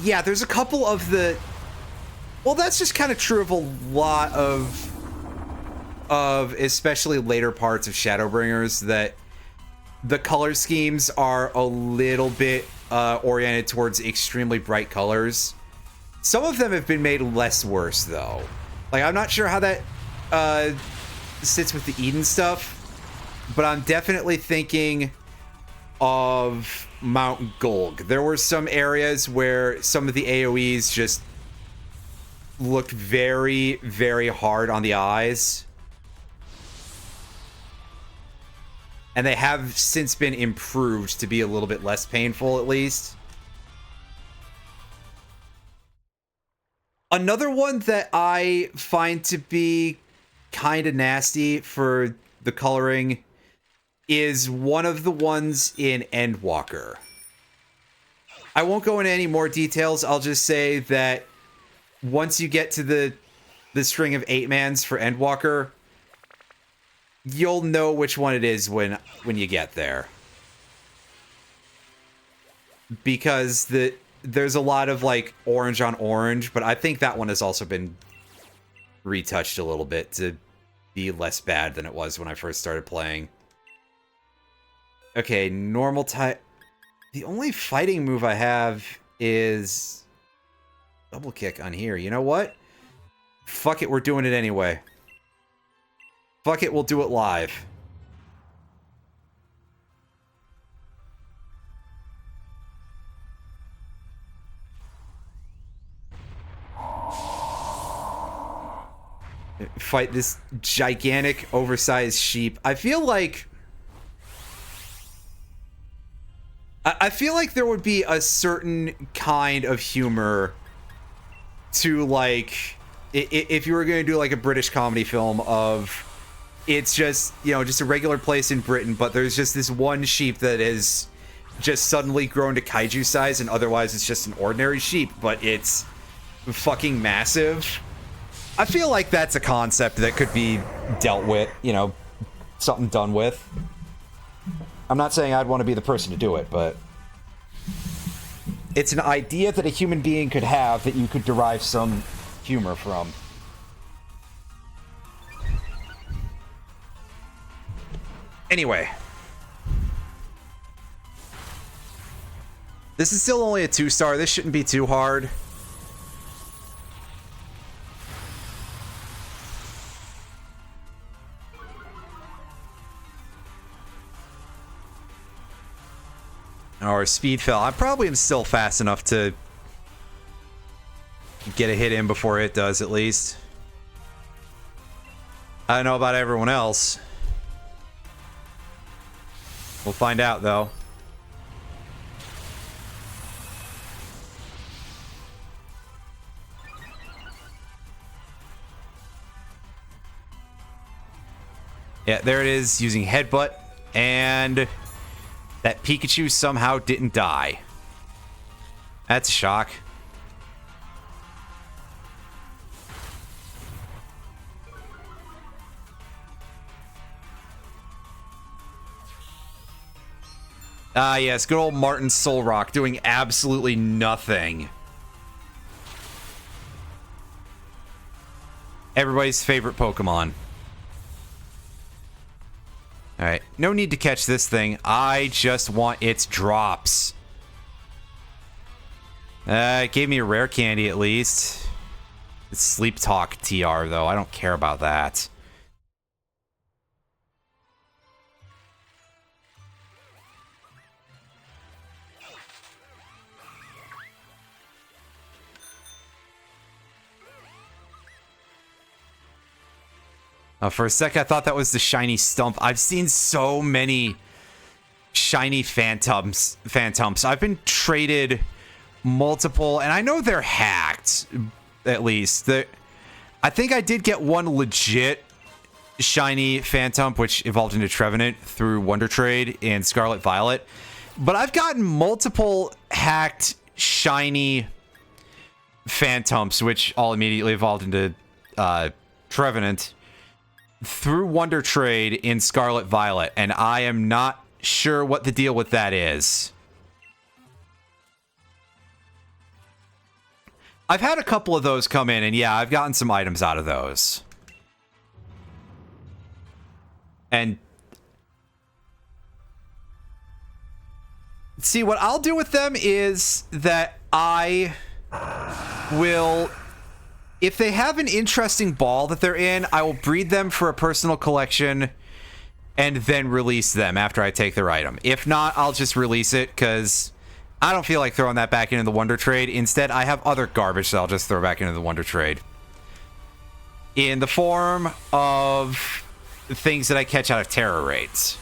[SPEAKER 1] Yeah, there's a couple of the... Well, that's just kind of true of a lot of especially later parts of Shadowbringers, that the color schemes are a little bit oriented towards extremely bright colors. Some of them have been made less worse, though. Like, I'm not sure how that sits with the Eden stuff, but I'm definitely thinking of Mount Gulg. There were some areas where some of the AoEs just looked very, very hard on the eyes. And they have since been improved to be a little bit less painful, at least. Another one that I find to be kind of nasty for the coloring is one of the ones in Endwalker. I won't go into any more details. I'll just say that once you get to the string of 8-mans for Endwalker, you'll know which one it is when you get there. Because there's a lot of, like, orange on orange, but I think that one has also been retouched a little bit to be less bad than it was when I first started playing. Okay, normal type. The only fighting move I have is double kick on here. You know what? Fuck it, we're doing it anyway. Fuck it, we'll do it live. Fight this gigantic, oversized sheep. I feel like I feel like there would be a certain kind of humor to, like, if you were going to do, like, a British comedy film of, it's just, you know, just a regular place in Britain, but there's just this one sheep that is just suddenly grown to kaiju size, and otherwise it's just an ordinary sheep, but it's fucking massive. I feel like that's a concept that could be dealt with, you know, something done with. I'm not saying I'd want to be the person to do it, but it's an idea that a human being could have that you could derive some humor from. Anyway. This is still only a 2-star. This shouldn't be too hard. Or speed fell. I probably am still fast enough to get a hit in before it does, at least. I don't know about everyone else. We'll find out, though. Yeah, there it is, using Headbutt, and that Pikachu somehow didn't die. That's a shock. Ah, yes, good old Martin Solrock doing absolutely nothing. Everybody's favorite Pokemon. Alright, no need to catch this thing. I just want its drops. It gave me a rare candy at least. It's Sleep Talk TR though. I don't care about that. For a sec, I thought that was the shiny stump. I've seen so many shiny phantoms. I've been traded multiple, and I know they're hacked, at least. I think I did get one legit shiny phantom, which evolved into Trevenant through Wonder Trade in Scarlet Violet. But I've gotten multiple hacked shiny phantoms, which all immediately evolved into Trevenant through Wonder Trade in Scarlet Violet, and I am not sure what the deal with that is. I've had a couple of those come in, and yeah, I've gotten some items out of those. And see, what I'll do with them is that I will, if they have an interesting ball that they're in, I will breed them for a personal collection and then release them after I take their item. If not, I'll just release it because I don't feel like throwing that back into the Wonder Trade. Instead, I have other garbage that I'll just throw back into the Wonder Trade. In the form of things that I catch out of terror raids.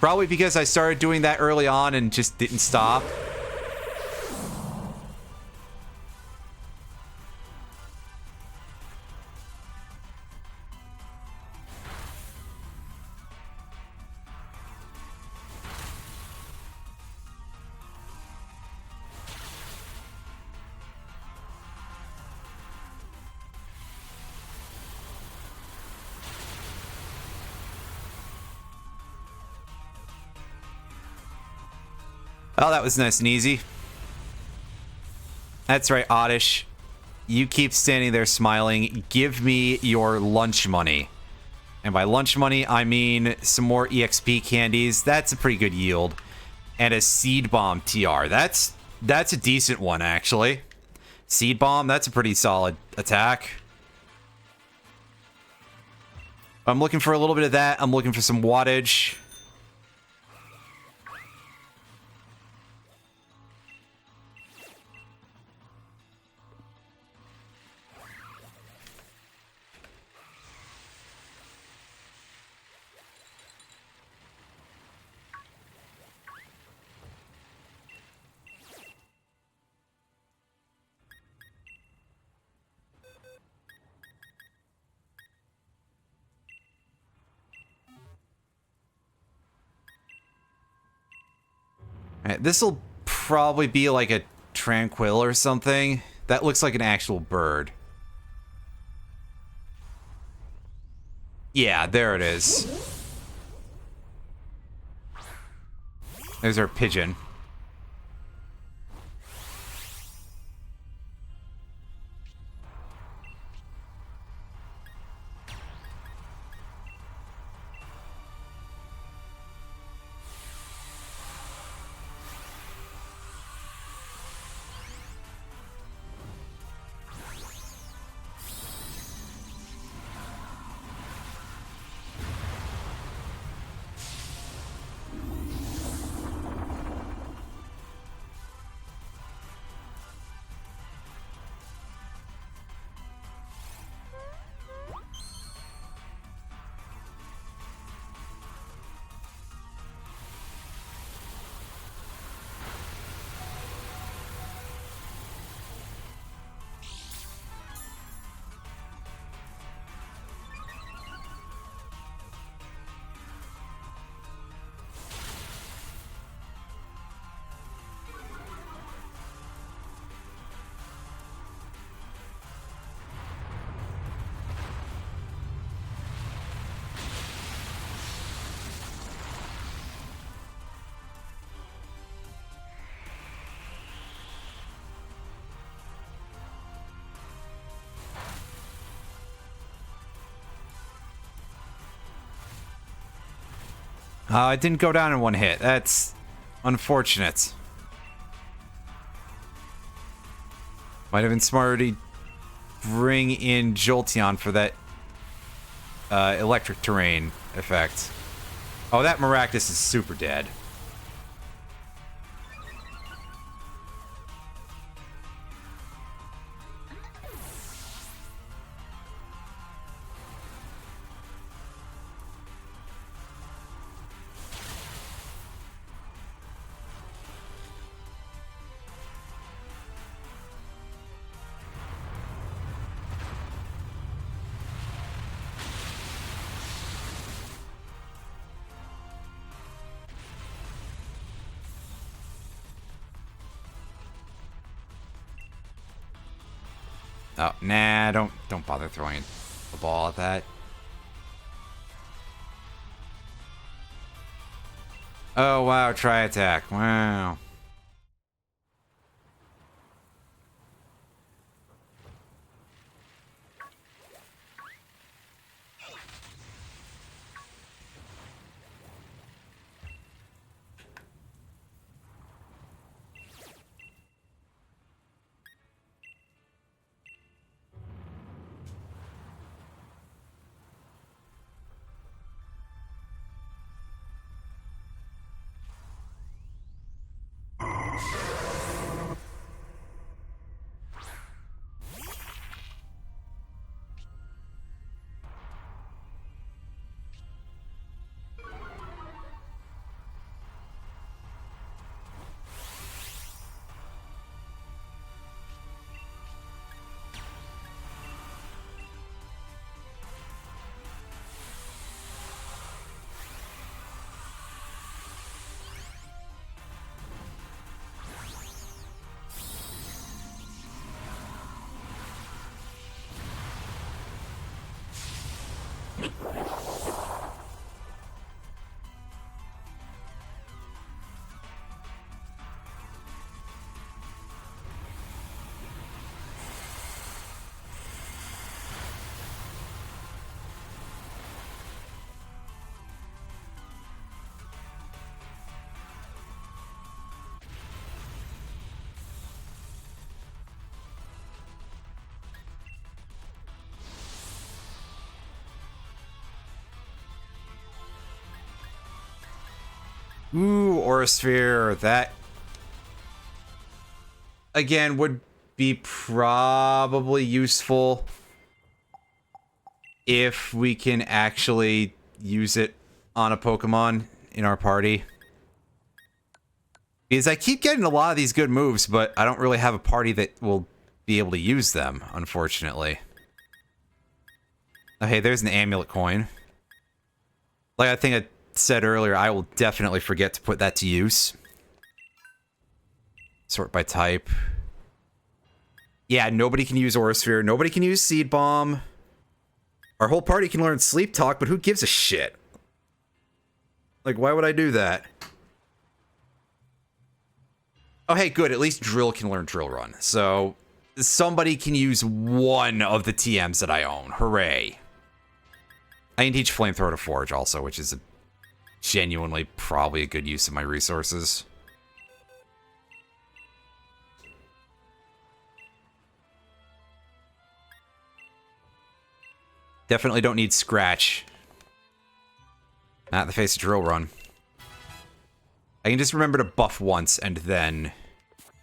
[SPEAKER 1] Probably because I started doing that early on and just didn't stop. Oh, that was nice and easy. That's right, Oddish. You keep standing there smiling. Give me your lunch money. And by lunch money, I mean some more EXP candies. That's a pretty good yield. And a Seed Bomb TR. That's a decent one, actually. Seed Bomb, that's a pretty solid attack. I'm looking for a little bit of that. I'm looking for some wattage. This'll probably be like a Tranquil or something. That looks like an actual bird. Yeah, there it is. There's our pigeon. It didn't go down in one hit. That's unfortunate. Might have been smarter to bring in Jolteon for that electric terrain effect. Oh, that Maractus is super dead. Oh, nah, don't bother throwing the ball at that. Oh, wow, try attack. Wow. Ooh, Aurasphere. That, again, would be probably useful if we can actually use it on a Pokemon in our party. Because I keep getting a lot of these good moves, but I don't really have a party that will be able to use them, unfortunately. Oh, hey, there's an amulet coin. Like I think I said earlier, I will definitely forget to put that to use. Sort by type. Yeah, nobody can use Aura Sphere. Nobody can use Seed Bomb. Our whole party can learn Sleep Talk, but who gives a shit? Like, why would I do that? Oh, hey, good. At least Drill can learn Drill Run. So, somebody can use one of the TMs that I own. Hooray. I can teach Flamethrower to Forge also, which is genuinely probably a good use of my resources. Definitely don't need Scratch. Not in the face of Drill Run. I can just remember to buff once and then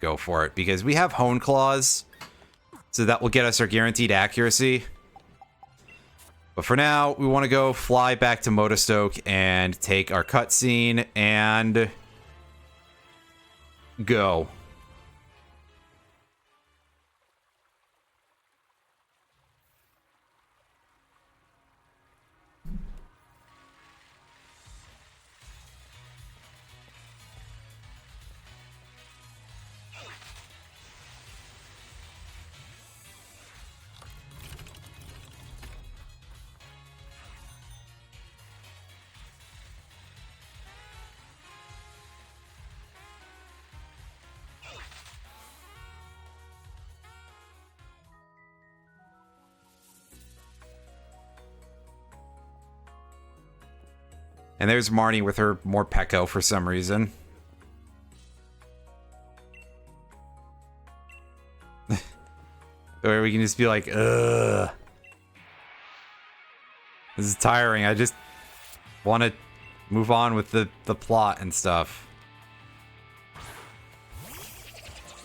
[SPEAKER 1] go for it, because we have Hone Claws, so that will get us our guaranteed accuracy. But for now, we want to go fly back to Motostoke and take our cutscene and go. And there's Marnie with her more Pecco for some reason. Or we can just be like, ugh. This is tiring. I just want to move on with the plot and stuff.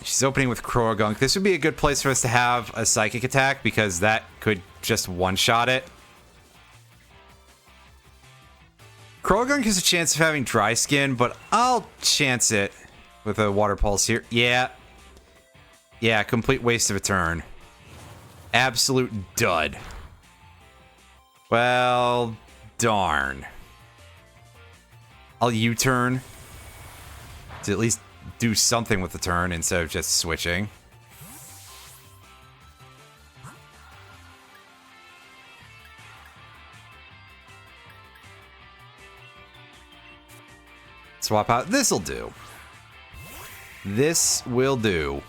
[SPEAKER 1] She's opening with Croagunk. This would be a good place for us to have a Psychic attack, because that could just one-shot it. Croagunk has a chance of having dry skin, but I'll chance it with a Water Pulse here. Yeah. Yeah, complete waste of a turn. Absolute dud. Well, darn. I'll U-turn to at least do something with the turn instead of just switching. Swap out. This'll do. This will do.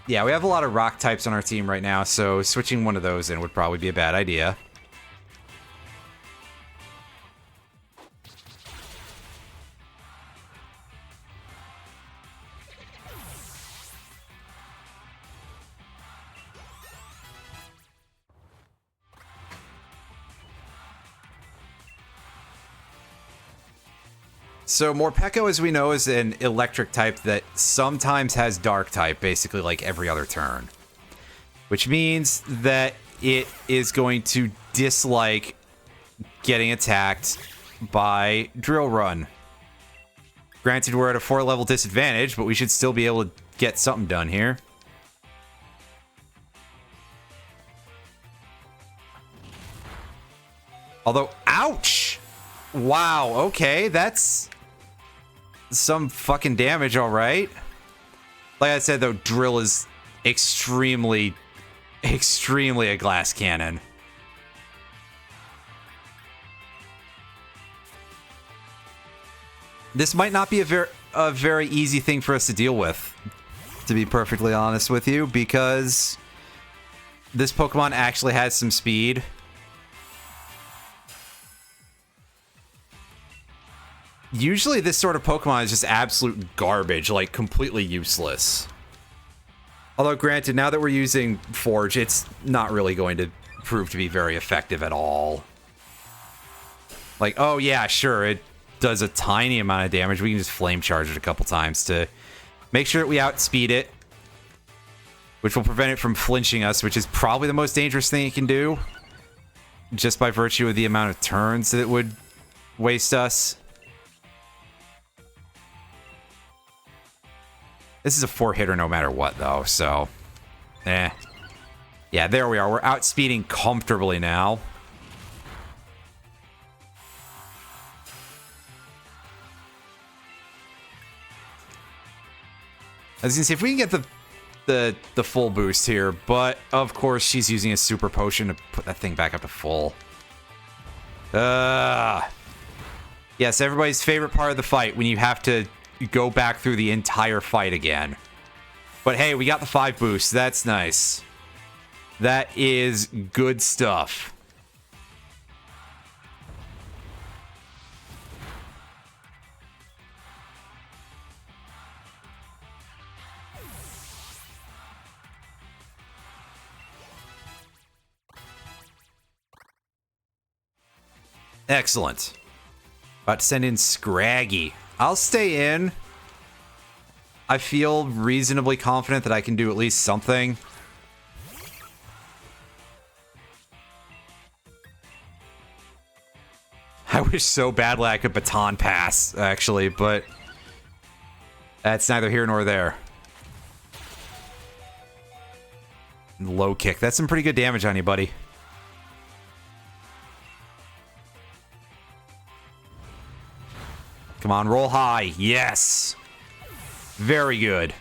[SPEAKER 1] Yeah, we have a lot of rock types on our team right now, so switching one of those in would probably be a bad idea. So Morpeko, as we know, is an electric type that sometimes has dark type, basically like every other turn. Which means that it is going to dislike getting attacked by Drill Run. Granted, we're at a 4-level disadvantage, but we should still be able to get something done here. Although, ouch! Wow, okay, that's some fucking damage, alright. Like I said, though, Drill is extremely a glass cannon. This might not be a very easy thing for us to deal with, to be perfectly honest with you, because this Pokemon actually has some speed. Usually this sort of Pokemon is just absolute garbage, like completely useless. Although granted, now that we're using Forge, it's not really going to prove to be very effective at all. Like, oh yeah, sure, it does a tiny amount of damage. We can just Flame Charge it a couple times to make sure that we outspeed it, which will prevent it from flinching us, which is probably the most dangerous thing it can do, just by virtue of the amount of turns that it would waste us. This is a 4-hitter no matter what, though, so... eh. Yeah, there we are. We're outspeeding comfortably now. I was gonna see if we can get the full boost here, but of course she's using a super potion to put that thing back up to full. Yes, everybody's favorite part of the fight when you have to go back through the entire fight again. But hey, we got the 5 boosts. That's nice. That is good stuff. Excellent. About to send in Scraggy. I'll stay in. I feel reasonably confident that I can do at least something. I wish so badly I could baton pass, actually, but that's neither here nor there. Low kick. That's some pretty good damage on you, buddy. Come on, roll high. Yes. Very good.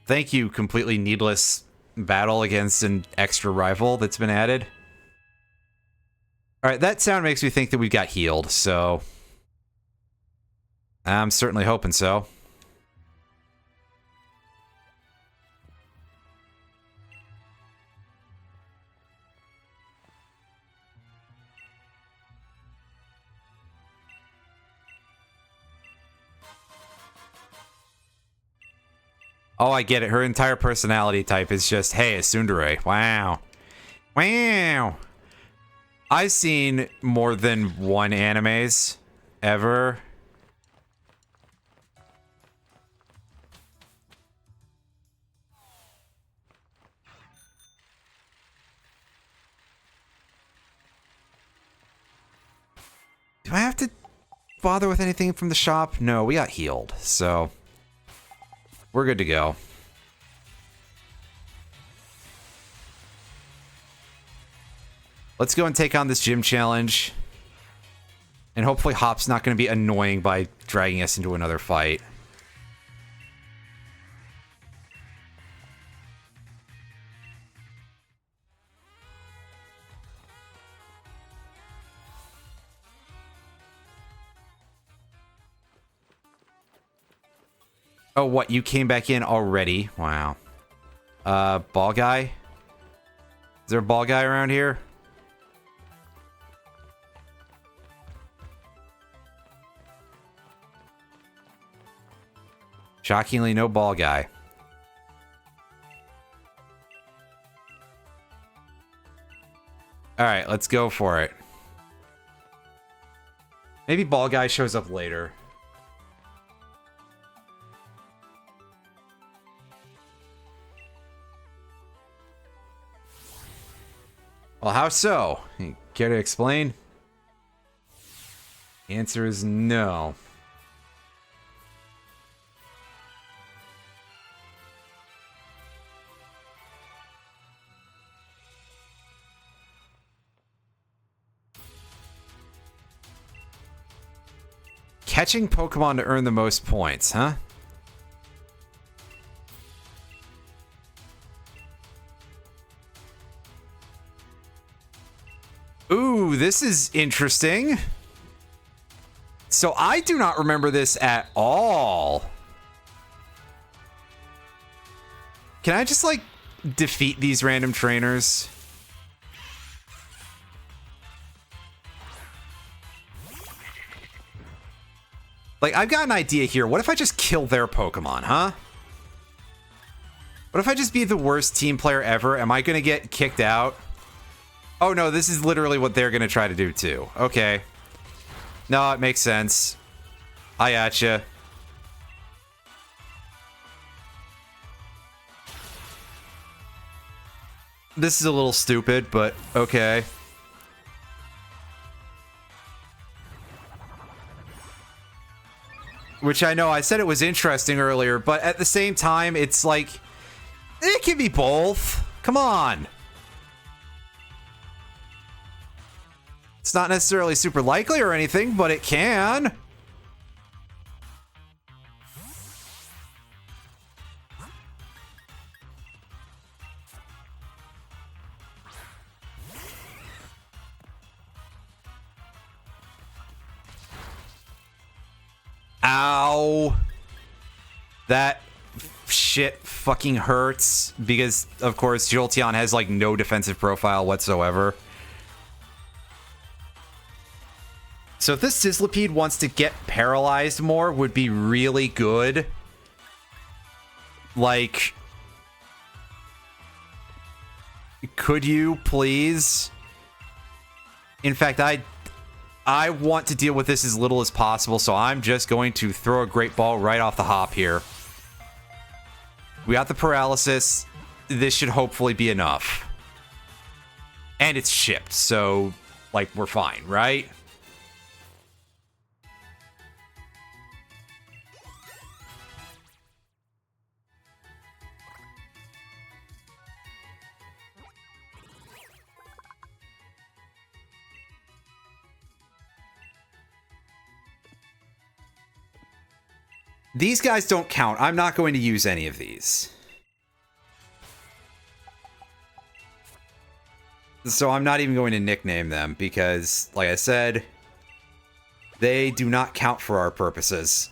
[SPEAKER 1] Thank you, completely needless battle against an extra rival that's been added. Alright, that sound makes me think that we've got healed, so I'm certainly hoping so. Oh, I get it. Her entire personality type is just, hey, a tsundere. Wow. Wow. I've seen more than one animes ever. Do I have to bother with anything from the shop? No, we got healed, so we're good to go. Let's go and take on this gym challenge. And hopefully Hop's not going to be annoying by dragging us into another fight. Oh, what? You came back in already? Wow. Ball guy? Is there a ball guy around here? Shockingly, no ball guy. Alright, let's go for it. Maybe ball guy shows up later. Well, how so? You care to explain? The answer is no. Catching Pokemon to earn the most points, huh? Ooh, this is interesting. So I do not remember this at all. Can I just, like, defeat these random trainers? Like, I've got an idea here. What if I just kill their Pokemon, huh? What if I just be the worst team player ever? Am I going to get kicked out? Oh, no, this is literally what they're going to try to do, too. Okay. No, it makes sense. I gotcha. This is a little stupid, but okay. Which I know I said it was interesting earlier, but at the same time, it's like, it can be both. Come on. It's not necessarily super likely or anything, but it can. Ow. That shit fucking hurts because, of course, Jolteon has, like, no defensive profile whatsoever. So if this Sizzlipede wants to get paralyzed more, would be really good. Like, could you please? In fact, I want to deal with this as little as possible, so I'm just going to throw a Great Ball right off the hop here. We got the paralysis. This should hopefully be enough. And it's shipped, so, like, we're fine, right? These guys don't count. I'm not going to use any of these. So I'm not even going to nickname them because, like I said, they do not count for our purposes.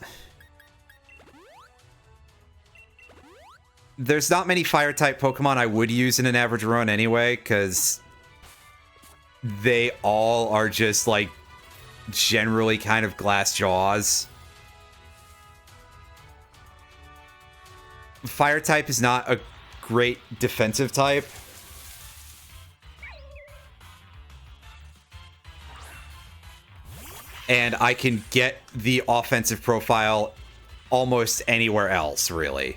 [SPEAKER 1] There's not many Fire-type Pokemon I would use in an average run anyway, because they all are just, like, generally kind of glass jaws. Fire type is not a great defensive type. And I can get the offensive profile almost anywhere else, really.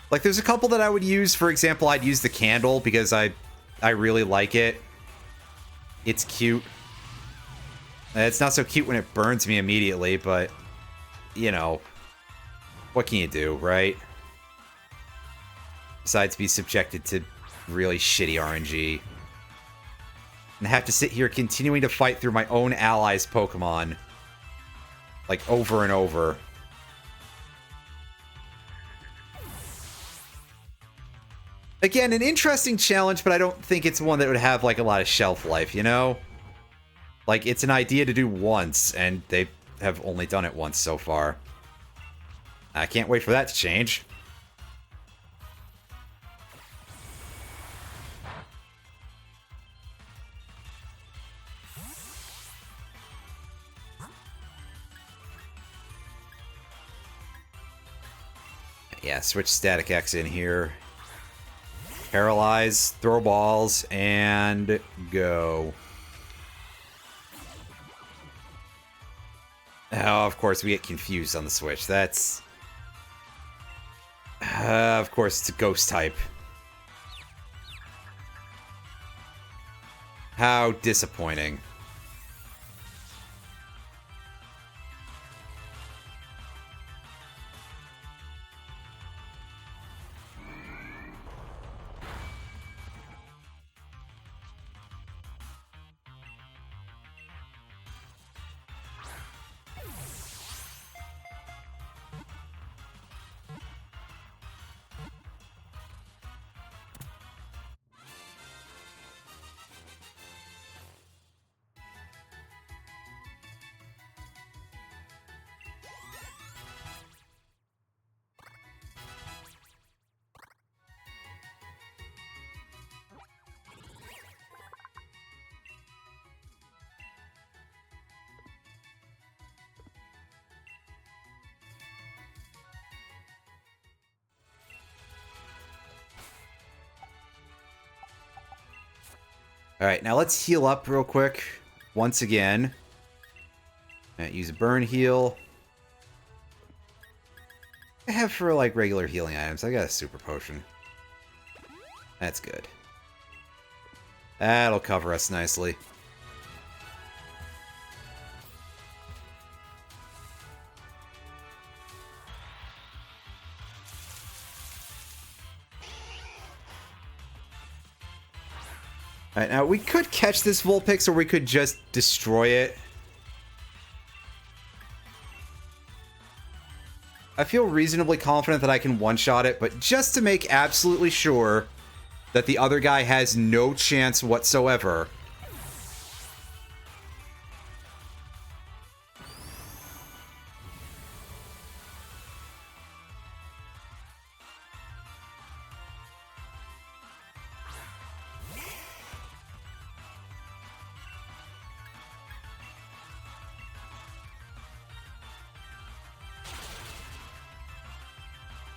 [SPEAKER 1] Like, there's a couple that I would use. For example, I'd use the candle because I really like it. It's cute. It's not so cute when it burns me immediately, but, you know, what can you do, right? Besides be subjected to really shitty RNG. And have to sit here continuing to fight through my own allies' Pokemon. Like, over and over. Again, an interesting challenge, but I don't think it's one that would have, like, a lot of shelf life, you know? Like, it's an idea to do once, and they have only done it once so far. I can't wait for that to change. Yeah, switch Static X in here. Paralyze, throw balls, and go. Oh, of course, we get confused on the switch. That's... of course, it's a ghost type. How disappointing. Alright, now let's heal up real quick. Once again. Use a burn heal. I have for, like, regular healing items. I got a super potion. That's good. That'll cover us nicely. Alright, now we could catch this Vulpix or we could just destroy it. I feel reasonably confident that I can one-shot it, but just to make absolutely sure that the other guy has no chance whatsoever.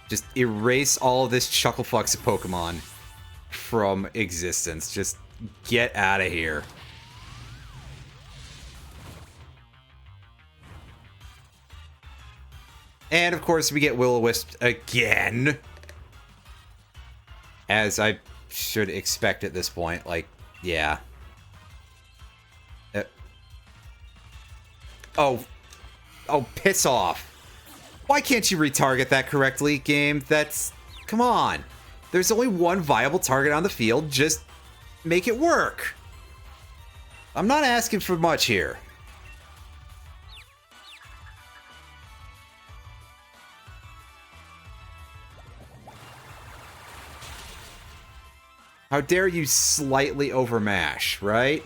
[SPEAKER 1] Just erase all of this Chucklefucks Pokemon from existence. Just get out of here. And of course we get Will-O-Wisp again. As I should expect at this point. Like, yeah. Oh, piss off. Why can't you retarget that correctly, game? That's... Come on. There's only one viable target on the field. Just make it work. I'm not asking for much here. How dare you slightly overmash, right?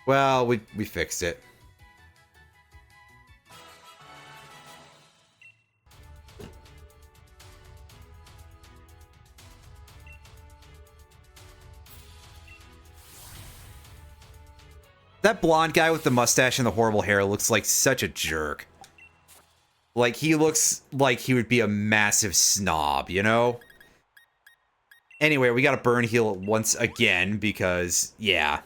[SPEAKER 1] Well, we fixed it. That blonde guy with the mustache and the horrible hair looks like such a jerk. Like, he looks like he would be a massive snob, you know? Anyway, we gotta burn heal it once again because, yeah.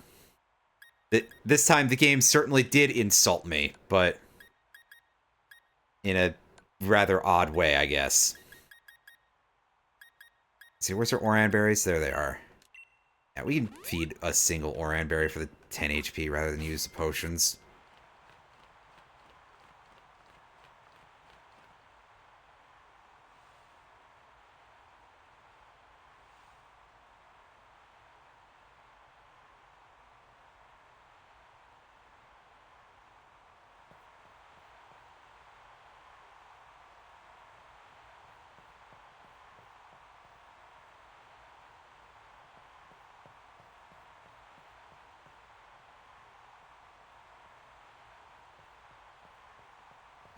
[SPEAKER 1] This time the game certainly did insult me, but in a rather odd way, I guess. Let's see, where's our Oran berries? There they are. Yeah, we can feed a single Oran berry for the 10 HP rather than use the potions.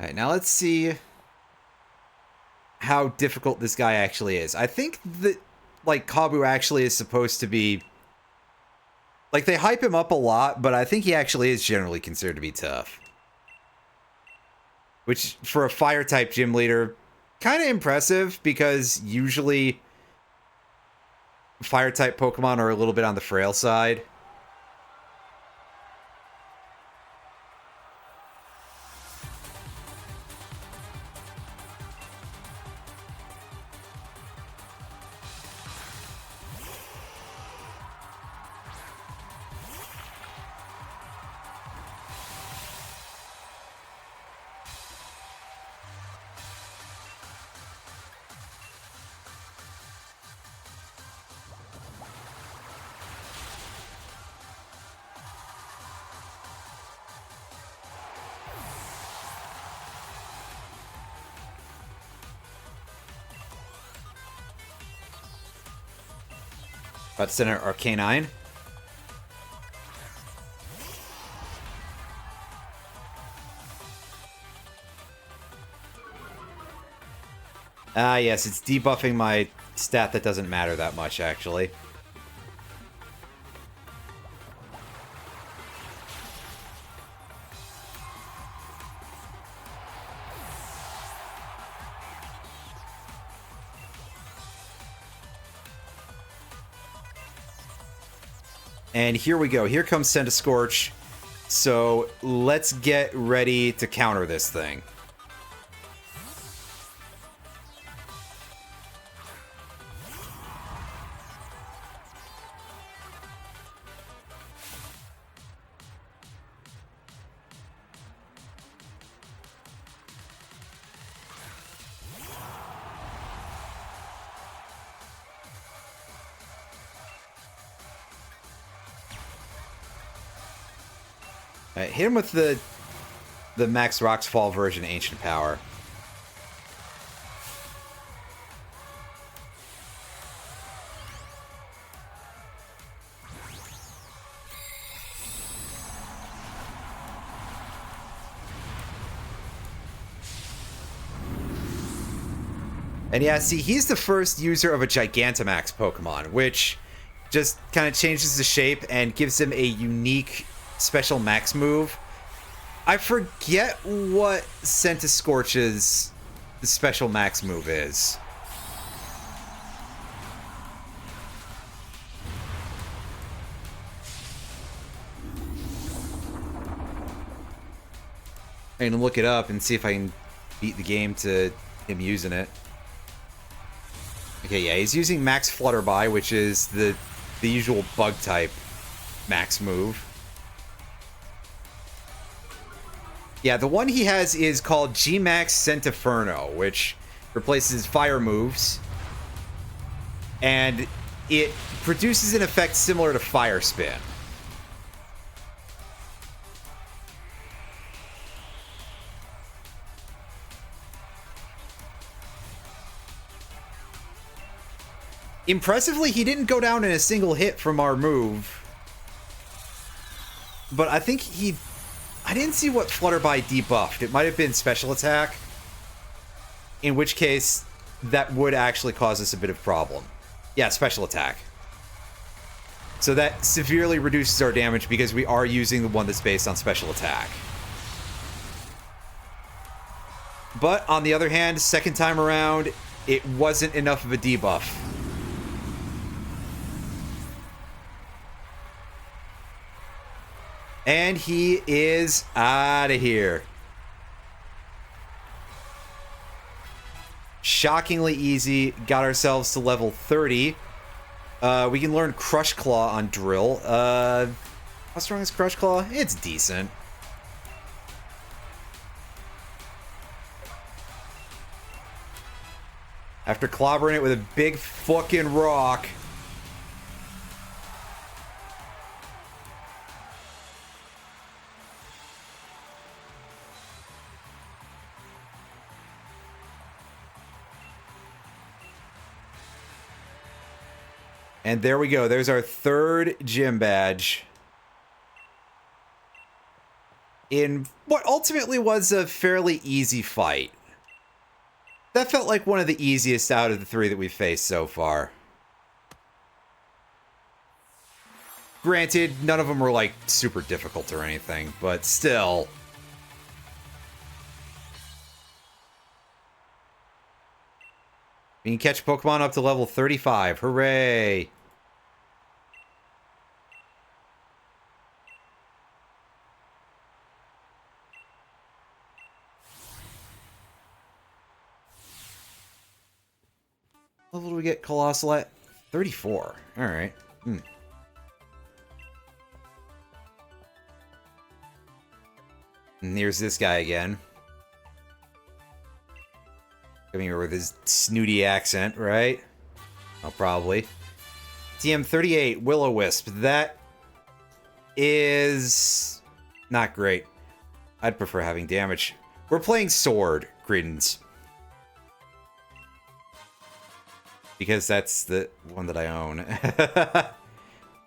[SPEAKER 1] Alright, now let's see how difficult this guy actually is. I think that, like, Kabu actually is supposed to be... Like, they hype him up a lot, but I think he actually is generally considered to be tough. Which, for a Fire-type gym leader, kind of impressive, because usually Fire-type Pokemon are a little bit on the frail side. About to send our Arcanine. Ah, yes, it's debuffing my stat that doesn't matter that much, actually. And here we go. Here comes Send-a-Scorch. So let's get ready to counter this thing. Alright, hit him with the Max Roxfall version Ancient Power. And yeah, see, he's the first user of a Gigantamax Pokemon, which just kind of changes the shape and gives him a unique special max move. I forget what Centiskorch's special max move is. I'm gonna look it up and see if I can beat the game to him using it. Okay, yeah, he's using Max Flutterby, which is the usual bug type max move. Yeah, the one he has is called G-Max Centiferno, which replaces fire moves. And it produces an effect similar to Fire Spin. Impressively, he didn't go down in a single hit from our move. But I think I didn't see what Flutterby debuffed. It might have been special attack. In which case, that would actually cause us a bit of problem. Yeah, special attack. So that severely reduces our damage because we are using the one that's based on special attack. But on the other hand, second time around, it wasn't enough of a debuff. And he is out of here. Shockingly easy. Got ourselves to level 30. We can learn Crush Claw on Drill. How strong is Crush Claw? It's decent. After clobbering it with a big fucking rock. And there we go. There's our third gym badge. In what ultimately was a fairly easy fight. That felt like one of the easiest out of the three that we've faced so far. Granted, none of them were like super difficult or anything, but still. We can catch Pokemon up to level 35. Hooray! What level do we get Colossal at? 34. Alright. And here's this guy again. Coming here with his snooty accent, right? Oh, probably. TM38, Will-O-Wisp. That is not great. I'd prefer having damage. We're playing Sword, Credence. Because that's the one that I own.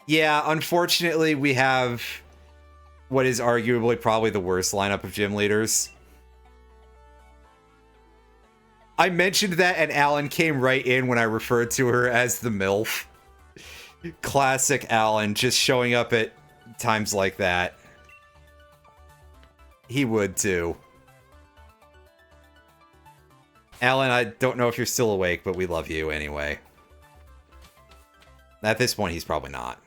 [SPEAKER 1] Yeah, unfortunately, we have what is arguably probably the worst lineup of gym leaders. I mentioned that, and Alan came right in when I referred to her as the MILF. Classic Alan, just showing up at times like that. He would, too. Alan, I don't know if you're still awake, but we love you anyway. At this point, he's probably not.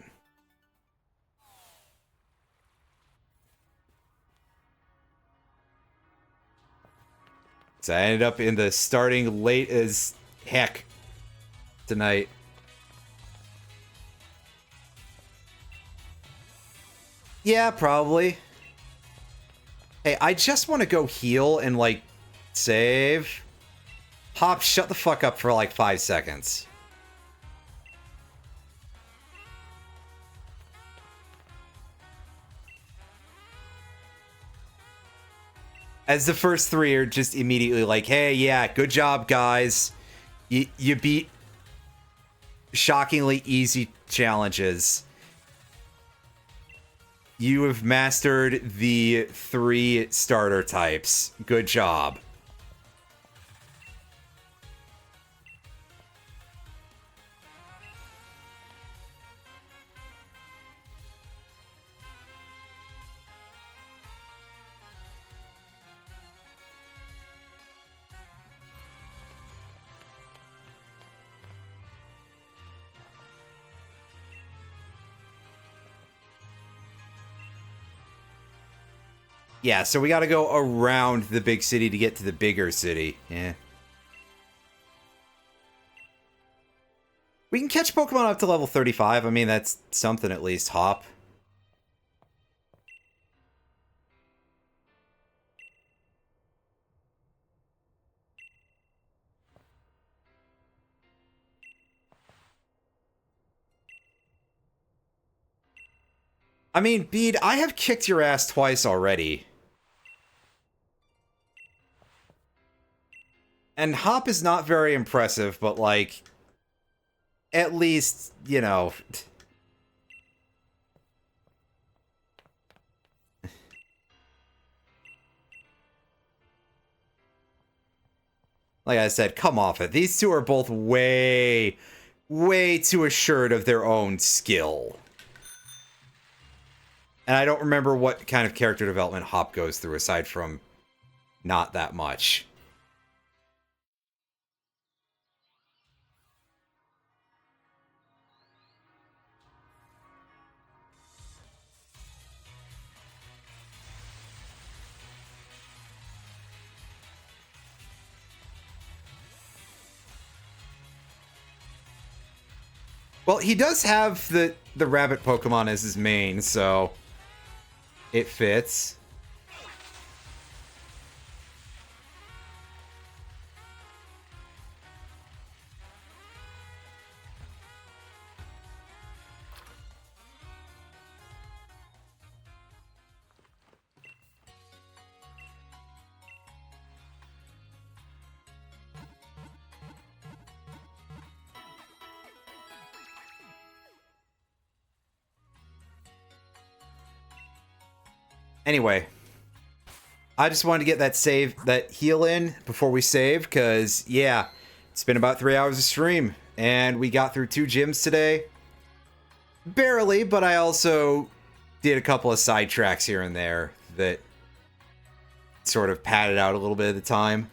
[SPEAKER 1] So I ended up in the starting late as heck tonight. Yeah, probably. Hey, I just want to go heal and, like, save. Hop, shut the fuck up for, like, 5 seconds. As the first three are just immediately like, hey, yeah, good job, guys. You beat shockingly easy challenges. You have mastered the 3 starter types. Good job. Yeah, so we gotta go around the big city to get to the bigger city. Yeah. We can catch Pokemon up to level 35. I mean, that's something at least, Hop. I mean, Bede, I have kicked your ass twice already. And Hop is not very impressive, but, like, at least, you know... Like I said, come off it. These two are both way, way too assured of their own skill. And I don't remember what kind of character development Hop goes through, aside from not that much. Well, he does have the rabbit Pokemon as his main, so it fits. Anyway, I just wanted to get that heal in before we save, because, yeah, it's been about 3 hours of stream, and we got through 2 gyms today. Barely, but I also did a couple of side tracks here and there that sort of padded out a little bit of the time.